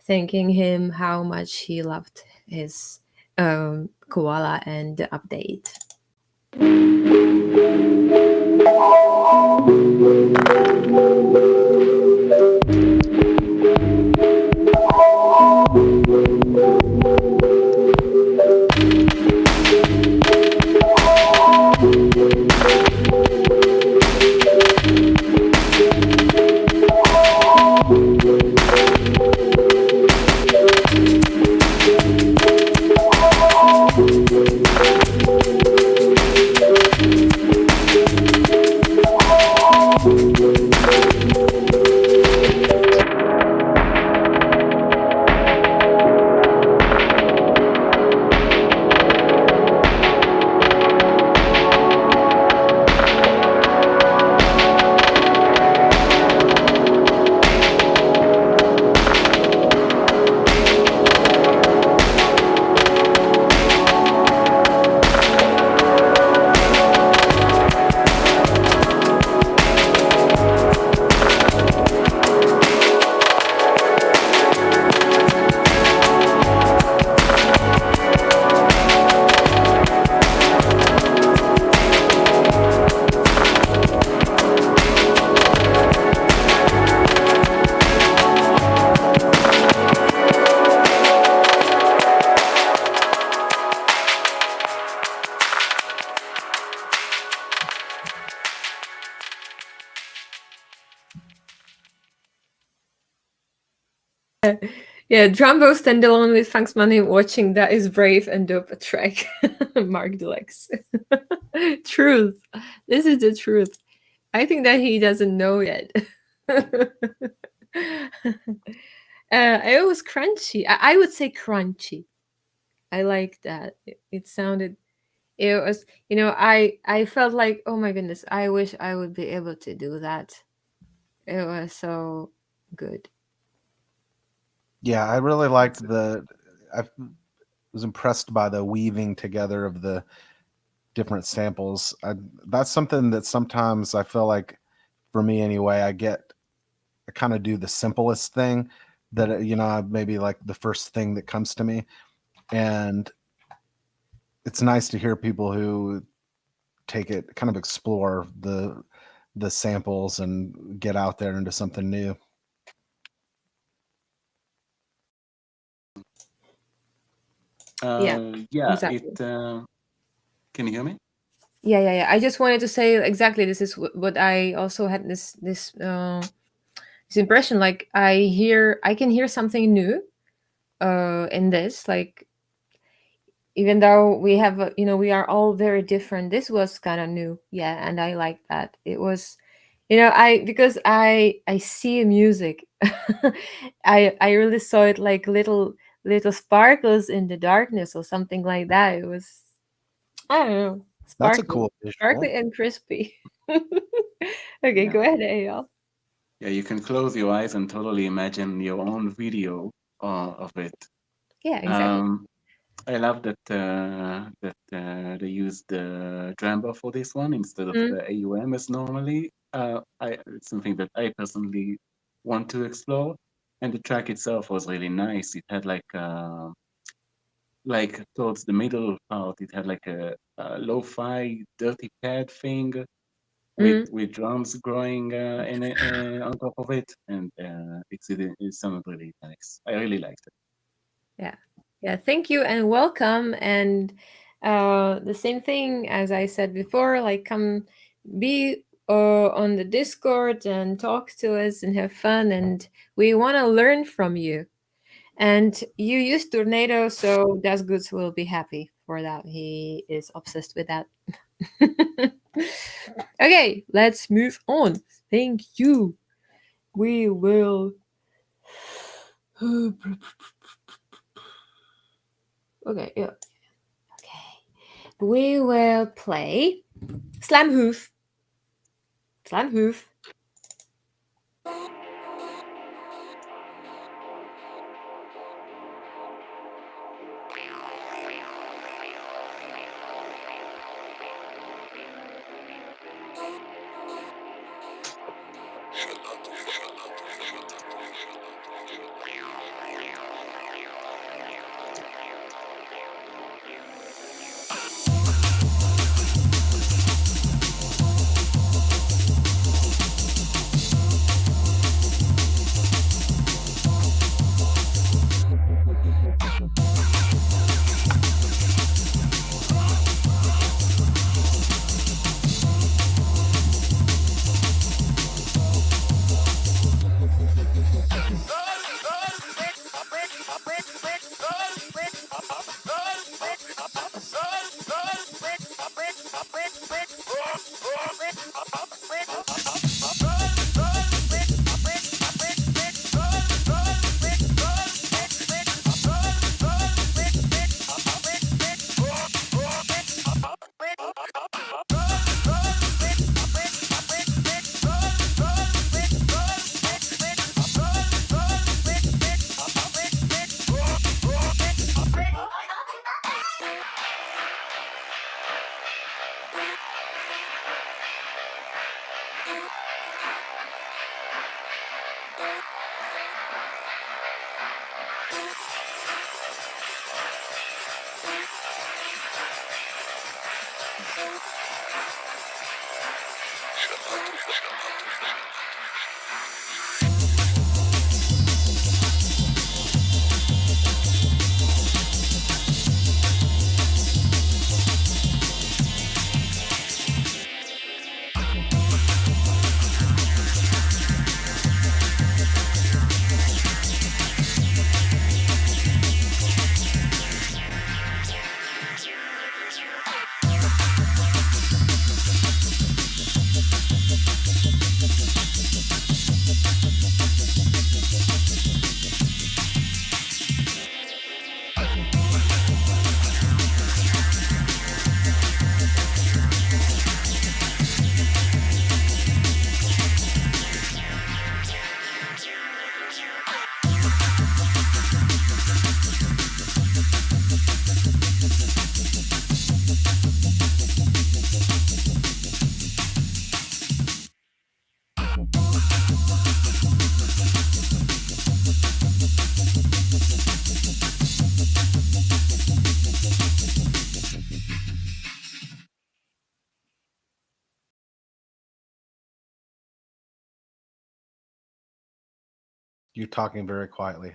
thanking him how much he loved his koala and the update. Yeah, Drumbo standalone with Thanks Money watching that is brave and dope a track. Mark Deluxe. Truth. This is the truth. I think that he doesn't know yet. It was crunchy. I would say crunchy. I like that. It sounded. It was. I felt like, oh my goodness, I wish I would be able to do that. It was so good.
Yeah, I really liked I was impressed by the weaving together of the different samples. That's something that sometimes I feel like, for me anyway, I kind of do the simplest thing that, maybe like the first thing that comes to me. And it's nice to hear people who take it, kind of explore the samples and get out there into something new.
Yeah,
exactly.
Can you hear me?
Yeah. I just wanted to say exactly this is what I also had this impression. Like I can hear something new in this. Like even though we have we are all very different, this was kind of new. Yeah, and I like that. It was, because I see music. I really saw it like little sparkles in the darkness or something like that. It was, I don't know.
That's a cool visual.
Sparkly and crispy. Okay,
Yeah.
go ahead, Eyal.
Yeah, you can close your eyes and totally imagine your own video of it.
Yeah, exactly.
I love that they used the Drambo for this one instead of the AUM as normally. It's something that I personally want to explore, and the track itself was really nice. It had like towards the middle part, it had like a lo-fi dirty pad thing with drums growing on top of it, and it sounded really nice. I really liked it.
Yeah, thank you and welcome. And the same thing as I said before, like come be on the Discord and talk to us and have fun, and we want to learn from you. And you use Tornado, so Das Goods will be happy for that. He is obsessed with that. Okay, let's move on. Thank you. We will Okay, yeah. Okay. We will play Slam Hoof. Slam Hoof.
You're talking very quietly.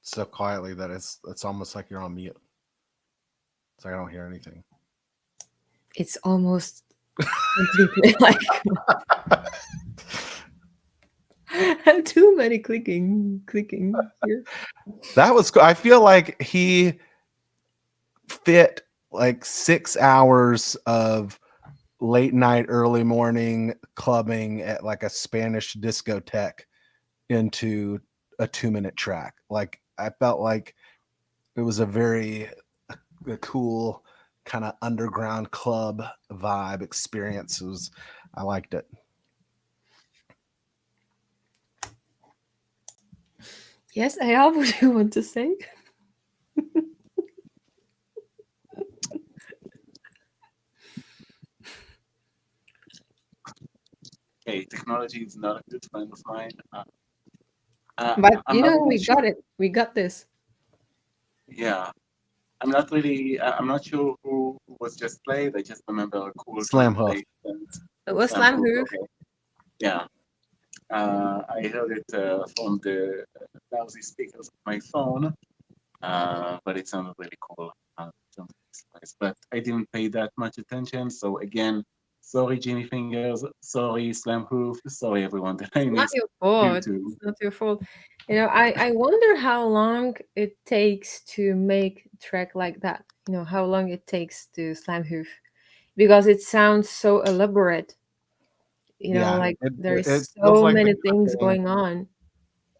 So quietly that it's almost like you're on mute. It's like I don't hear anything.
It's almost completely like too many clicking here.
That was I feel like he fit like 6 hours of late night, early morning clubbing at like a Spanish discotheque into a 2-minute track. Like I felt like it was a very cool kind of underground club vibe experience. I liked it.
Yes, Ayal, what do you want to say?
Hey, technology is not a good friend of mine.
But
I'm not really
we
sure.
got it. We got this.
Yeah, I'm not really. I'm not sure who was just played. I just remember a cool
Slam
drum
Hoof.
bass.
It was Slam Hoof.
Okay. Yeah. I heard it from the lousy speakers of my phone, but it sounded really cool. But I didn't pay that much attention. So again, sorry, Jimmy Fingers. Sorry, Slam Hoof. Sorry, everyone that I
It's not
missed.
your fault.
too.
It's not your fault. I wonder how long it takes to make a track like that. How long it takes to Slam Hoof. Because it sounds so elaborate.
Yeah,
Like
it
there's
feels
so
like
many
they're
things
cooking
going on.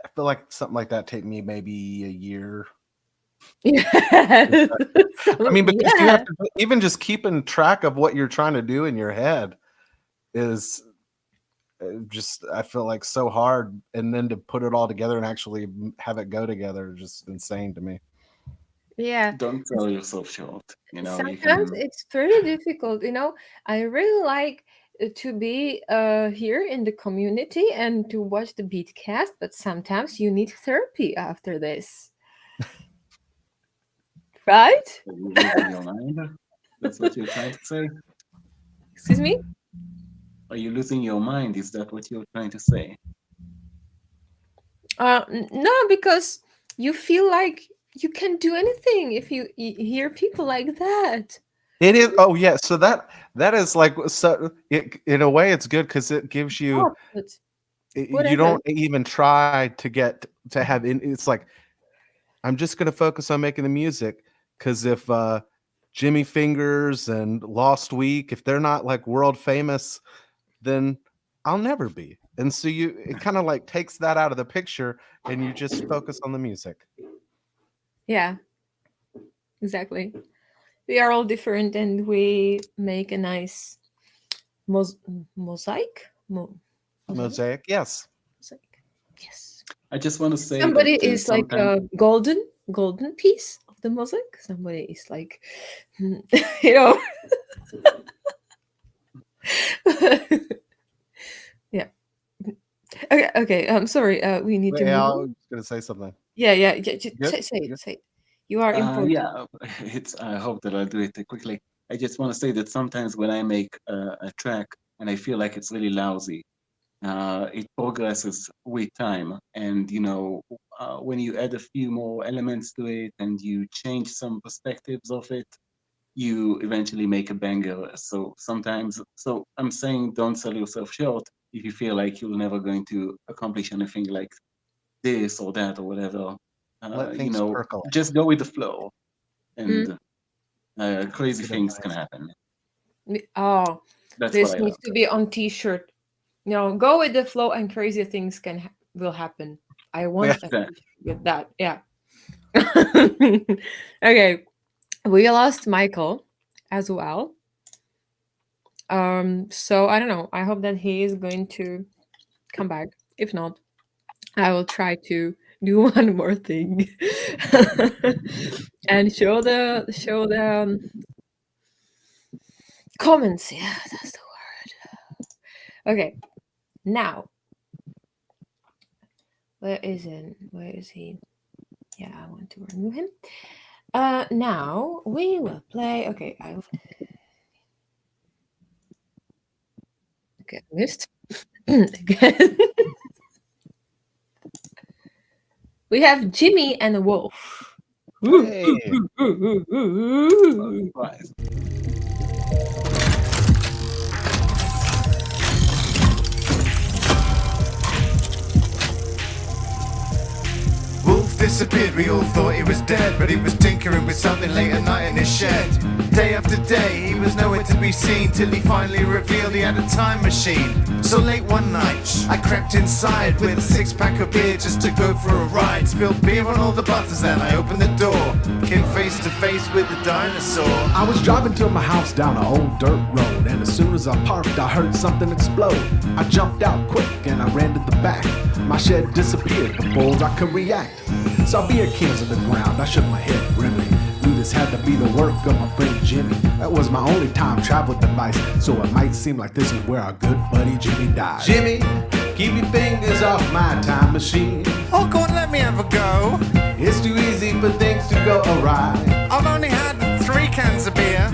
I feel like something like that take me maybe a year.
Yeah.
I mean, because you
Yeah.
have to even just keeping track of what you're trying to do in your head is just, I feel like, so hard, and then to put it all together and actually have it go together is just insane to me.
Yeah.
Don't sell yourself short. You know, you
Sometimes
can.
it's pretty difficult. I really like to be here in the community and to watch the Beatcast, but sometimes you need therapy after this. Right?
Are you losing your mind? That's what you're trying to say?
Excuse me?
Are you losing your mind? Is that what you're trying to say?
No, because you feel like you can do anything if you hear people like that.
It is. Oh yeah. So that is like, so in a way it's good because it gives you.
Oh, but
You
whatever.
don't even try to get to have. It's like, I'm just gonna focus on making the music, because if Jimmy Fingers and Lost Week, if they're not like world famous, then I'll never be. And so it kind of like takes that out of the picture, and you just focus on the music.
Yeah, exactly. We are all different, and we make a nice mosaic.
Mosaic, yes.
Mosaic. Yes.
I just want to say
Somebody
that
is like a golden piece of the mosaic. Somebody is like, Yeah. Okay. I'm sorry. We need to move
Yeah, I
on.
was gonna say something.
Yeah.
Good?
Say it. You are important.
Yeah, I hope that I'll do it quickly. I just want to say that sometimes when I make a track and I feel like it's really lousy, it progresses with time. And, when you add a few more elements to it and you change some perspectives of it, you eventually make a banger. So I'm saying don't sell yourself short if you feel like you're never going to accomplish anything like this or that or whatever.
Let things percolate.
Just go with the flow, and crazy things can happen.
Oh,
That's
this
what I
needs
love.
to be on T-shirt. Go with the flow, and crazy things will happen. I want a
Yeah.
T-shirt with that. Yeah. Okay, we lost Michael as well. So I don't know. I hope that he is going to come back. If not, I will try to do one more thing and show the comments. Yeah, that's the word. Okay, now where is he? Yeah, I want to remove him. Now we will play. Okay, okay, missed again. We have Jimmy and the Wolf.
Hey.
Wolf disappeared, we all thought he was dead, but he was tinkering with something late at night in his shed. Day after day, he was nowhere to be seen, till he finally revealed he had a time machine. So late one night, I crept inside with a 6-pack of beer just to go for a ride. Spilled beer on all the buttons, then I opened the door, came face to face with the dinosaur.
I was driving to my house down an old dirt road, and as soon as I parked, I heard something explode. I jumped out quick and I ran to the back. My shed disappeared before I could react. Saw beer cans on the ground, I shook my head grimly. Knew this had to be the work of my friend Jimmy. That was my only time travel device, so it might seem like this is where our good buddy Jimmy died.
Jimmy, keep your fingers off my time machine.
Oh, go on, let me have a go.
It's too easy for things to go awry.
I've only had 3 cans of beer.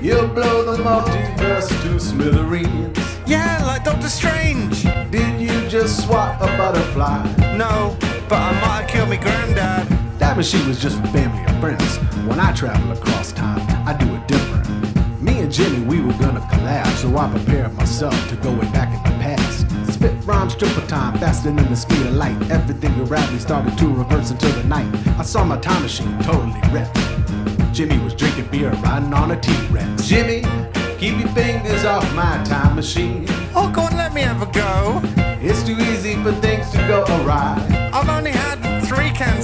You'll blow the multiverse to smithereens.
Yeah, like Doctor Strange.
Did you just swat a butterfly?
No, but I might have killed my granddad.
That machine was just for family and friends. When I travel across time, I do it different. Me and Jimmy, we were gonna collab, so I prepared myself to go way back in the past. Spit rhymes triple time, faster than the speed of light. Everything around me started to reverse until the night. I saw my time machine totally wrecked. Jimmy was drinking beer, riding on a T-Rex.
Jimmy, keep your fingers off my time machine.
Oh, go on, let me have a go.
It's too easy for things to go awry.
I've only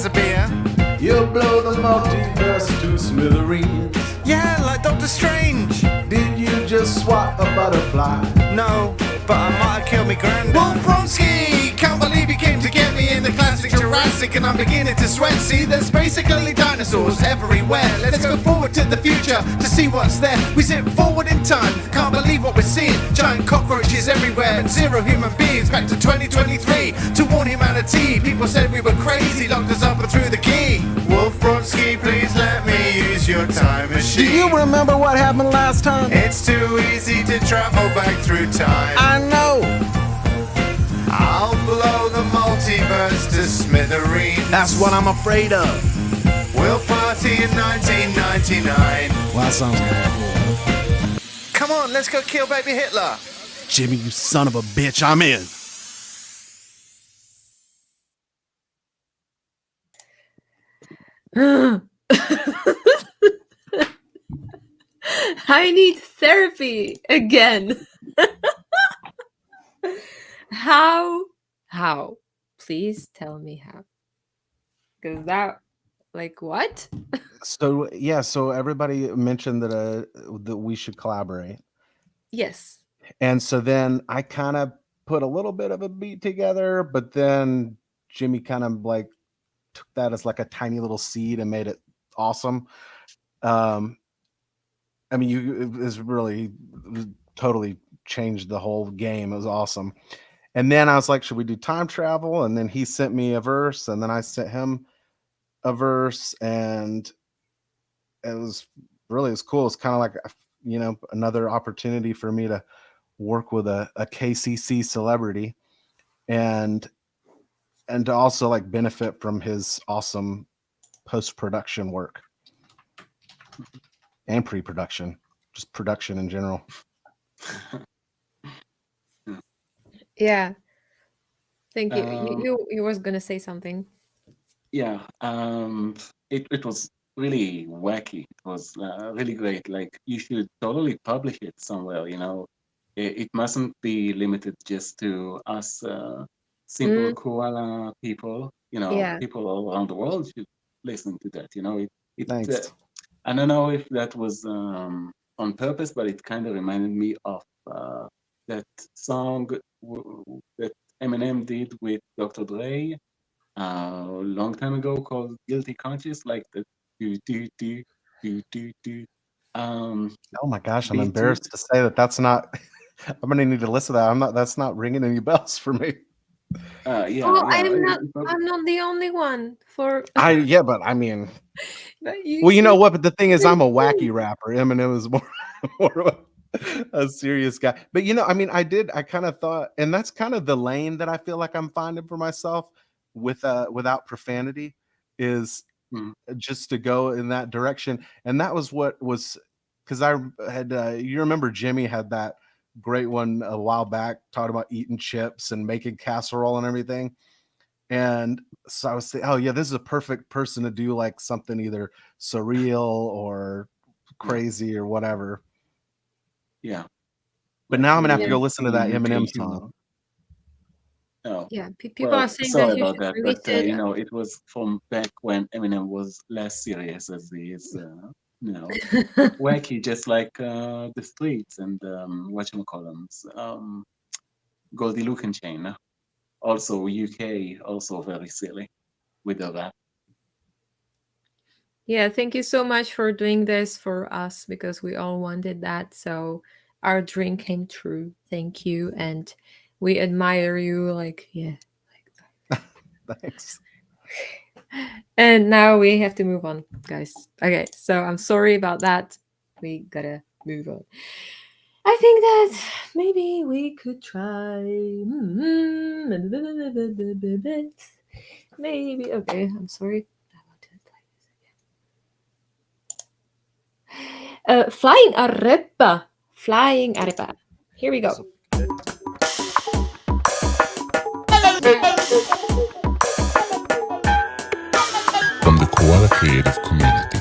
cans of beer.
You'll blow the multiverse to smithereens.
Yeah, like Doctor Strange.
Did you just swat a butterfly?
No, but I might have killed me granddad. Wolf Bronski! Can't believe he came to get me in the classic Jurassic, and I'm beginning to sweat. See, there's basically dinosaurs everywhere. Let's go forward to the future to see what's there. We zip forward in time, can't believe what we're seeing. Giant cockroaches everywhere and zero human beings. Back to 2023 to warn humanity. People said we were crazy, locked us up and threw the key. Wolf Bronski, please let me use your time machine.
Do you remember what happened last time?
It's too easy to travel back through time.
I know.
I'll blow the multiverse to smithereens.
That's what I'm afraid of.
We'll party in 1999.
Well, that sounds kind of cool.
Come on, let's go kill baby Hitler.
Jimmy, you son of a bitch, I'm in.
I need therapy again. How? Please tell me how. Because that, like, what?
So yeah, so everybody mentioned that that we should collaborate.
Yes.
And so then I kind of put a little bit of a beat together, but then Jimmy kind of like took that as like a tiny little seed and made it awesome. I mean, it was really totally changed the whole game. It was awesome. And then I was like, should we do time travel? And then he sent me a verse, and then I sent him a verse, and it was cool. It's kind of like, you know, another opportunity for me to work with a KCC celebrity and to also like benefit from his awesome post-production work and pre-production, just production in general.
Yeah. Thank you. You was gonna say something.
Yeah, it was really wacky. It was really great. Like, you should totally publish it somewhere, you know. It mustn't be limited just to us simple koala people, you know.
Yeah.
People all around the world should listen to that, you know.
Thanks.
I don't know if that was on purpose, but it kind of reminded me of that song that Eminem did with Dr. Dre a long time ago called Guilty Conscious, like the do.
Oh my gosh, I'm
beat
embarrassed to say that's not. I'm gonna need to listen to that. That's not ringing any bells for me.
Yeah.
Oh, I'm not the only one for.
But I mean,
But
well, you know what? But the thing is, I'm a wacky rapper. Eminem is more of a serious guy. But you know, I mean, I kind of thought, and that's kind of the lane that I feel like I'm finding for myself with without profanity, is just to go in that direction. And that was what was, because I had you remember Jimmy had that great one a while back talking about eating chips and making casserole and everything. And so I was thinking, oh yeah, this is a perfect person to do like something either surreal or crazy or whatever.
Yeah.
But now I'm gonna have to go listen to that Eminem song.
Oh.
Yeah, people are saying
sorry
that you
about
should
that,
release
but
it.
you know, it was from back when Eminem was less serious as he is, you know, wacky, just like the Streets and whatchamacallums, Goldie Luke and Chain. Also UK, also very silly with the rap.
Yeah, thank you so much for doing this for us because we all wanted that. So our dream came true. Thank you. And we admire you. Like, yeah.
Thanks.
And now we have to move on, guys. Okay, so I'm sorry about that. We gotta move on. I think that maybe we could try. Maybe. Okay, I'm sorry. Flying arepa. Flying arepa. Here we go.
From the Koala Creative Community.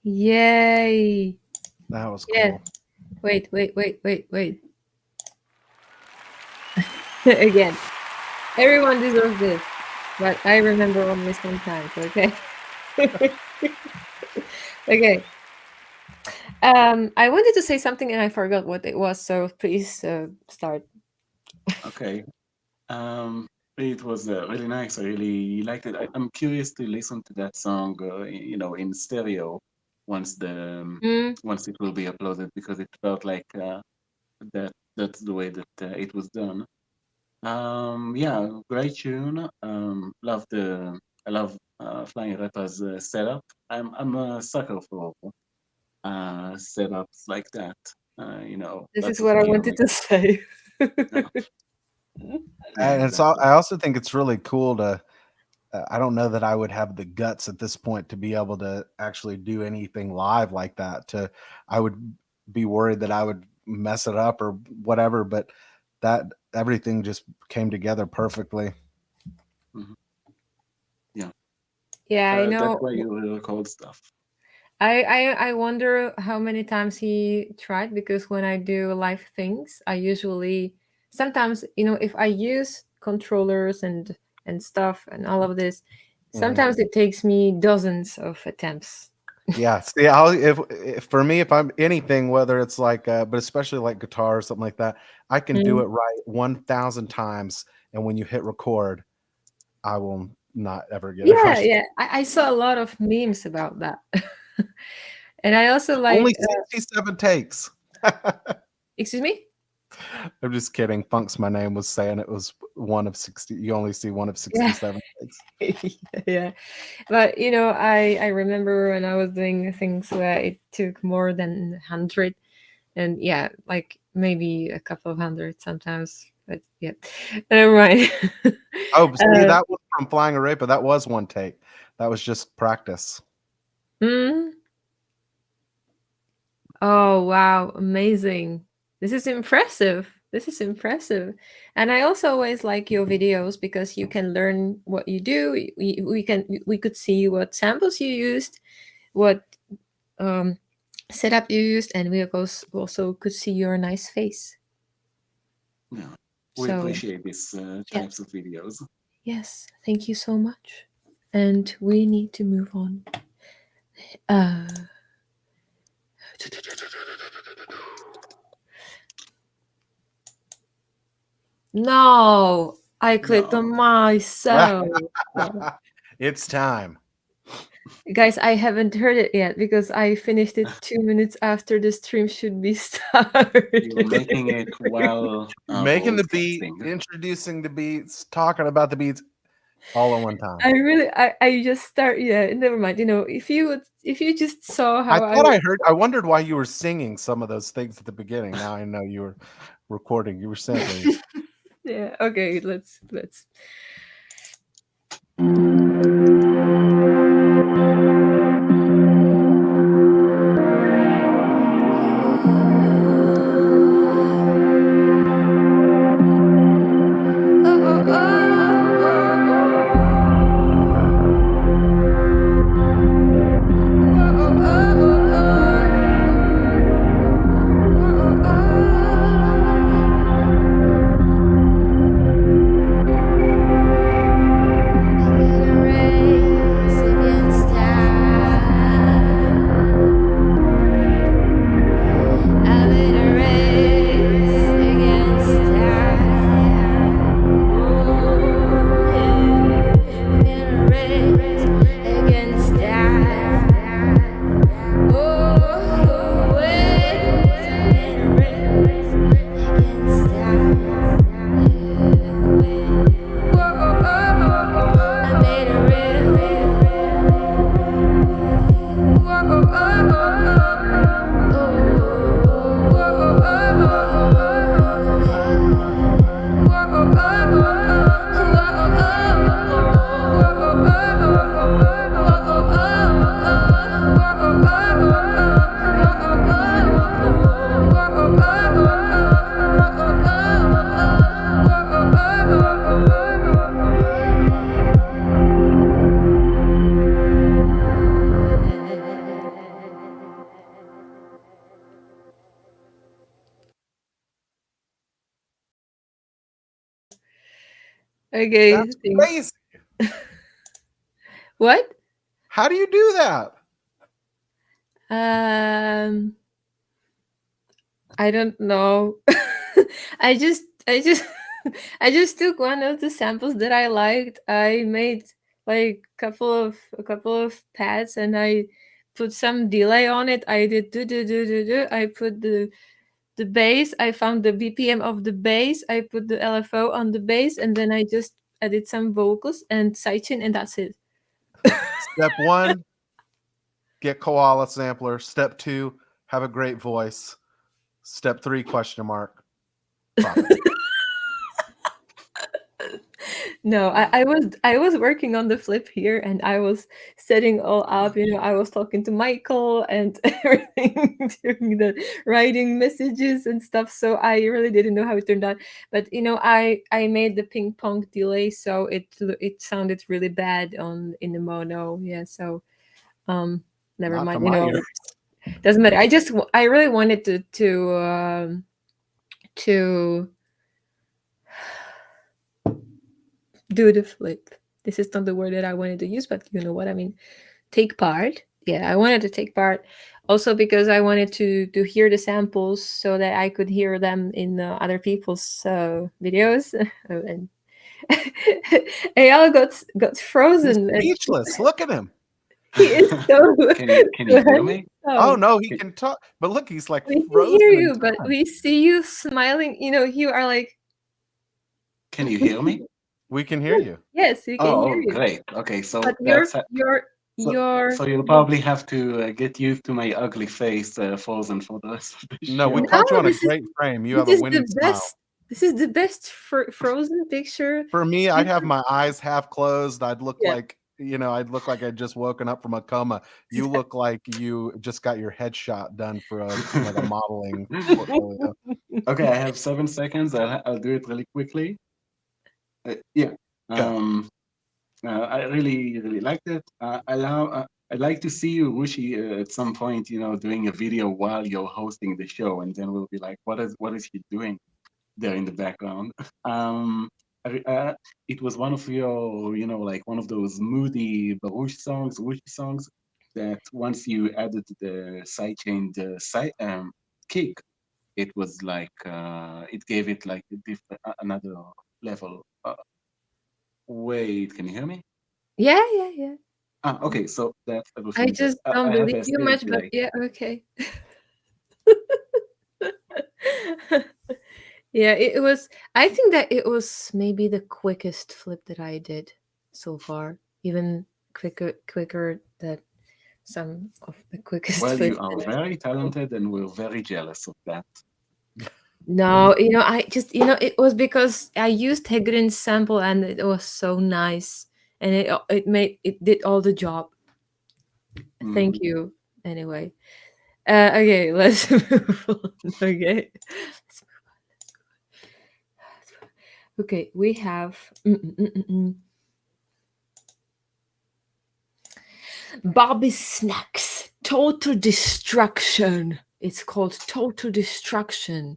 Yay!
That was
Yeah.
cool.
Wait. Again, everyone deserves this, but I remember only sometimes. Okay. Okay. I wanted to say something and I forgot what it was. So please start.
Okay. It was really nice. I really liked it. I'm curious to listen to that song, in stereo once once it will be uploaded, because it felt like that's the way that it was done. Yeah, great tune. I love Flying Rapper's setup. I'm a sucker for setups like that.
This is
Lots of
what I
gear.
wanted to say.
Yeah,
And
exactly.
I also think it's really cool to. I don't know that I would have the guts at this point to be able to actually do anything live like that. I would be worried that I would mess it up or whatever. But that everything just came together perfectly.
Yeah.
Yeah, I
That's
know.
why you record stuff.
I wonder how many times he tried, because when I do live things, I usually sometimes, if I use controllers and stuff and all of this, sometimes it takes me dozens of attempts.
Yeah. See, if for me, if I'm anything, whether it's like, but especially like guitar or something like that, I can do it right 1,000 times, and when you hit record, I will not ever get it right.
Yeah. I saw a lot of memes about that. And I also like
Only 67 takes.
excuse me?
I'm just kidding. Funk's my name was saying it was one of 60. You only see one of 67 takes.
Yeah, but I remember when I was doing things where it took more than 100, and yeah, like maybe a couple of hundred sometimes, but yeah, never mind.
Oh, see, that was from Flying Arepa. That was one take. That was just practice.
Oh wow, amazing. This is impressive. And I also always like your videos because you can learn what you do. We could see what samples you used, what setup you used, and we also could see your nice face.
Yeah, we appreciate these types of videos.
Yes, thank you so much. And we need to move on. No, I clicked on myself.
It's time.
Guys, I haven't heard it yet because I finished it 2 minutes after the stream should be started.
You're making it while
Making the beat,
broadcasting.
introducing the beats, talking about the beats, all at one time.
I just start. Yeah, never mind. If you just saw
I
how
thought I heard. I wondered why you were singing some of those things at the beginning. Now I know you were recording. You were sampling.
Yeah. Okay. Let's. Okay.
That's crazy.
What?
How do you do that?
I don't know. I just I just took one of the samples that I liked. I made like a couple of pads and I put some delay on it. I did do. I put the bass. I found the BPM of the bass. I put the LFO on the bass and then I just added some vocals and sidechain and that's it.
Step 1, get Koala sampler. Step 2, have a great voice. Step 3, question mark.
No, I was working on the flip here and I was setting all up, I was talking to Michael and everything, doing the writing messages and stuff. So I really didn't know how it turned out. But I made the ping pong delay, so it sounded really bad in the mono. Yeah, so never
Not to
mind.
my ears.
Doesn't matter. I really wanted to do the flip. This is not the word that I wanted to use, but you know what I mean. Take part. Yeah, I wanted to take part. Also because I wanted to hear the samples so that I could hear them in other people's videos. And Eyal got frozen.
He's speechless. Look at him.
He is so.
Can you hear me?
Oh no, he can talk. But look, he's like
We
frozen.
can hear
in
you, but
time.
we see you smiling. You are like.
Can you hear me?
We can hear you.
Yes, we can hear you.
Great. Okay, so
But
that's
your
so you'll probably have to get used to my ugly face frozen for the rest of the show.
No, we caught you on a great frame. You have a winning smile.
This is the best frozen picture.
For me, I'd have my eyes half closed. I'd look like I'd look like I'd just woken up from a coma. You look like you just got your headshot done for a modeling portfolio.
Okay, I have 7 seconds. I'll do it really quickly. I really liked it. I'd like to see you, Rooshie, at some point, doing a video while you're hosting the show, and then we'll be like, what is he doing there in the background? It was one of your, like one of those moody Rooshie songs that once you added the sidechain, kick, it was like it gave it like another level. Wait, can you hear me?
Yeah.
Okay, so that's
I
everything.
just
I
don't
have
believe
a
you
stage
much, but
like
yeah, okay. Yeah, it was. I think that it was maybe the quickest flip that I did so far, even quicker than some of the quickest
well, you
flips
are
that
very
I did.
talented, and we're very jealous of that.
No, I just it was because I used Hegrin's sample and it was so nice, and it did all the job. Thank you. Anyway, okay, let's move on. Okay, okay, we have Bobby's Snacks Total Destruction. It's called Total Destruction.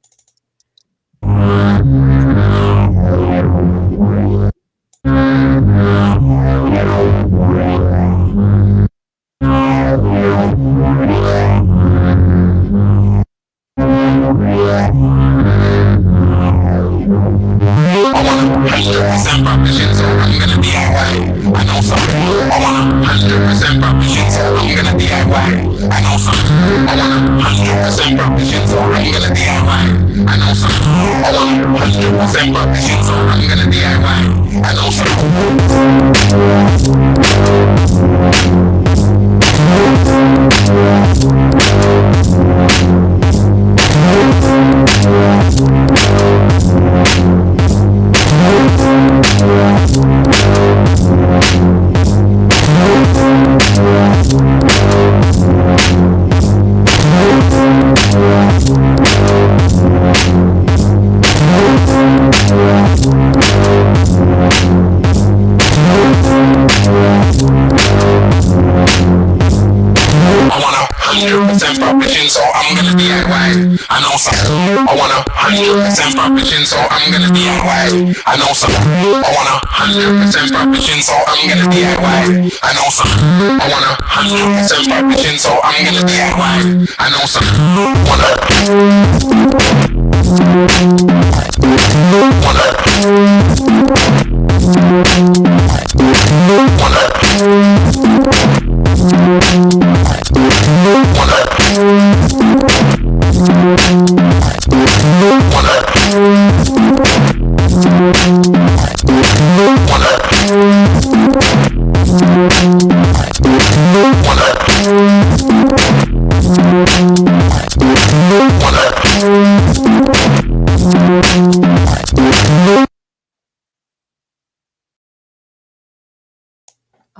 So I'm gonna DIY. I know some. I want 100% perfection, so I'm gonna DIY. I know some. I want 100% perfection, so I'm gonna DIY. I know some. I want 100% perfection, so I'm gonna DIY. I know some.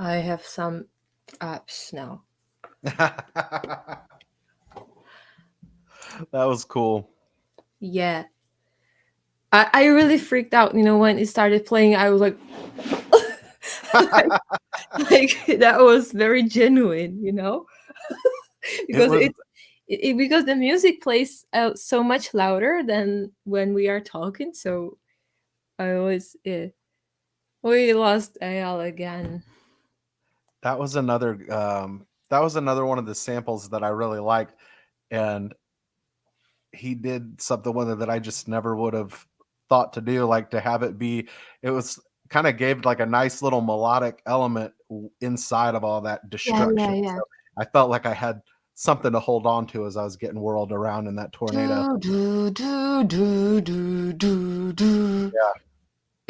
I have some apps now.
That was cool.
Yeah. I really freaked out, when it started playing. I was like, like that was very genuine, because
was-
because the music plays out so much louder than when we are talking. So I always we lost Ayal again.
That was another one of the samples that I really liked, and he did something with it that I just never would have thought to do, like to have it be, it was kind of gave like a nice little melodic element inside of all that destruction.
Yeah.
So I felt like I had something to hold on to as I was getting whirled around in that tornado.
Do, do, do, do, do, do.
Yeah.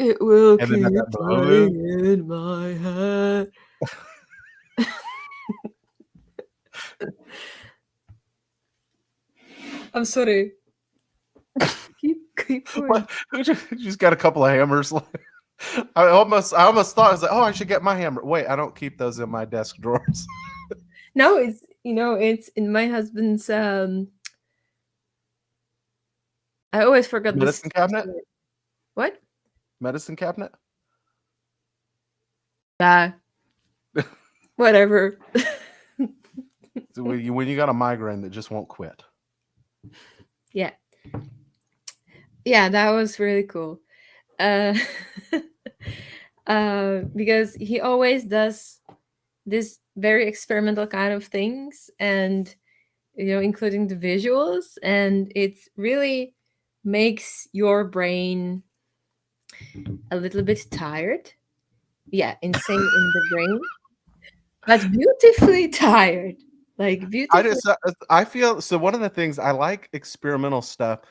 It will
And then
keep
that
playing in my head. I'm sorry. keep going.
What? Who just got a couple of hammers? I almost thought, I was like, oh, I should get my hammer. Wait, I don't keep those in my desk drawers.
No, it's it's in my husband's I always forgot
medicine cabinet.
What?
Medicine cabinet?
Yeah. Whatever.
So when you got a migraine that just won't quit.
Yeah. Yeah, that was really cool. Because he always does this very experimental kind of things, and including the visuals, and it really makes your brain a little bit tired. Yeah, insane in the brain. but beautifully tired. Like
I
beautifully.
just I feel so. One of the things I like experimental stuff,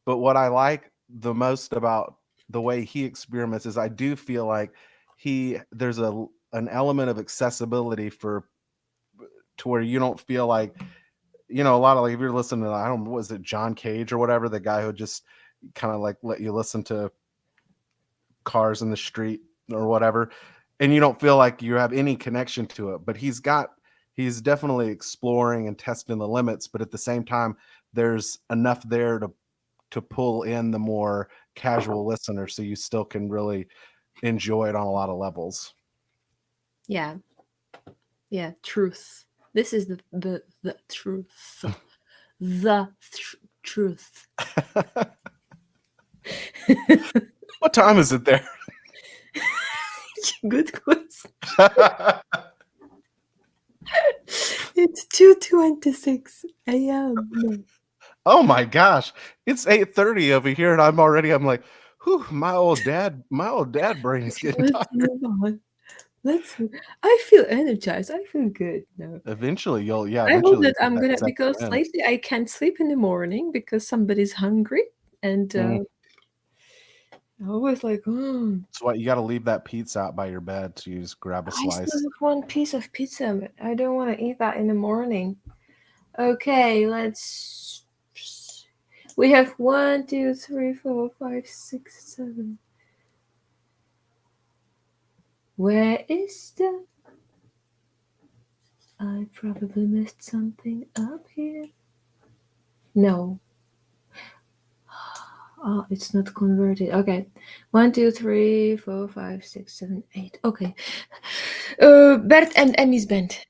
but what I like the most about the way he experiments is I do feel like there's an element of accessibility to where you don't feel like, a lot of, like, if you're listening to, I don't know, was it John Cage or whatever, the guy who just kind of like let you listen to cars in the street or whatever, and you don't feel like you have any connection to it, but he's definitely exploring and testing the limits, but at the same time there's enough there to pull in the more casual listener, so you still can really enjoy it on a lot of levels.
Yeah. Truth. This is the truth. The truth.
What time is it there?
Good question. It's 2:26 a.m.
Oh my gosh, it's 8:30 over here, and I'm like, whew, my old dad brain's getting
Let's
tired.
move on. I feel energized. I feel good now.
Eventually,
I hope that I'm
that
gonna,
sets
because
in.
lately I can't sleep in the morning because somebody's hungry, and I always like, oh.
That's why you got to leave that pizza out by your bed, so you just grab a
I
slice.
still have one piece of pizza, but I don't want to eat that in the morning. Okay, we have 1, 2, 3, 4, 5, 6, 7. Where is the... I probably missed something up here. No. Oh, it's not converted. Okay. 1, 2, 3, 4, 5, 6, 7, 8. Okay. Bert and Emmy's band.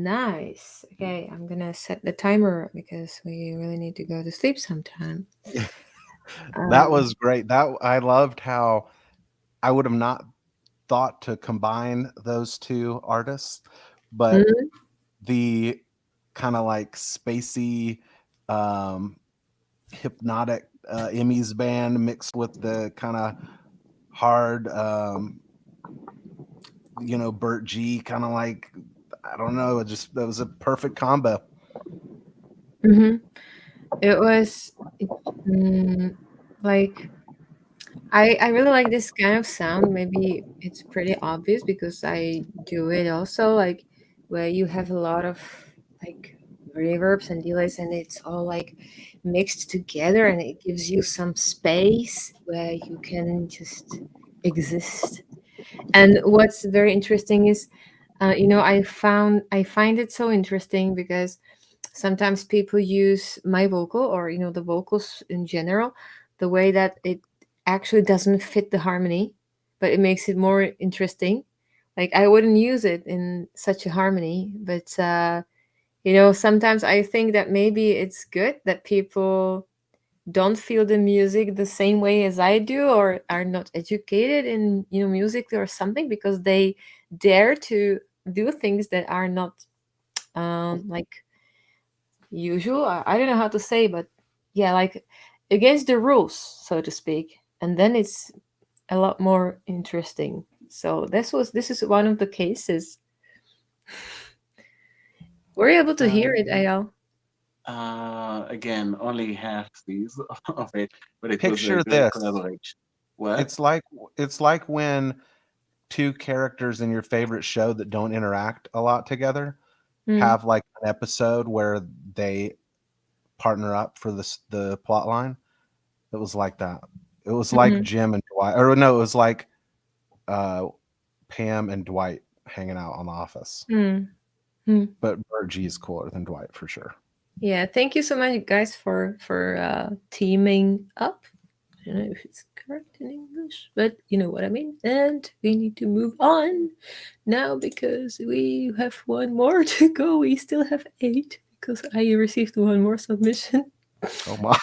Nice. Okay, I'm gonna set the timer because we really need to go to sleep sometime.
That was great. That I loved how I would have not thought to combine those two artists, but
Mhm.
the kind of like spacey, hypnotic Emmys band mixed with the kind of hard, Bert G kind of like, I don't know, that was a perfect combo.
It was like I really like this kind of sound. Maybe it's pretty obvious because I do it also, like where you have a lot of like reverbs and delays and it's all like mixed together and it gives you some space where you can just exist. And what's very interesting is I find it so interesting because sometimes people use my vocal or the vocals in general, the way that it actually doesn't fit the harmony, but it makes it more interesting. Like I wouldn't use it in such a harmony, but sometimes I think that maybe it's good that people don't feel the music the same way as I do or are not educated in music or something, because they dare to do things that are not like usual. I don't know how to say, but yeah, like against the rules, so to speak. And then it's a lot more interesting. So this is one of the cases. Were you able to hear it, Ayal?
Again, only half these of it, but it was a
Picture
great
this.
collaboration. What?
It's like when two characters in your favorite show that don't interact a lot together have like an episode where they partner up for the plot line. It was like that. It was like Jim and Dwight, or no, it was like Pam and Dwight hanging out on The Office. But Bert G is cooler than Dwight for sure.
Yeah, thank you so much, guys, for teaming up. I don't know if it's correct in English, but you know what I mean. And we need to move on now because we have one more to go. We still have 8 because I received one more submission.
Oh my!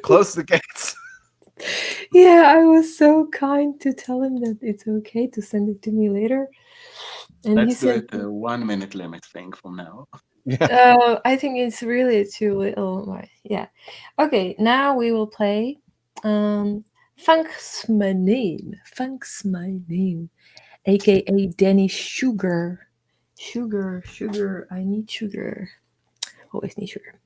Close the gates.
Yeah, I was so kind to tell him that it's okay to send it to me later. And
Let's
he
do
said,
it a 1 minute limit thing from now.
I think it's really too little. Yeah. Okay, now we will play Funk's My Name, aka Danny Sugar. Sugar, I need sugar. Always need sugar.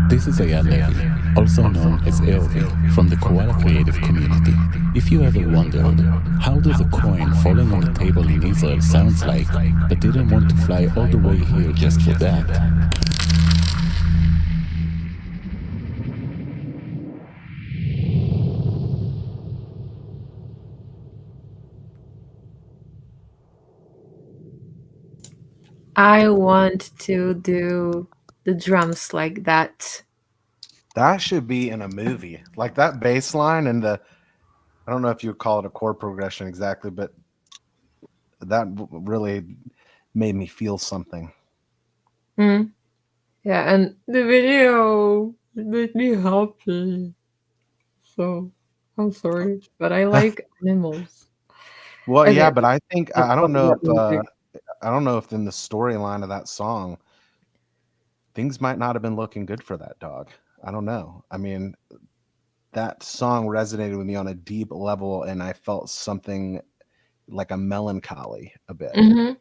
This is a Levy, also known as Elvie,
from the Koala Creative Community. If you ever wondered how does a coin falling on the table in Israel sounds like, but didn't want to fly all the way here just for that,
I want to do the drums like that.
That should be in a movie. Like that bass line and I don't know if you would call it a chord progression exactly, but that really made me feel something.
Mm. Yeah, and the video made me happy. So I'm sorry, but I like animals.
Well,
Okay.
yeah, but I think I don't know
What music?
I don't know if in the storyline of that song, things might not have been looking good for that dog. I don't know. I mean, that song resonated with me on a deep level, and I felt something like a melancholy a bit.
Mhm.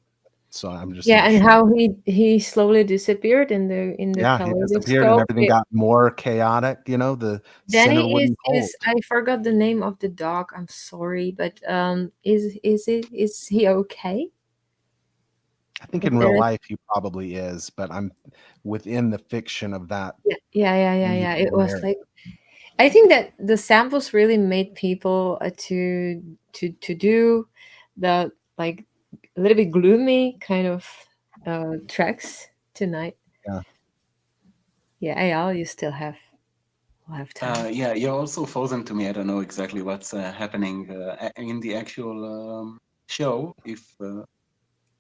So I'm just
Yeah,
not
and
sure.
how he slowly disappeared in the
Yeah, he disappeared and
kaleidoscope.
everything got more chaotic. You know, the center
Danny
wouldn't hold.
is I forgot the name of the dog. I'm sorry, but is he okay?
I think
If
in
there
real
is-
life he probably is, but I'm within the fiction of that.
Yeah. It was like I think that the samples really made people to do the like a little bit gloomy kind of tracks tonight.
Yeah.
Yeah, Ayal, you still have time.
Yeah, you're also frozen to me. I don't know exactly what's happening in the actual show.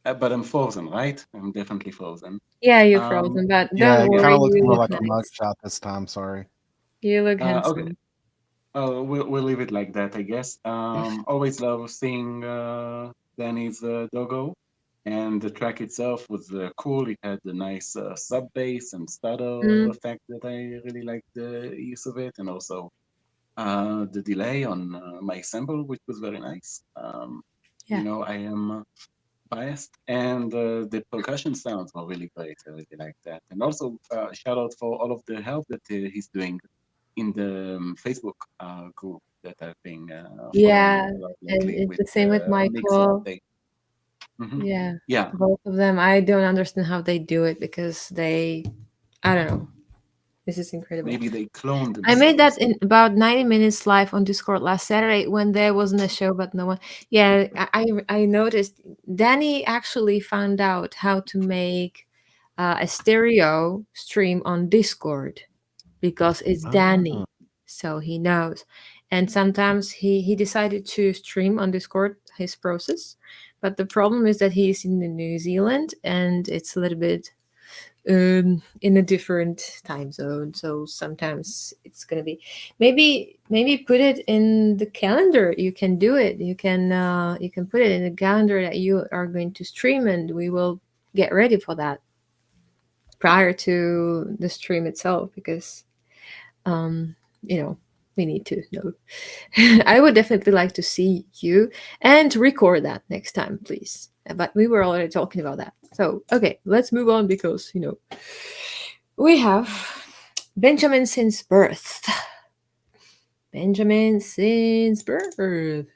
But I'm frozen, right? I'm definitely frozen.
Yeah, you're frozen, but
Yeah,
don't
it
worry,
kind of looks
you
more
look
like a
nice.
mugshot this time. Sorry.
You look
Okay.
handsome.
We'll leave it like that, I guess. Always love seeing Danny's doggo, and the track itself was cool. It had a nice sub bass and stutter effect that I really liked the use of it, and also the delay on my sample, which was very nice.
Yeah.
You know, I am biased, and the percussion sounds were really great. I really like that, and also shout out for all of the help that he's doing in the Facebook group that I've been
Yeah,
following a lot
and
lately
it's
with
the same with
mixer
Michael.
update.
Yeah,
Yeah.
both of them. I don't understand how they do it because I don't know. This is incredible.
Maybe they cloned themselves.
I made that in about 90 minutes live on Discord last Saturday when there wasn't a show, but no one. Yeah, I noticed Danny actually found out how to make a stereo stream on Discord because it's Danny, so he knows. And sometimes he decided to stream on Discord his process, but the problem is that he's in New Zealand and it's a little bit in a different time zone, so sometimes it's gonna be maybe put it in the calendar. You can do it. You can put it in the calendar that you are going to stream, and we will get ready for that prior to the stream itself, because you know, we need to know. I would definitely like to see you and record that next time, please. But we were already talking about that. So, okay, let's move on because, you know, we have Benjamin since birth. Benjamin since birth.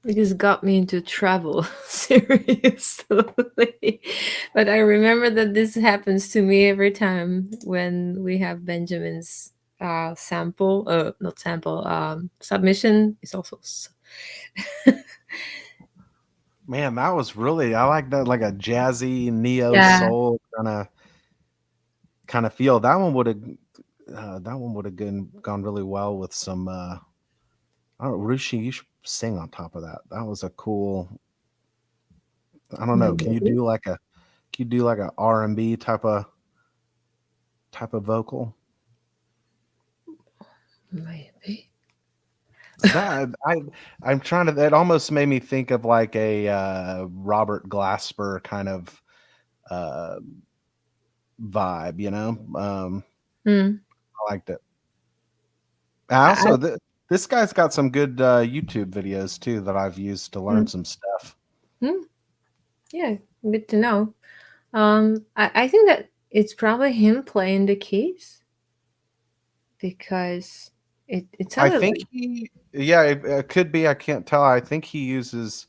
It just got me into travel seriously. But I remember that this happens to me every time when we have Benjamin's sample, not sample, submission. It's also
Man, that was really, I like that, like a jazzy neo
yeah.
soul kind of feel. That one would have gone really well with some. I don't know, Rooshie, you should sing on top of that. That was a cool. I don't know. Can you do like a R&B type of vocal?
Maybe.
That I'm trying to. It almost made me think of like a Robert Glasper kind of vibe, you know.
Mm.
I liked it. Also, this guy's got some good YouTube videos too that I've used to learn some stuff.
Yeah, good to know. I think that it's probably him playing the keys because it
I
sounded
think
like
it could be. I can't tell. I think he uses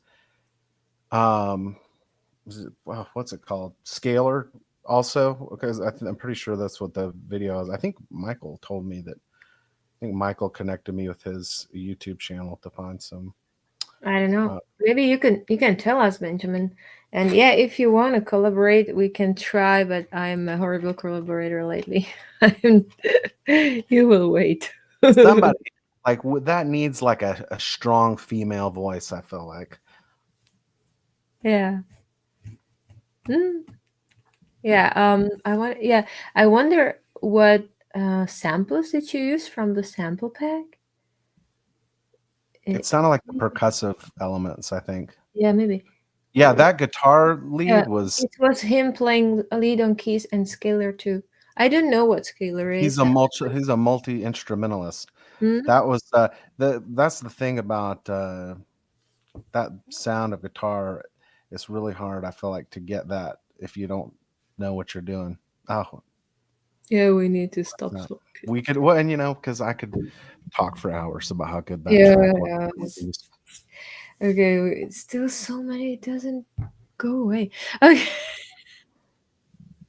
what's it called? Scalar also, because I'm pretty sure that's what the video is. I think Michael told me that. I think Michael connected me with his YouTube channel to find some.
I don't know. Maybe you can tell us, Benjamin. And yeah, if you want to collaborate, we can try. But I'm a horrible collaborator lately. You will wait.
Somebody like that needs like a strong female voice. I feel like.
Yeah. Yeah. I wonder what samples did you use from the sample pack?
It sounded like the percussive elements, I think.
Yeah, maybe.
Yeah, that guitar lead was.
It was him playing a lead on keys and scalar too. I don't know what scalar is.
He's a multi instrumentalist.
Hmm?
That was that's the thing about that sound of guitar. It's really hard, I feel like, to get that if you don't know what you're doing. Oh,
yeah, we need to stop.
We could, well, and because I could talk for hours about how good that track was.
Okay, it's still so many. It doesn't go away. Okay.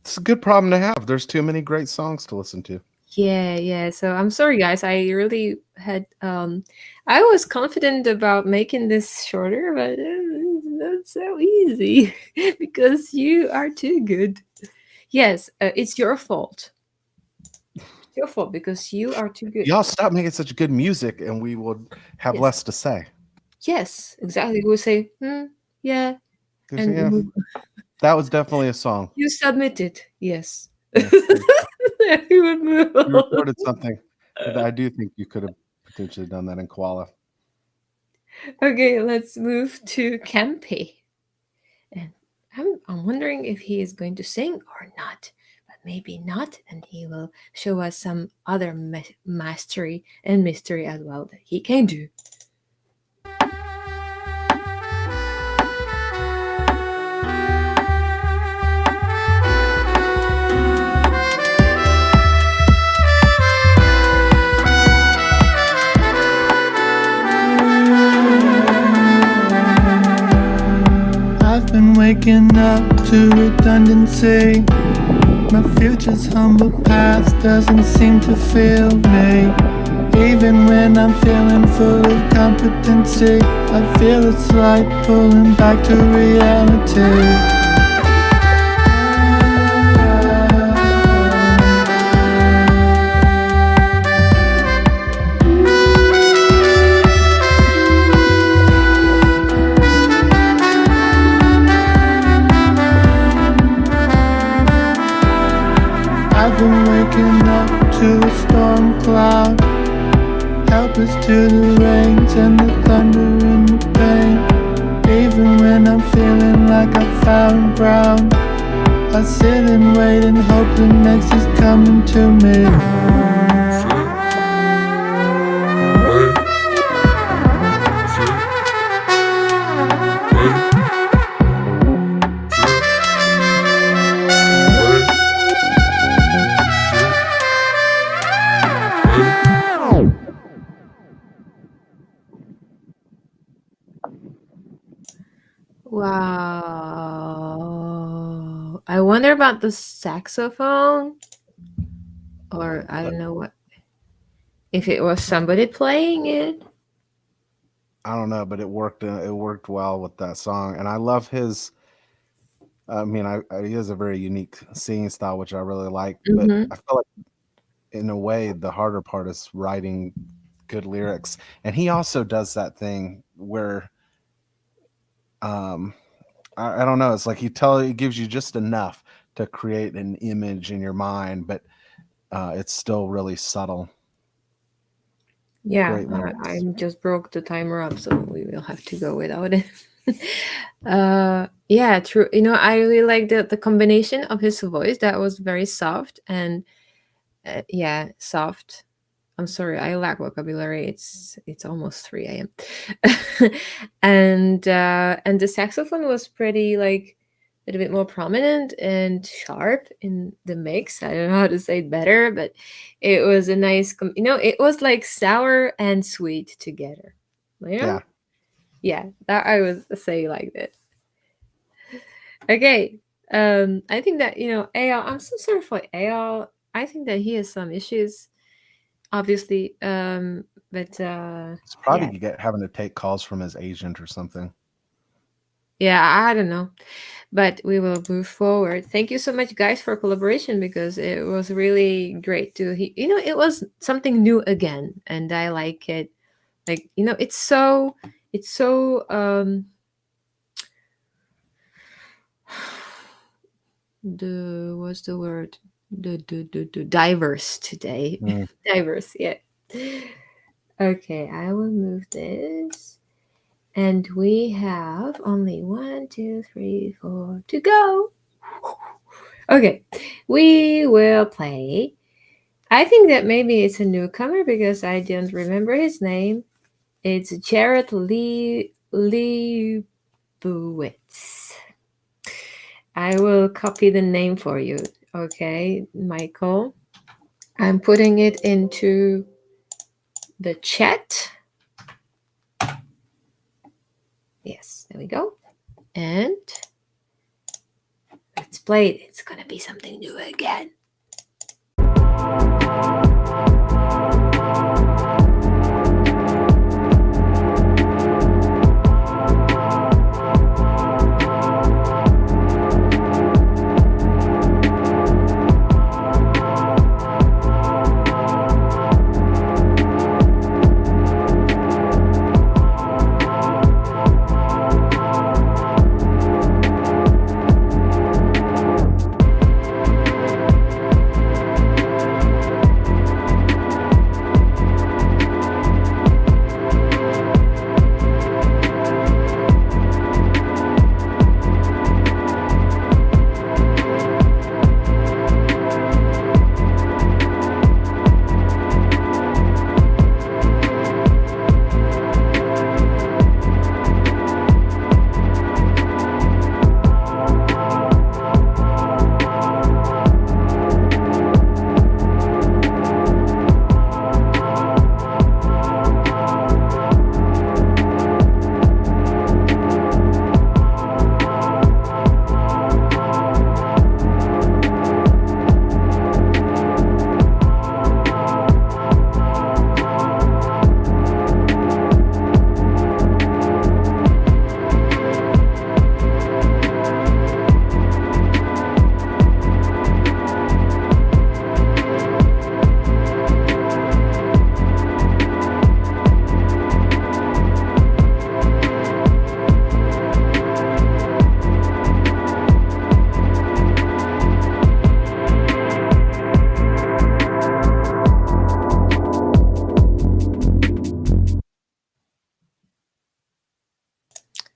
It's a good problem to have. There's too many great songs to listen to.
Yeah. So I'm sorry, guys. I really had. I was confident about making this shorter, but it's not so easy because you are too good. Yes, it's your fault. It's your fault because you are too good.
Y'all stop making such good music, and we would have less to say.
Yes, exactly. We'll say, yeah.
And that was definitely a song.
You submitted, yes.
Yeah,
you would move on.
You recorded something. I do think you could have potentially done that in Koala.
Okay, let's move to Campy. And I'm wondering if he is going to sing or not. But maybe not, and he will show us some other mastery and mystery as well that he can do.
I've been waking up to redundancy. My future's humble past doesn't seem to feel me. Even when I'm feeling full of competency, I feel a slight pulling back to reality. I've been waking up to a storm cloud, helpless to the rains and the thunder and the pain. Even when I'm feeling like I found ground, I sit and wait and hope the next is coming to me.
I wonder about the saxophone, or I don't know what, if it was somebody playing it.
I don't know, but it worked. It worked well with that song, and I love his. I mean, he has a very unique singing style, which I really like. But
Mhm.
I feel like, in a way, the harder part is writing good lyrics, and he also does that thing where, um, I don't know. It's like he gives you just enough to create an image in your mind, but it's still really subtle.
Yeah,
Great
I
lyrics.
just broke the timer up, so we will have to go without it. Yeah, true. I really like the combination of his voice that was very soft and yeah, soft. I'm sorry, I lack vocabulary. It's almost 3 a.m. And the saxophone was pretty like a little bit more prominent and sharp in the mix. I don't know how to say it better, but it was a nice it was like sour and sweet together.
Yeah.
Yeah, that I would say like that. Okay. I think that, AL, I'm so sorry for AL. I think that he has some issues, obviously. But
It's probably
yeah.
having to take calls from his agent or something.
Yeah, I don't know. But we will move forward. Thank you so much, guys, for collaboration, because it was really great to it was something new again, and I like it. Like, it's so what's the word? The diverse today.
Mm.
Diverse, yeah. Okay, I will move this. And we have only 1, 2, 3, 4 to go. Okay, we will play. I think that maybe it's a newcomer because I don't remember his name. It's Jared Leibowitz. I will copy the name for you. Okay, Michael. I'm putting it into the chat. Yes, there we go. And let's play it. It's gonna be something new again.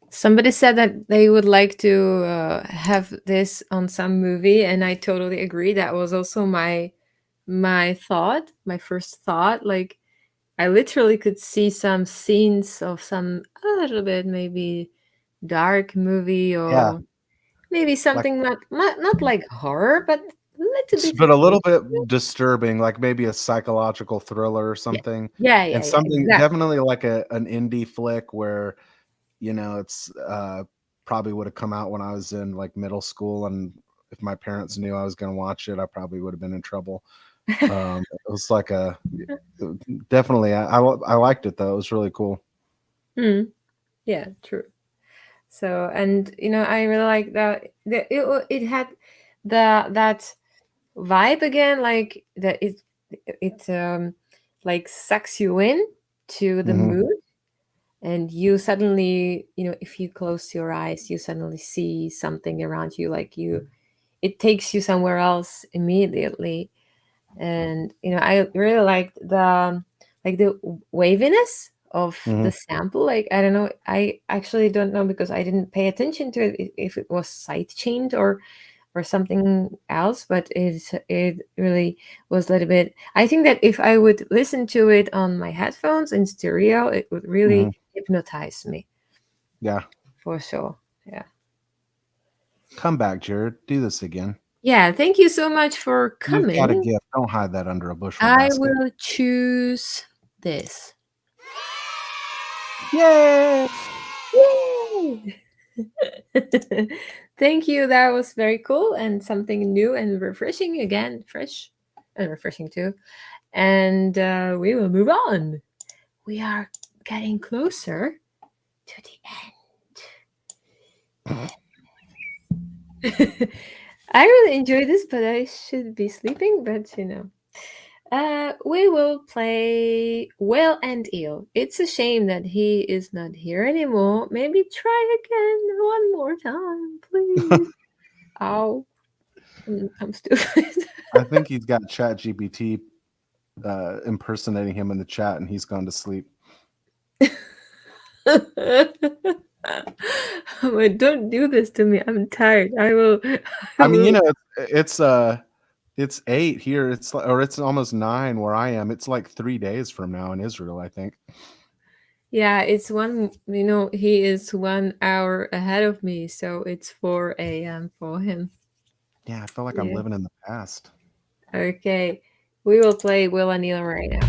Somebody said that they would like to have this on some movie, and I totally agree. That was also my first thought. Like, I literally could see some scenes of some a little bit maybe dark movie,
Yeah.
or maybe
Like,
something not like horror, but a little bit
but a little bit
educational.
disturbing, like maybe a psychological thriller or
Yeah,
something,
yeah,
and
yeah, yeah,
something
exactly.
definitely like an indie flick where it's probably would have come out when I was in like middle school, and if my parents knew I was going to watch it, I probably would have been in trouble. It was like definitely. I liked it though. It was really cool.
Yeah, true. So, and I really like that it had that vibe again, like that it like sucks you in to the mood, and you suddenly, if you close your eyes, you suddenly see something around you, like it takes you somewhere else immediately. And I really liked the waviness of the sample. Like, I don't know, I actually don't know, because I didn't pay attention to it, if it was side chained or something else, but it really was a little bit. I think that if I would listen to it on my headphones in stereo, it would really hypnotize me.
Yeah,
for sure. Yeah.
Come back, Jared. Do this again.
Yeah, thank you so much for coming.
You've got a gift. Don't hide that under a bushel
I
basket.
will choose this.
Yay!
Yay! Thank you. That was very cool and something new and refreshing again. Fresh and refreshing too. And we will move on. We are getting closer to the end. I really enjoy this, but I should be sleeping. But we will play Whale and Eel. It's a shame that he is not here anymore. Maybe try again one more time, please. Oh, I'm stupid.
I think he's got ChatGPT impersonating him in the chat, and he's gone to sleep.
Don't do this to me. I'm tired. I will.
I mean, it's 8 here. It's almost 9 where I am. It's like 3 days from now in Israel, I think.
Yeah, it's one. He is 1 hour ahead of me, so it's 4 a.m. for him.
Yeah, I feel like I'm living in the past.
Okay, we will play Will and Eel right now.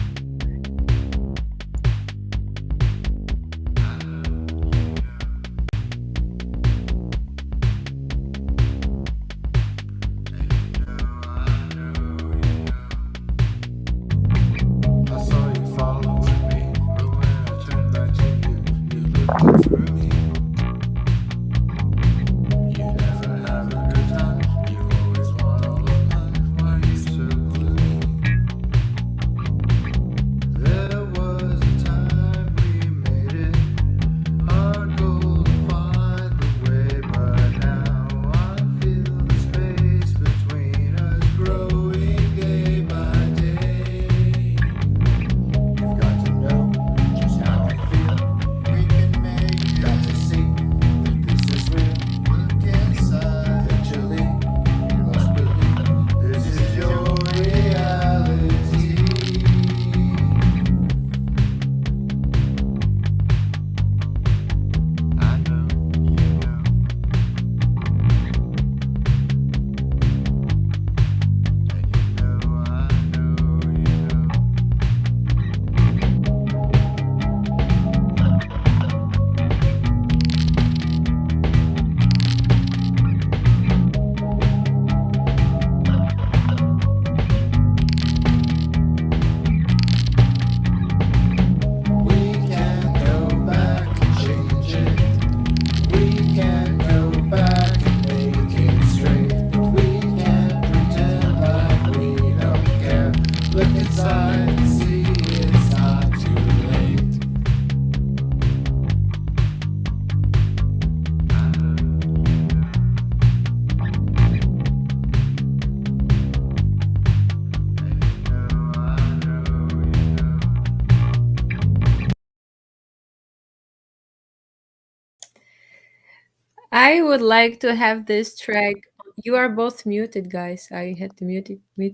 I would like to have this track. You are both muted, guys. I had to mute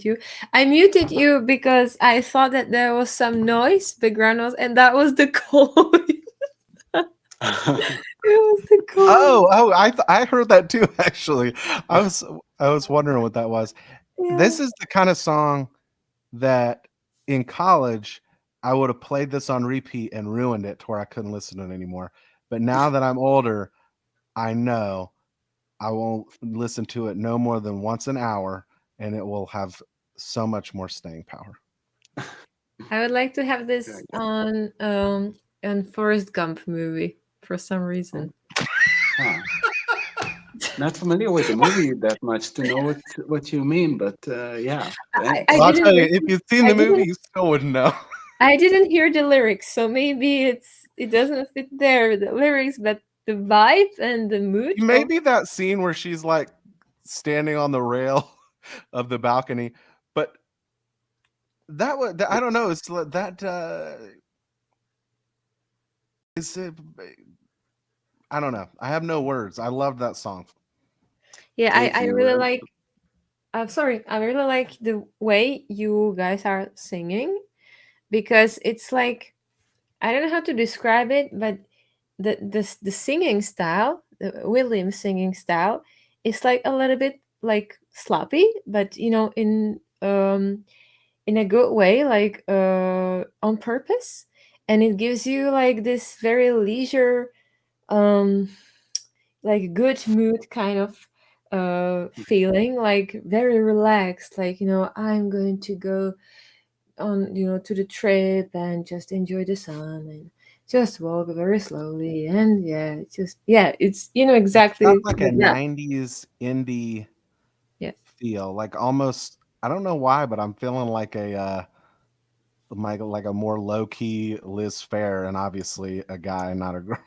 you. I muted you because I thought that there was some noise, background noise, and that was the coin. It was the coin.
Oh! I heard that too. Actually, I was wondering what that was.
Yeah.
This is the kind of song that in college I would have played this on repeat and ruined it to where I couldn't listen to it anymore. But now that I'm older, I know I will listen to it no more than once an hour, and it will have so much more staying power.
I would like to have this on Forrest Gump movie for some reason.
Not familiar with the movie that much to know what you mean, but yeah.
I'll tell you, if you've seen the movie, you still wouldn't know.
I didn't hear the lyrics, so maybe it doesn't fit there, the lyrics, but the vibe and the mood.
Maybe that scene where she's like standing on the rail of the balcony, but that was, I don't know, it's that is it, I don't know. I have no words. I loved that song.
Yeah, I really like. I really like the way you guys are singing, because it's like, I don't know how to describe it, but the singing style, the William singing style, is like a little bit like sloppy, but in a good way, like on purpose, and it gives you like this very leisure, like good mood kind of feeling, like very relaxed, like I'm going to go on to the trip and just enjoy the sun and just walk very slowly, and it's exactly
It's like a
like that.
90s indie
Yeah.
feel, like almost, I don't know why, but I'm feeling like a more low-key Liz Phair, and obviously a guy, not a girl.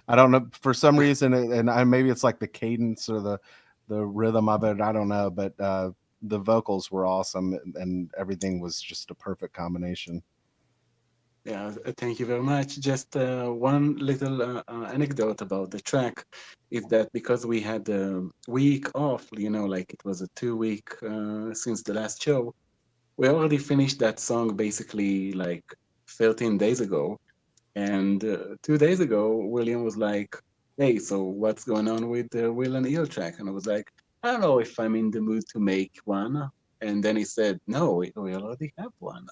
I don't know, for some reason, and maybe it's like the cadence or the rhythm of it, I don't know, but the vocals were awesome, and everything was just a perfect combination.
Yeah, thank you very much. Just one little anecdote about the track is that because we had a week off, like it was a 2-week since the last show, we already finished that song basically like 13 days ago. And 2 days ago, William was like, hey, so what's going on with the Will and Eel track? And I was like, I don't know if I'm in the mood to make one. And then he said, no, we already have one.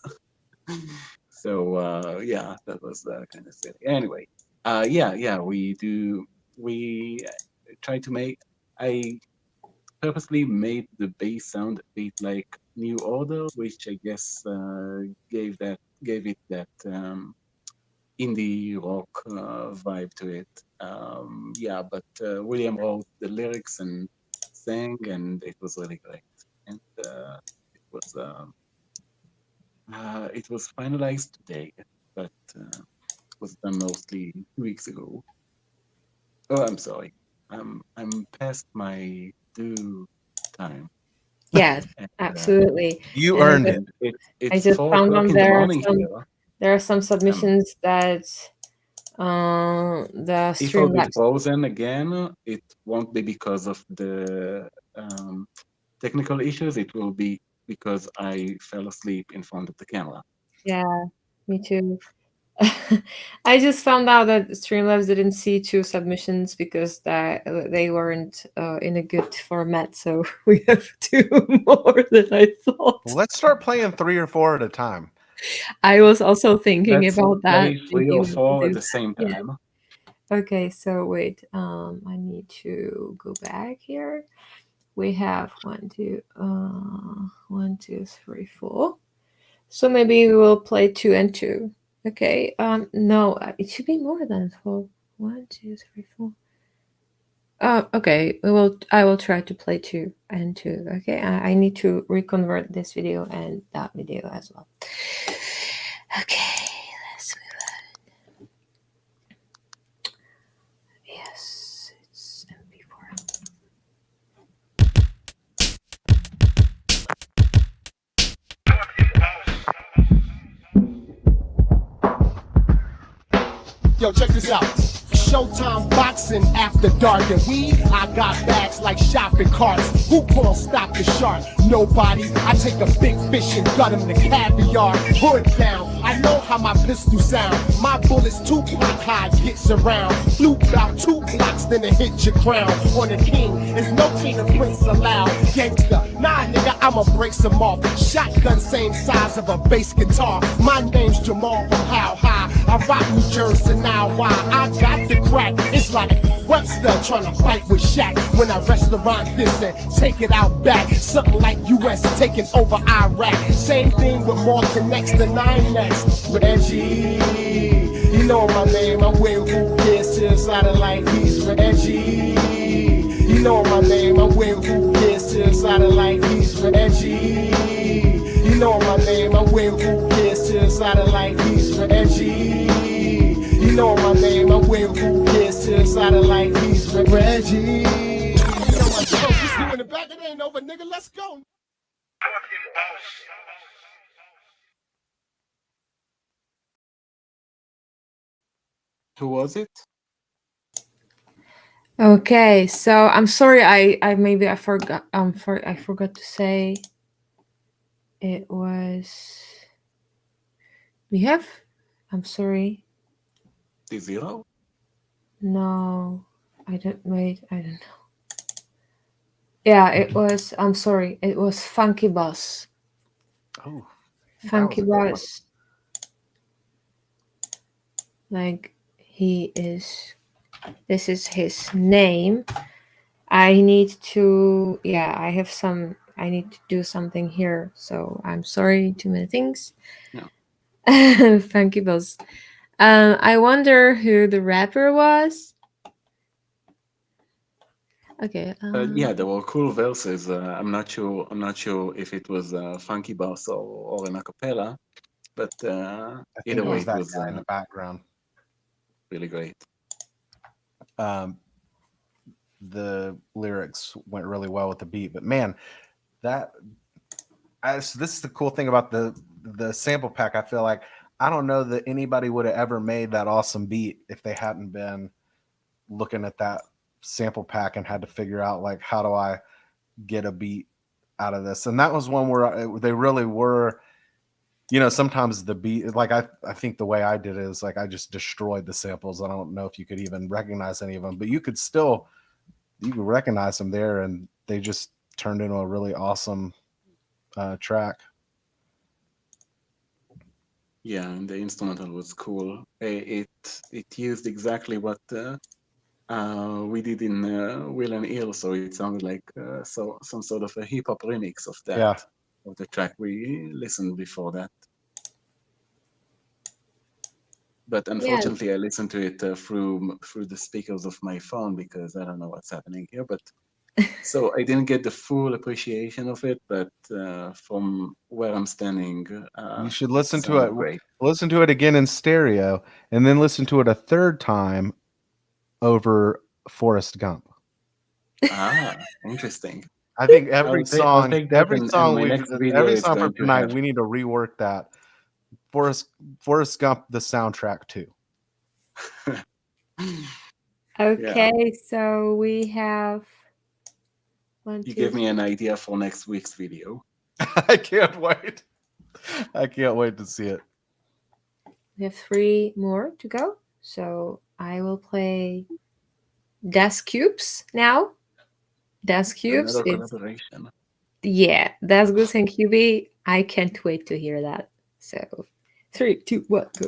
So, yeah, that was kind of silly. Anyway, we tried to make, I purposely made the bass sound a bit like New Order, which I guess gave it that indie rock vibe to it. But William wrote the lyrics and sang, and it was really great. And it was finalized today, but it was done mostly 2 weeks ago. Oh, I'm sorry. I'm past my due time.
Yes,
And,
absolutely.
You
And
earned
I
it.
It's
I just
4
found
o'clock
out
in the morning here.
there are some submissions that the
If I'll be
Streamlabs.
frozen again, it won't be because of the technical issues. It will be because I fell asleep in front of the camera.
Yeah, me too. I just found out that Streamlabs didn't see 2 submissions because they weren't in a good format, so we have 2 more than I thought.
Well, let's start playing 3 or 4 at a time.
I was also thinking
Let's
about that.
play 3 or 4 at the same
Yeah.
time.
Okay, so wait, I need to go back here. We have 1, 2, 3, 4. So maybe we will play 2 and 2. Okay. No, it should be more than 4. 1, 2, 3, 4. Okay. I will try to play 2 and 2. Okay. I need to reconvert this video and that video as well. Okay. Let's move on. Yes, it's MP4.
Yo, check this out. Showtime boxing after dark, and I got bags like shopping carts. Who gon' stop the shark? Nobody. I take a big fish and gut him to caviar. Hood down. I know how my pistol sound. My bullets 2 block high, gets around. Flew about 2 blocks, then it hit your crown. On the king, there's no king of prince allowed. Gangsta, nah nigga, I'ma break some off. Shotgun same size of a bass guitar. My name's Jamal from How High. I rock New Jersey now. Why? I got the crack. It's like Webster trying to fight with Shaq. When I restaurant this and take it out back. Something like US taking over Iraq. Same thing with Martin X to 9X. Reggie, you know my name. I'm with who gets to the satellite. He's Reggie. You know my name. I'm with who gets to the satellite. He's Reggie. You know my name. I'm with who gets to the satellite. He's Reggie. You know my name. I'm with who gets to the satellite. He's Reggie. You know my joke. Just in the back. It ain't over, nigga. Let's go.
Who was it?
Okay, so I'm sorry. I maybe I forgot. I forgot to say. It was. We have. I'm sorry.
D0?
No, I don't. Wait, I don't know. Yeah, it was. I'm sorry. It was Funky Boss.
Oh,
Funky Boss. Like he is. This is his name. I need to. Yeah, I have some. I need to do something here. So I'm sorry. Too many things.
No.
Funky Boss. I wonder who the rapper was. Okay.
Yeah, there were cool verses. I'm not sure if it was Funky Boss or an acapella, but
I think
either
it
way,
was
it
that
was
guy in the background.
really great.
The lyrics went really well with the beat, but man, so this is the cool thing about the sample pack. I feel like I don't know that anybody would have ever made that awesome beat if they hadn't been looking at that sample pack and had to figure out like, how do I get a beat out of this? And that was one where they really were, you know, sometimes the beat, like I think the way I did it is like I just destroyed the samples. I don't know if you could even recognize any of them, but you could recognize them there, and they just turned into a really awesome track.
Yeah, and the instrumental was cool. It used exactly what we did in Will and Ill, so it sounded like some sort of a hip hop remix of that,
Yeah.
of the track we listened before that. But unfortunately, I listened to it through the speakers of my phone because I don't know what's happening here. But so I didn't get the full appreciation of it. But from where I'm standing,
You should listen to
sounded
it.
great.
Listen to it again in stereo, and then listen to it a third time over Forrest Gump.
Ah, interesting.
I think every
I'll
song
take that and my next video
every
is
song for
going to
tonight,
have-
we need to rework that. Forrest Gump, the soundtrack too.
Okay, so we have one,
You
two,
gave me an idea for next week's video.
I can't wait. I can't wait to see it.
we have 3 more to go. So I will play Das Cubes now. Das Cubes.
Another
It's,
collaboration.
yeah, Das Goose and QB. I can't wait to hear that. So 3, 2, 1, go.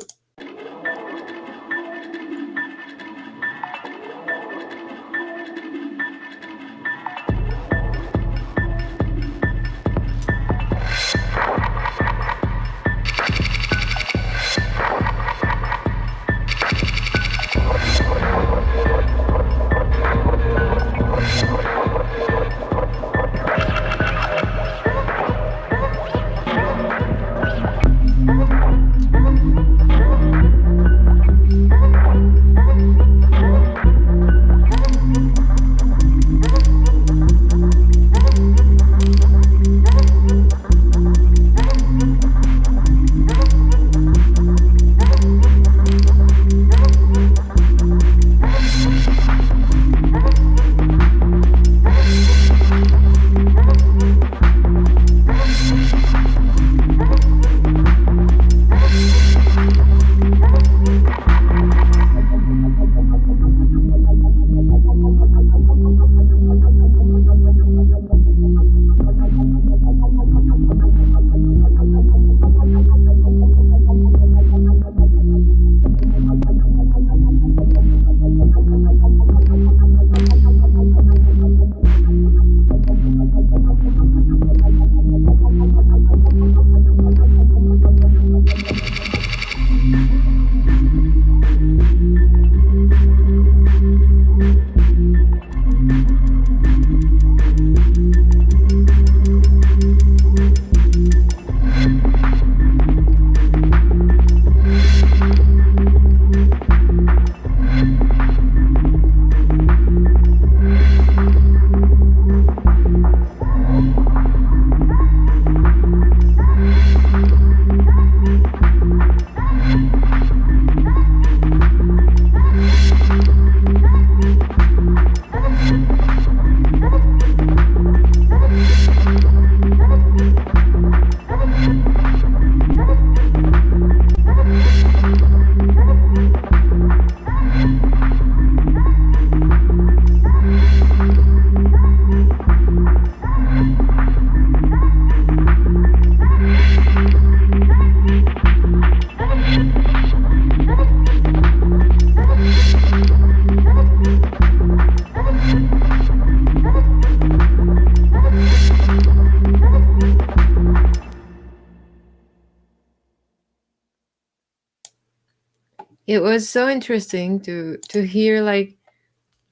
it was so interesting to hear like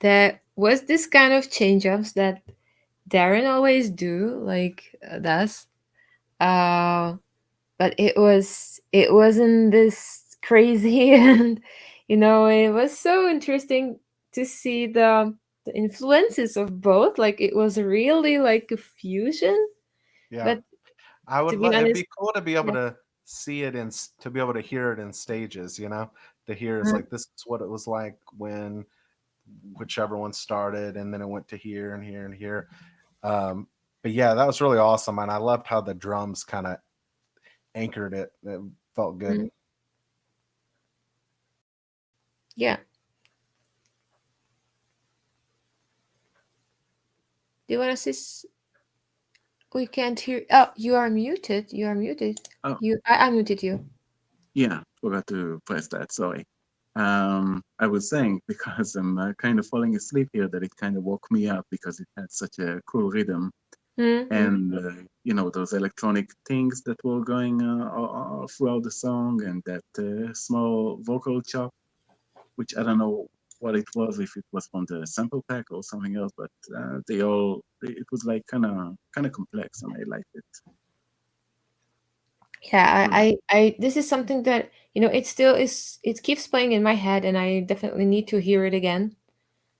there was this kind of change ups that Darren always do, like does. Uh, but it wasn't this crazy, and it was so interesting to see the influences of both. Like it was really like a fusion.
Yeah.
But
I
to
would
be
love. It'd
honest,
be cool to be able
yeah.
to see it to be able to hear it in stages. To hear it's
Uh-huh.
like this is what it was like when whichever one started, and then it went to here and here and here. But yeah, that was really awesome, and I loved how the drums kind of anchored it. It felt good.
Mm. Yeah. Do you want to see? We can't hear. Oh, you are muted. You are muted.
Oh,
I muted you.
yeah, forgot to press that. Sorry. I was saying because I'm kind of falling asleep here that it kind of woke me up because it had such a cool rhythm
Mm-hmm.
and those electronic things that were going throughout the song and that small vocal chop, which I don't know what it was, if it was from the sample pack or something else, but it was like kind of complex, and I liked it.
Yeah, I this is something that it still is. It keeps playing in my head, and I definitely need to hear it again.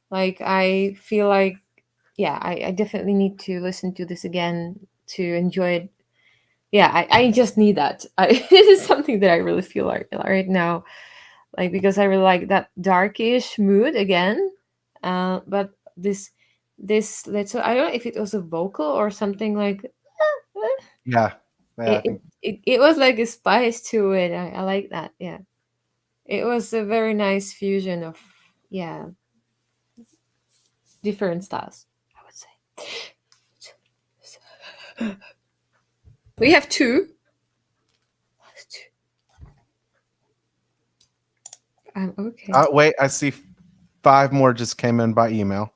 Like I feel like, yeah, I definitely need to listen to this again to enjoy it. Yeah, I just need that. This is something that I really feel like right now, like because I really like that darkish mood again. But so I don't know if it was a vocal or something like.
Yeah, yeah, I
It,
think.
it was like a spice to it. I like that. Yeah, it was a very nice fusion of, yeah, different styles, I would say. We have two. I'm okay.
Wait, I see 5 more just came in by email.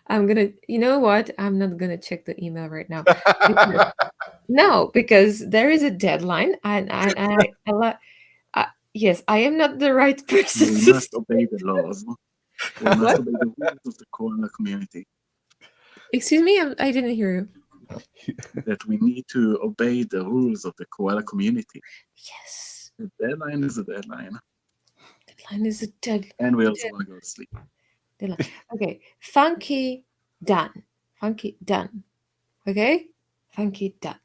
I'm gonna. You know what? I'm not gonna check the email right now. No, because there is a deadline, and yes, I am not the right person
We
to
must obey the laws. We must
What?
obey the rules of the Koala community.
Excuse me, I didn't hear you.
That we need to obey the rules of the Koala community.
Yes.
The deadline is a deadline.
Deadline is a deadline.
And we also want to go to sleep.
Deadline. Okay, funky done. Funky done. Okay, funky done.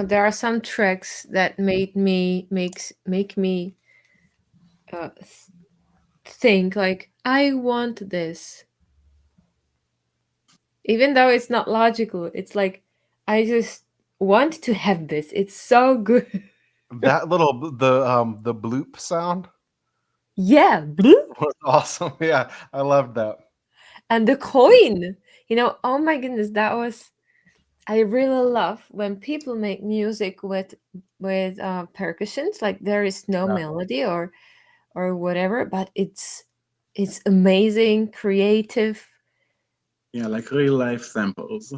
There are some tracks that make me think like I want this. Even though it's not logical, it's like I just want to have this. It's so good.
That little the bloop sound
Yeah, blue.
was awesome. Yeah, I loved that.
And the coin. Oh my goodness, that was I really love when people make music with percussions. Like there is no
Yeah.
melody or whatever, but it's amazing, creative.
Yeah, like real life samples.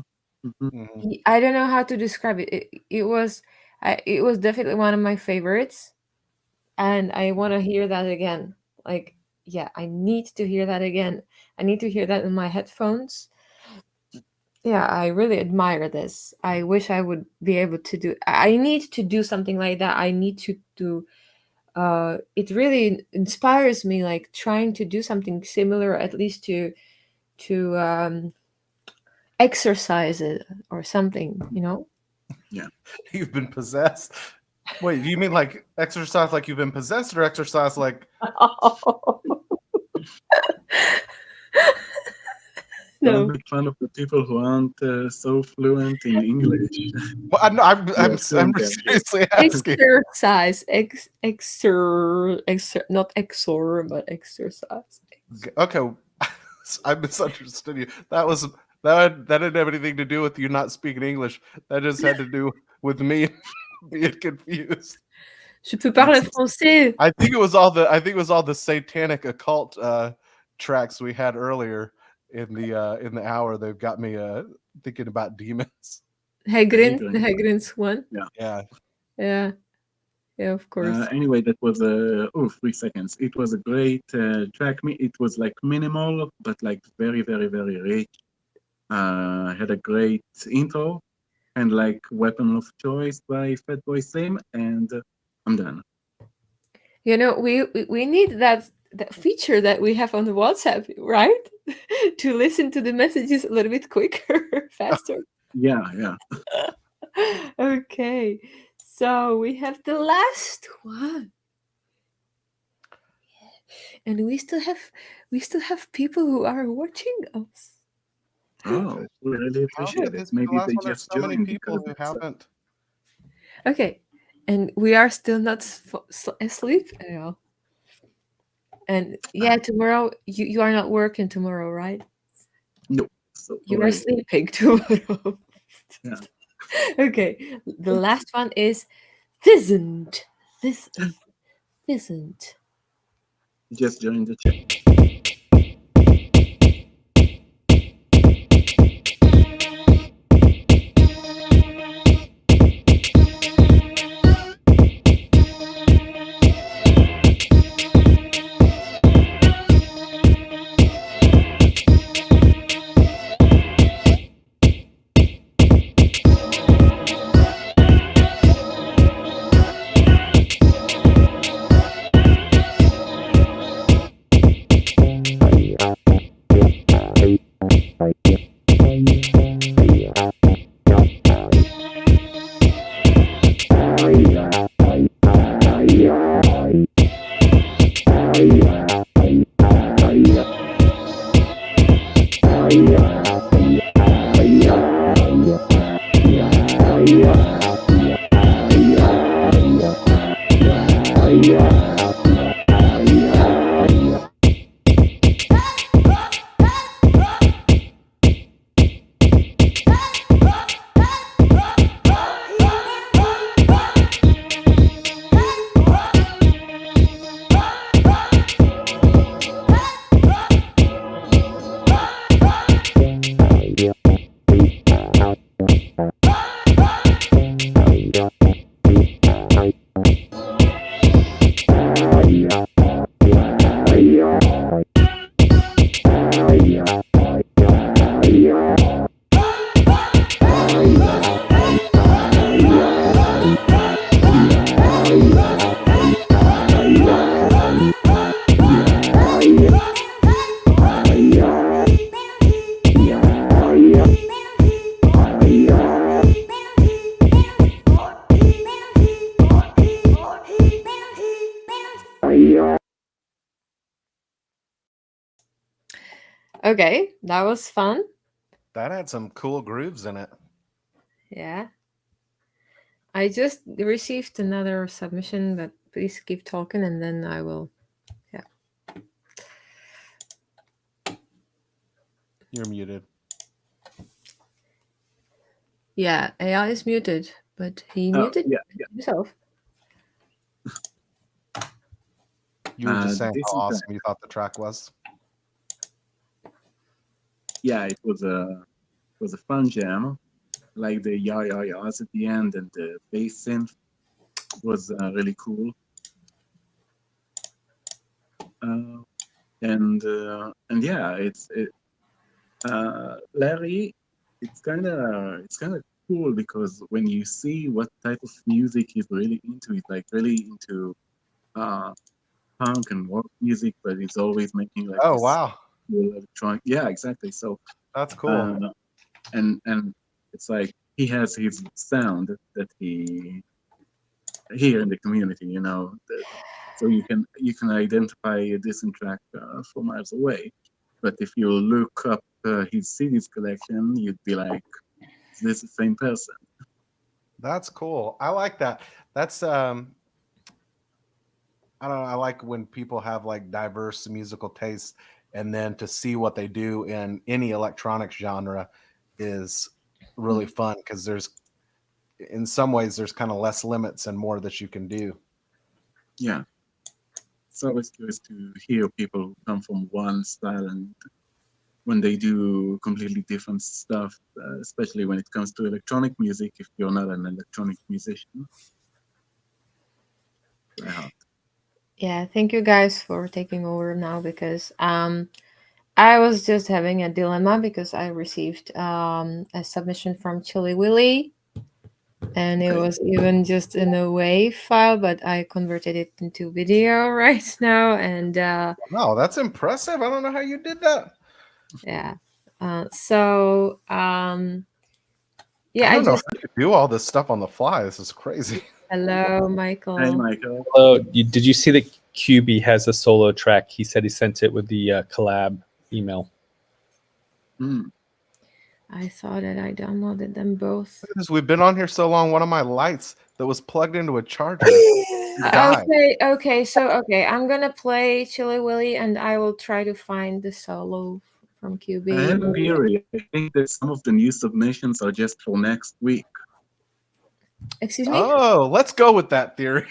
I don't know how to describe it. It was definitely one of my favorites, and I want to hear that again. Like, yeah, I need to hear that again. I need to hear that in my headphones. Yeah, I really admire this. I wish I would be able to do. I need to do something like that. I need to do. It really inspires me, like trying to do something similar, at least to exercise it or something.
Yeah.
You've been possessed. Wait, do you mean like exercise like you've been possessed, or exercise like?
Don't
No.
make fun of the people who aren't so fluent in English.
Well, I'm seriously asking.
Exercise, not exor, but exercise.
Okay, I misunderstood you. That didn't have anything to do with you not speaking English. That just had to do with me being confused.
Je peux parler français.
I think it was all the satanic occult tracks we had earlier in the hour. They've got me thinking about demons.
Hegrin's one.
Yeah.
Yeah, of course.
Anyway, that was 3 seconds. It was a great track. It was like minimal, but like very, very, very rich. Had a great intro and like Weapon of Choice by Fatboy Slim, and I'm done.
We need that feature that we have on the WhatsApp, right? To listen to the messages a little bit quicker, faster.
Yeah.
Okay, so we have the last one, and we still have people who are watching us.
Oh, we really appreciate it. Maybe they just
so many
joined
people
because
who haven't.
Okay, and we are still not asleep at all. And yeah, tomorrow you are not working tomorrow, right?
No. So
you are sleeping tomorrow.
Yeah.
Okay, the last one is isn't.
Just join the chat.
Okay, that was fun.
That had some cool grooves in it.
Yeah. I just received another submission, but please keep talking and then I will. Yeah.
You're muted.
Yeah, AI is muted, but he muted himself.
You were just saying
this
how
is
awesome you thought the track was.
Yeah, it was a fun jam. Like the yahs at the end and the bass synth was really cool. And yeah, Larry. It's kind of cool because when you see what type of music he's really into, he's like really into punk and rock music, but he's always making like
Oh
this
wow,
cool electronic. Yeah, exactly. So
that's cool.
And it's like he has his sound that he here in the community, you know. So you can identify a decent track from miles away. But if you look up his CDs collection, you'd be like, is this the same person?
That's cool. I like that. That's I don't know. I like when people have like diverse musical tastes, and then to see what they do in any electronics genre is really fun because in some ways there's kind of less limits and more that you can do.
Yeah. It's always curious to hear people who come from one style and when they do completely different stuff, especially when it comes to electronic music, if you're not an electronic musician.
Yeah, thank you guys for taking over now because I was just having a dilemma because I received a submission from Chili Willy and it was even just in a WAV file, but I converted it into video right now. And
wow, that's impressive. I don't know how you did that.
Yeah.
Yeah, I don't know how you do all this stuff on the fly. This is crazy.
Hello, Michael.
Hey, Michael.
Hello. Did you see that QB has a solo track? He said he sent it with the collab email.
I saw that. I downloaded them both.
We've been on here so long. One of my lights that was plugged into a charger died.
Okay. So I'm gonna play Chili Willy, and I will try to find the solo from QB.
I have a theory. I think that some of the new submissions are just for next week.
Excuse me?
Oh, let's go with that theory.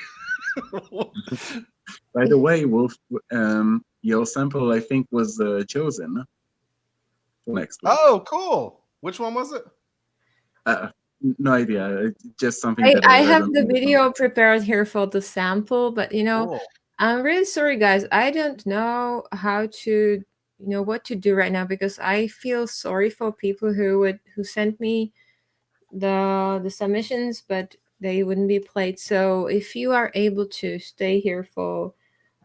By the way, Wolf, your sample I think was chosen for next week.
Oh, cool. Which one was it?
No idea. Just something
I have the video prepared here for the sample, but
Cool.
I'm really sorry, guys. I don't know how to, what to do right now because I feel sorry for people who sent me the submissions, but they wouldn't be played. So if you are able to stay here for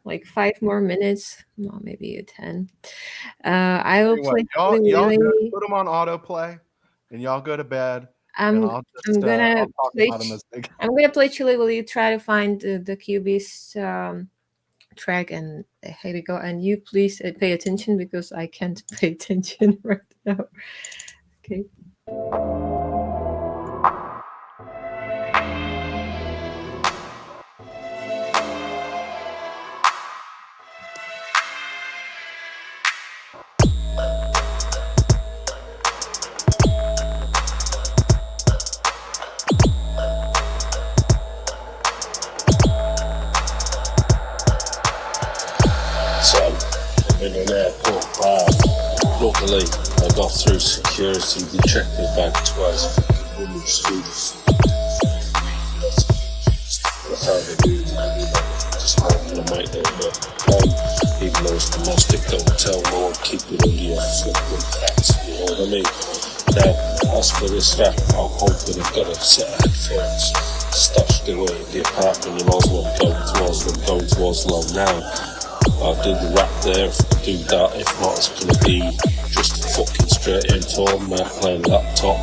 like 5 more minutes, well, maybe 10, I will play.
Y'all put them on autoplay, and y'all go to bed.
I'm gonna play Chili Willy, try to find the QB's track, and here we go. And you please pay attention because I can't pay attention right now. Okay.
In an airport bar. Luckily, I got through security. They checked me bag twice. Fucking woman screwed the that's how they do it. Just hoping to make it even though it's domestic, don't tell no one, keep it under your flipping hats, you know what I mean? Now, as for this rap, I'm hoping I've got a set of headphones stashed away in the apartment in Oslo. I'm going to Oslo now. I'll do the rap there if I do that. If not, it's gonna be just fucking straight into home playing laptop.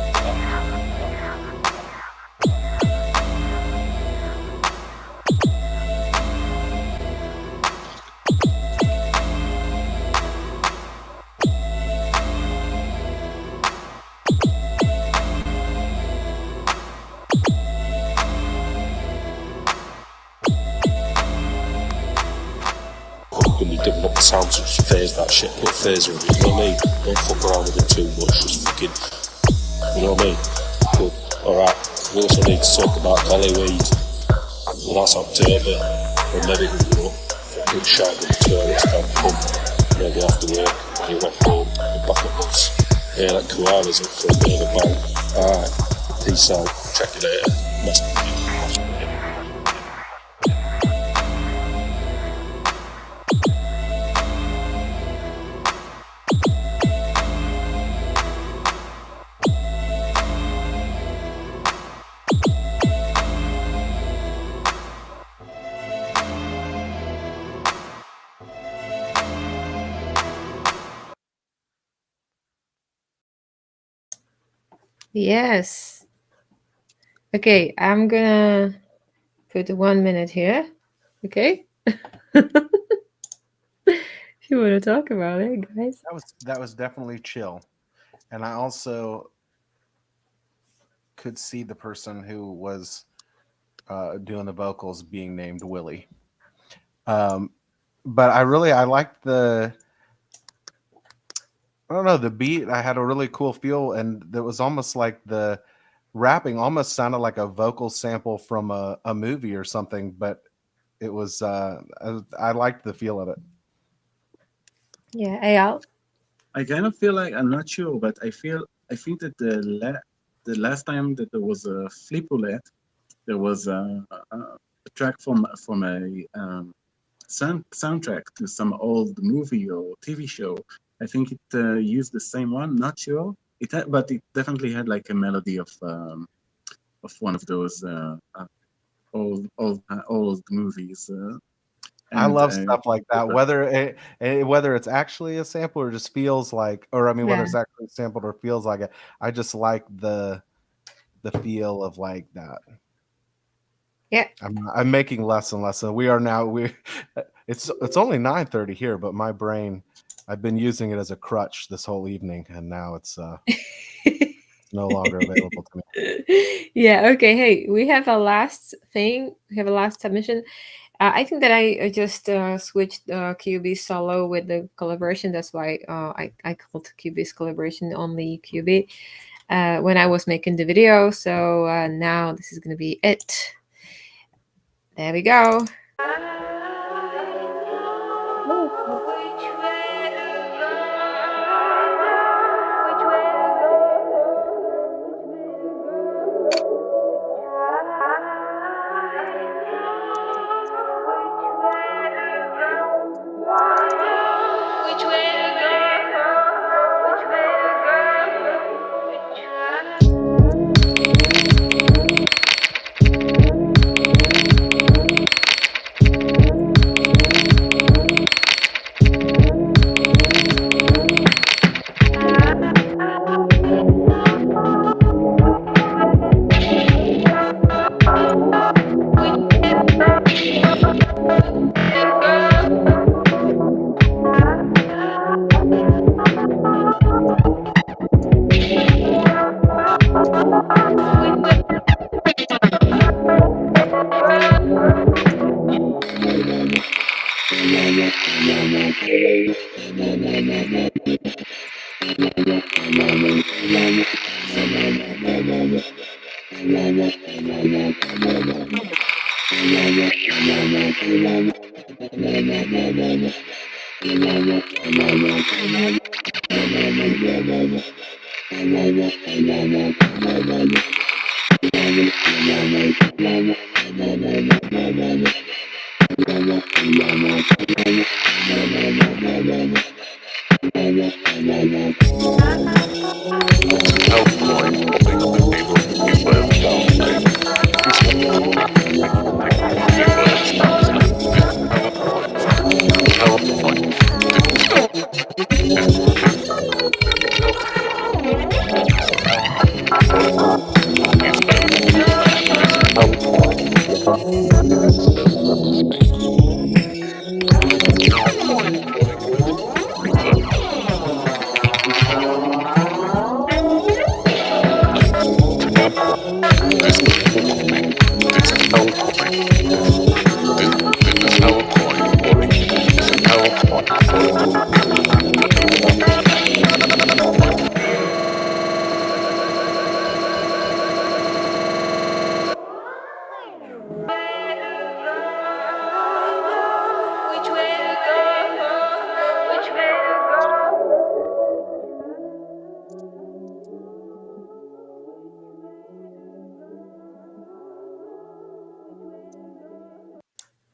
going to be giving up the sound, so just phase that shit, put a phaser in it, you know what I mean? Don't fuck around with it too much, just fucking, you know what I mean? Good, alright. We also need to talk about Hollywood. Well, that's October, or maybe we will fucking shout with the tourists down pub, maybe after work, when you went home, and back at once. Yeah, like Koala's up for a bit of a bang. Alright, peace out, check you later.
Yes. Okay, I'm gonna put 1 minute here. Okay. If you want to talk about it, guys.
That was definitely chill, and I also could see the person who was doing the vocals being named Willie. But I liked the, I don't know, the beat. I had a really cool feel, and it was almost like the rapping almost sounded like a vocal sample from a movie or something, but it was I liked the feel of it.
Yeah, Eyal?
I kind of feel like, I'm not sure, but I think that the last time that there was a flip roulette, there was a track from a soundtrack to some old movie or TV show. I think it used the same one. Not sure. But it definitely had like a melody of one of those old movies.
I love stuff like that. Whether it's actually a sample or just feels like, or I mean, whether it's actually sampled or feels like it, I just like the feel of like that.
Yeah,
I'm making less and less. So it's only 9:30 here, but my brain, I've been using it as a crutch this whole evening, and now it's no longer available to me.
Yeah. Okay. Hey, we have a last thing. We have a last submission. I think that I just switched QB solo with the collaboration. That's why I called QB's collaboration only QB when I was making the video. So now this is going to be it. There we go.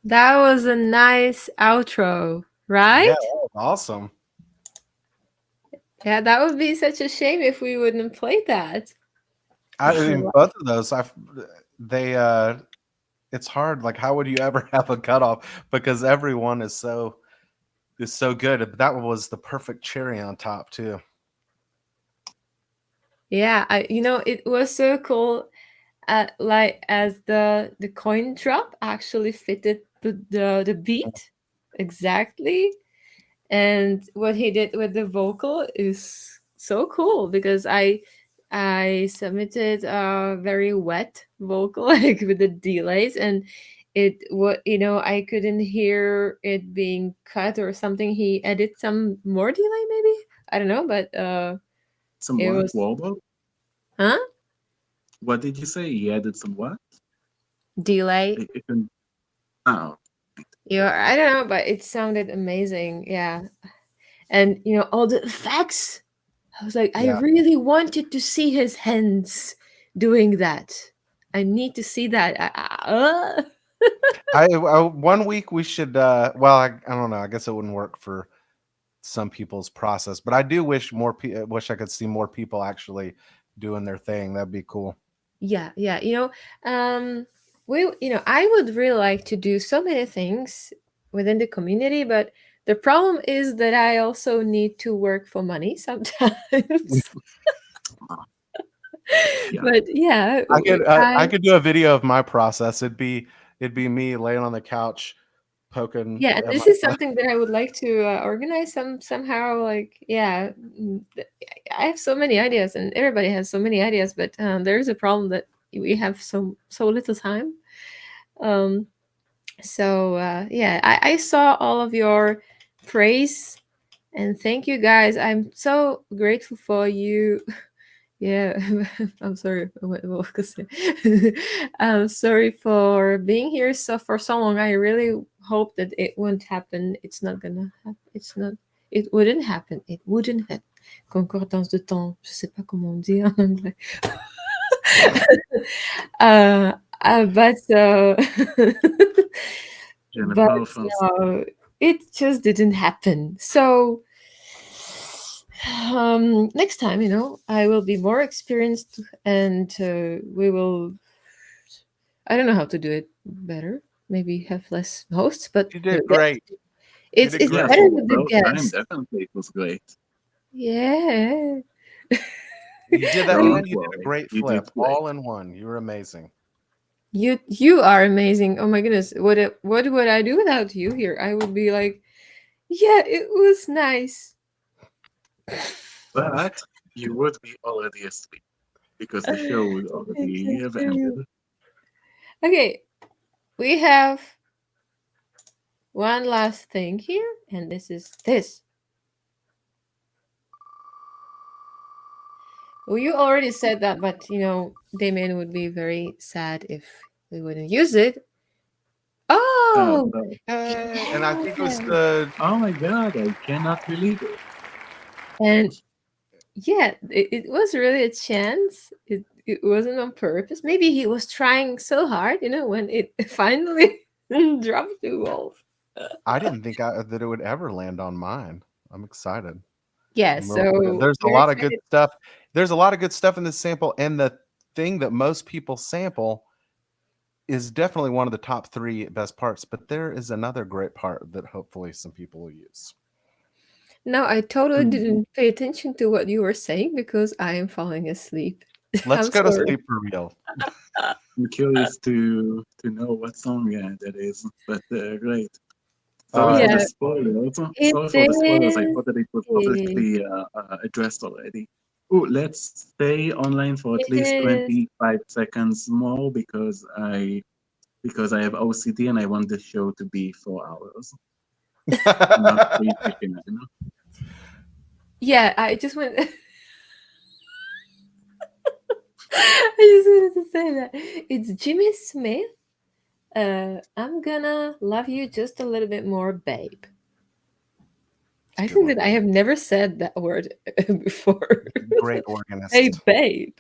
That was a nice outro, right?
Yeah, that was awesome.
Yeah, that would be such a shame if we wouldn't play that.
I mean, both of those, it's hard. Like, how would you ever have a cutoff? Because everyone is so good. But that was the perfect cherry on top too.
Yeah, it was so cool. Like as the coin drop actually fitted the beat exactly, and what he did with the vocal is so cool because I submitted a very wet vocal like with the delays, and I couldn't hear it being cut or something. He added some more delay, maybe, I don't know, but
Some
it
what?
was
Warble?
huh
What did you say? He added some what?
delay.
Oh.
Yeah, I don't know, but it sounded amazing. Yeah. And all the effects. I was like, I
Yeah.
really wanted to see his hands doing that. I need to see that.
One week we should. Well, I don't know. I guess it wouldn't work for some people's process, but I do wish wish I could see more people actually doing their thing. That'd be cool.
Yeah, yeah. I would really like to do so many things within the community, but the problem is that I also need to work for money sometimes.
Yeah.
But yeah,
I could do a video of my process. It'd be me laying on the couch poking.
yeah, and
at
this
my-
is something that I would like to organize somehow. Like, yeah, I have so many ideas, and everybody has so many ideas, but there is a problem that we have so little time. So yeah, I saw all of your praise, and thank you guys. I'm so grateful for you. Yeah, I'm sorry. What was it? I'm sorry for being here for so long. I really hope that it won't happen. It's not gonna happen. It wouldn't happen. It wouldn't happen. Concordance de temps. Je sais pas comment on dit en anglais. But it just didn't happen. So next time, I will be more experienced, and we will. I don't know how to do it better. Maybe have less hosts, but
you did great.
It's better with the guests.
Definitely, it was great.
Yeah.
You did that, and you did a great flip, all in one. You were amazing.
You are amazing. Oh my goodness, what would I do without you here? I would be like, yeah, it was nice.
But you would be already asleep because the show would already have ended.
Okay, we have one last thing here, and this is this. Well, you already said that, but Damien would be very sad if we wouldn't use it. Oh,
and I think it was the.
Oh my god, I cannot believe it.
And yeah, it was really a chance. It wasn't on purpose. Maybe he was trying so hard, when it finally dropped to Wolf.
I didn't think that it would ever land on mine. I'm excited.
Yeah, so
there's a lot of good stuff. There's a lot of good stuff in this sample, and the thing that most people sample is definitely one of the top 3 best parts. But there is another great part that hopefully some people will use.
No, I totally didn't pay attention to what you were saying because I am falling asleep.
Let's go to sleep for real.
I'm curious to know what song that is, but great.
Yeah.
For the spoilers. Sorry for the spoilers. I thought that it was publicly addressed already. Oh, let's stay online for at least 25 seconds more because I have OCD and I want the show to be 4 hours. Not 3 chicken,
Yeah, I just went. I just wanted to say that it's Jimmy Smith. I'm gonna love you just a little bit more, babe. I think that I have never said that word before.
Great organist.
Hey, babe.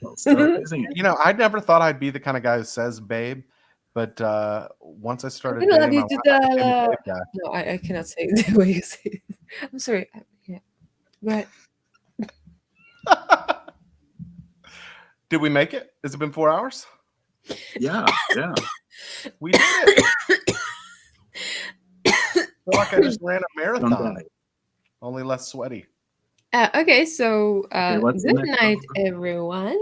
I never thought I'd be the kind of guy who says babe, but once I started
Quella
dating
di
my wife,
tutta
I became a
la...
cave guy.
No, I cannot say it the way you say it. I'm sorry. Yeah. Go ahead.
Did we make it? Has it been 4 hours?
Yeah.
We did it. I feel like I just ran a marathon. Only less sweaty.
Okay, so
what's the
good
next
night, everyone.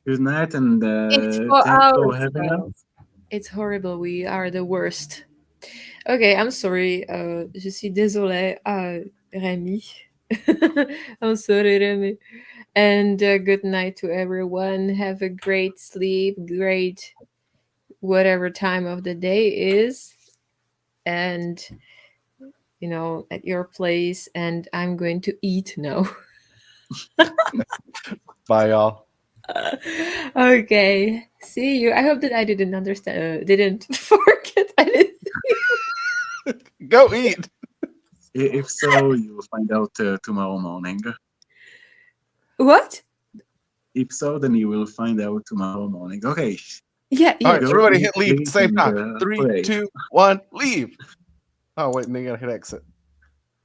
Good night, and
It's
thanks for having us.
It's horrible. We are the worst. Okay, I'm sorry. Je suis désolée, Rémi. I'm sorry, Rémi. And good night to everyone. Have a great sleep, great whatever time of the day is. And, at your place. And I'm going to eat now.
Bye, y'all.
Okay. See you. I hope that I didn't didn't forget anything.
Go eat.
If so, you will find out tomorrow morning.
What?
If so, then you will find out tomorrow morning. Okay.
Yeah.
All right,
Go
everybody
eat,
hit leave at the same
and,
time. 3,
pray.
2, 1, leave. Oh, wait, and then you gotta hit exit.